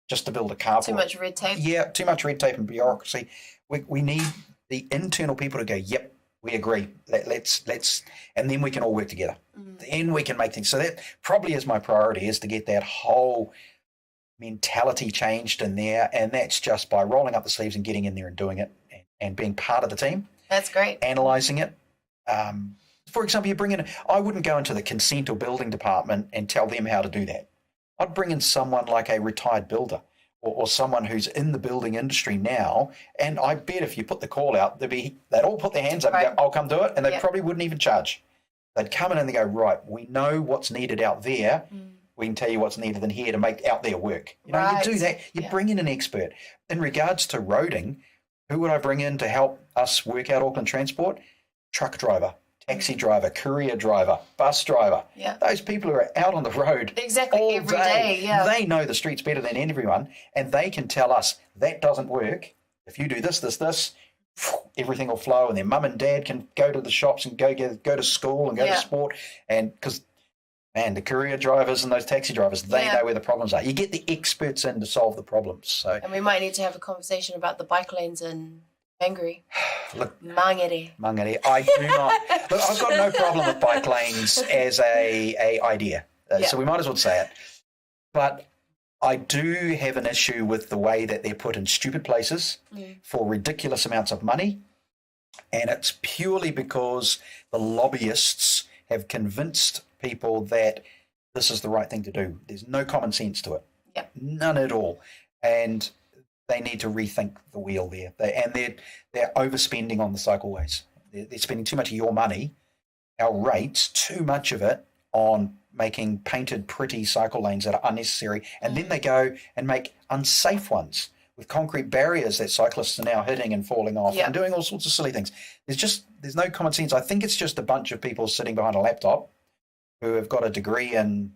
just to build a carport. Too much red tape. Yeah, too much red tape and bureaucracy. We need the internal people to go, yep, we agree. Let's, and then we can all work together. Then we can make things. So that probably is my priority, is to get that whole mentality changed in there, and that's just by rolling up the sleeves and getting in there and doing it. And being part of the team. That's great. Analysing it. For example, you bring in, I wouldn't go into the consent or building department and tell them how to do that. I'd bring in someone like a retired builder or someone who's in the building industry now, and I bet if you put the call out, they'd all put their hands up and go, I'll come do it, and they probably wouldn't even charge. They'd come in and they go, right, we know what's needed out there. We can tell you what's needed in here to make out there work. You know, you do that. You bring in an expert. In regards to roading, who would I bring in to help us work out Auckland Transport? Truck driver, taxi driver, courier driver, bus driver. Yeah. Those people who are out on the road every day. Yeah. They know the streets better than everyone, and they can tell us that doesn't work. If you do this, everything will flow, and their mum and dad can go to the shops and go to school and go to sport. And because, man, the courier drivers and those taxi drivers, they know where the problems are. You get the experts in to solve the problems. So, and we might need to have a conversation about the bike lanes in Angry. Look, Mangere. I do not. Look, I've got no problem with bike lanes as a idea. So we might as well say it. But I do have an issue with the way that they're put in stupid places for ridiculous amounts of money. And it's purely because the lobbyists have convinced people that this is the right thing to do. There's no common sense to it. Yep. None at all. And they need to rethink the wheel there. They're overspending on the cycleways. They're spending too much of your money, our rates, too much of it on making painted pretty cycle lanes that are unnecessary. And then they go and make unsafe ones with concrete barriers that cyclists are now hitting and falling off and doing all sorts of silly things. There's no common sense. I think it's just a bunch of people sitting behind a laptop who have got a degree in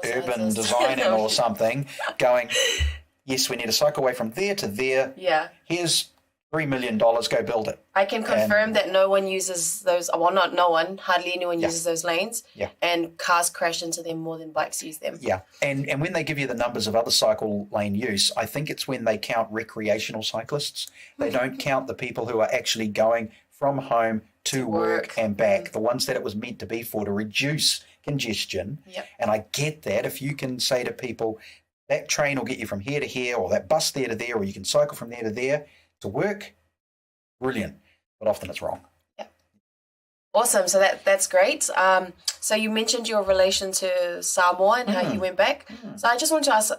urban designing or something, going, yes, we need a cycleway from there to there. Yeah. Here's $3 million, go build it. I can confirm that no one uses those, well, not no one, hardly anyone uses those lanes. Yeah. And cars crash into them more than bikes use them. Yeah. And when they give you the numbers of other cycle lane use, I think it's when they count recreational cyclists. They don't count the people who are actually going from home to work and back, the ones that it was meant to be for, to reduce congestion. Yep. And I get that. If you can say to people, that train will get you from here to here, or that bus there to there, or you can cycle from there to there to work, brilliant. But often it's wrong. Yep. Awesome. So that's great. So you mentioned your relation to Samoa and how you went back. So I just want to ask,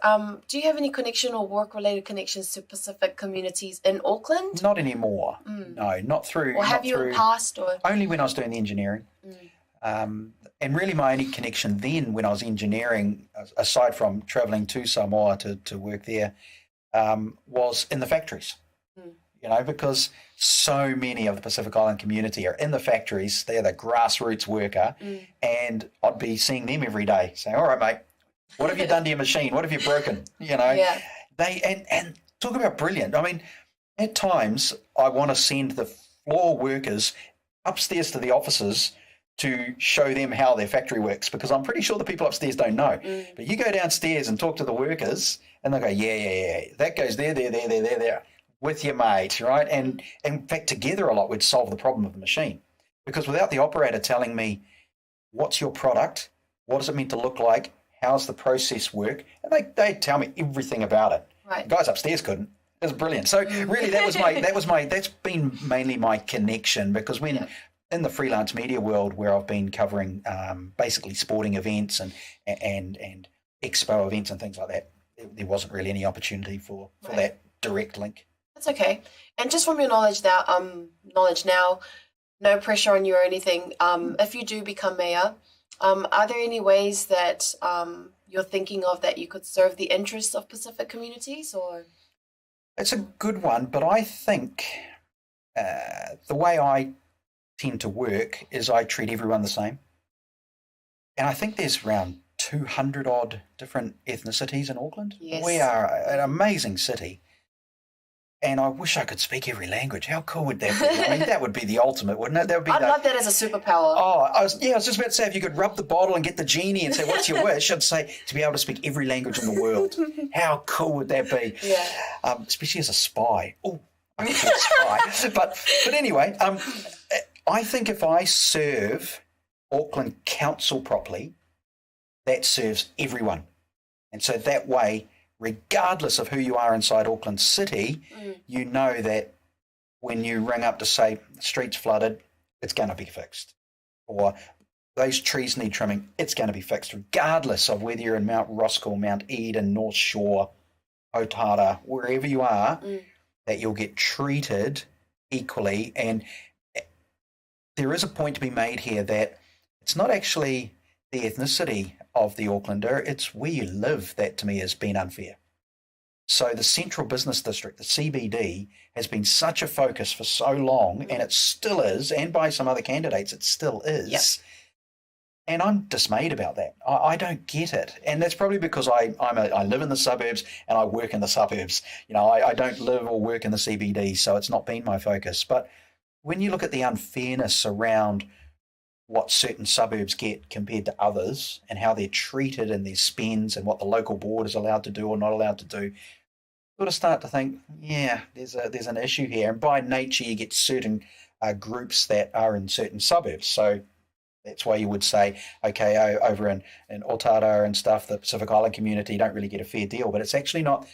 do you have any connection or work-related connections to Pacific communities in Auckland? Not anymore. No, not through. Or have you in the past? Or only when I was doing the engineering. And really my only connection then when I was engineering, aside from travelling to Samoa to work there, was in the factories. You know, because so many of the Pacific Island community are in the factories. They're the grassroots worker, and I'd be seeing them every day saying, all right, mate, what have you done to your machine? What have you broken? You know, and talk about brilliant. I mean, at times I want to send the floor workers upstairs to the offices to show them how their factory works, because I'm pretty sure the people upstairs don't know. But you go downstairs and talk to the workers and they'll go, yeah, that goes there. With your mate, right? And in fact, together a lot would solve the problem of the machine. Because without the operator telling me, what's your product? What does it mean to look like? How's the process work? And they tell me everything about it. Right. The guys upstairs couldn't. It was brilliant. So really that's been mainly my connection, because when in the freelance media world where I've been covering basically sporting events and expo events and things like that, there wasn't really any opportunity for that direct link. That's okay. And just from your knowledge now, no pressure on you or anything. If you do become mayor, are there any ways that you're thinking of that you could serve the interests of Pacific communities? Or it's a good one, but I think the way I tend to work is I treat everyone the same. And I think there's around 200 odd different ethnicities in Auckland. Yes. We are an amazing city. And I wish I could speak every language. How cool would that be? I mean, that would be the ultimate, wouldn't it? That would be I'd love that as a superpower. Oh, I was just about to say, if you could rub the bottle and get the genie and say, what's your wish? I'd say to be able to speak every language in the world. How cool would that be? Yeah. Especially as a spy. Oh, I could be a spy. But anyway, I think if I serve Auckland Council properly, that serves everyone. And so that way, regardless of who you are inside Auckland City, you know that when you ring up to say the street's flooded, it's going to be fixed. Or those trees need trimming, it's going to be fixed, regardless of whether you're in Mount Roskill, Mount Eden, North Shore, Otara, wherever you are, that you'll get treated equally. And there is a point to be made here that it's not actually the ethnicity of the Aucklander, it's where you live that to me has been unfair. So the Central Business District, the CBD, has been such a focus for so long, and it still is, and by some other candidates it still is. Yep. And I'm dismayed about that. I don't get it. And that's probably because I live in the suburbs and I work in the suburbs. You know, I don't live or work in the CBD, so it's not been my focus. But when you look at the unfairness around what certain suburbs get compared to others and how they're treated and their spends and what the local board is allowed to do or not allowed to do, sort of start to think, yeah, there's an issue here. And by nature, you get certain groups that are in certain suburbs. So that's why you would say, okay, over in Otara and stuff, the Pacific Island community don't really get a fair deal. But it's actually not,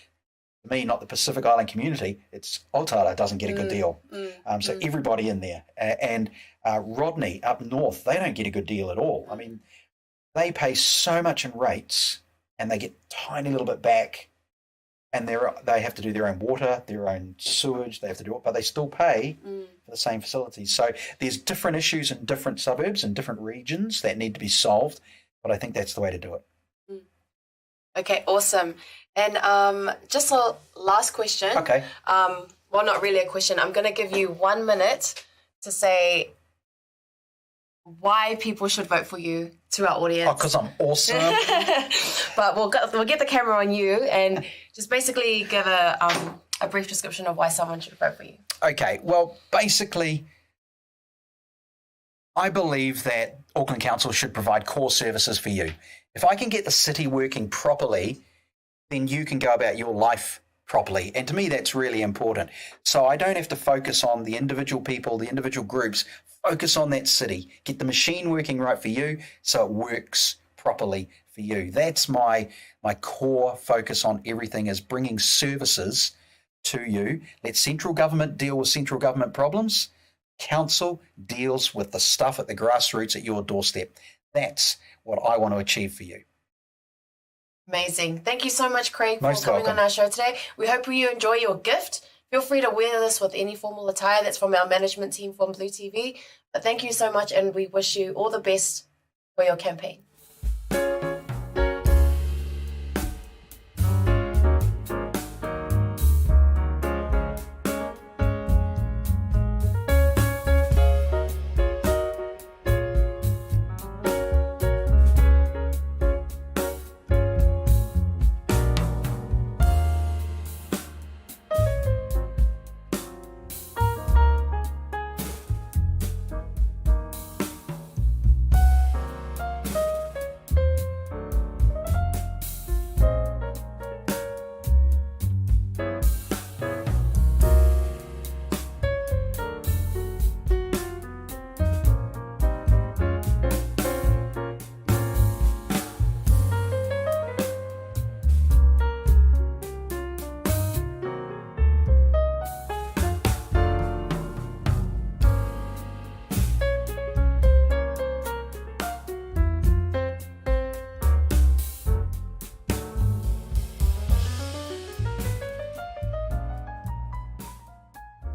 to me, not the Pacific Island community. It's Otara doesn't get a good deal. So everybody in there. And Rodney up north, they don't get a good deal at all. I mean, they pay so much in rates and they get tiny little bit back, and they have to do their own water, their own sewage, they have to do it, but they still pay for the same facilities. So there's different issues in different suburbs and different regions that need to be solved, but I think that's the way to do it. Okay, awesome. And just a last question. Okay. Well, not really a question. I'm going to give you 1 minute to say why people should vote for you to our audience. Oh, because I'm awesome. But we'll get the camera on you and just basically give a brief description of why someone should vote for you. Okay, well, basically, I believe that Auckland Council should provide core services for you. If I can get the city working properly, then you can go about your life properly. And to me, that's really important. So I don't have to focus on the individual people, the individual groups. Focus on that city. Get the machine working right for you so it works properly for you. That's my core focus on everything, is bringing services to you. Let central government deal with central government problems. Council deals with the stuff at the grassroots at your doorstep. That's what I want to achieve for you. Amazing. Thank you so much, Craig, for Most coming welcome. on our show today. We hope you enjoy your gift. Feel free to wear this with any formal attire. That's from our management team from BluTV. But thank you so much, and we wish you all the best for your campaign.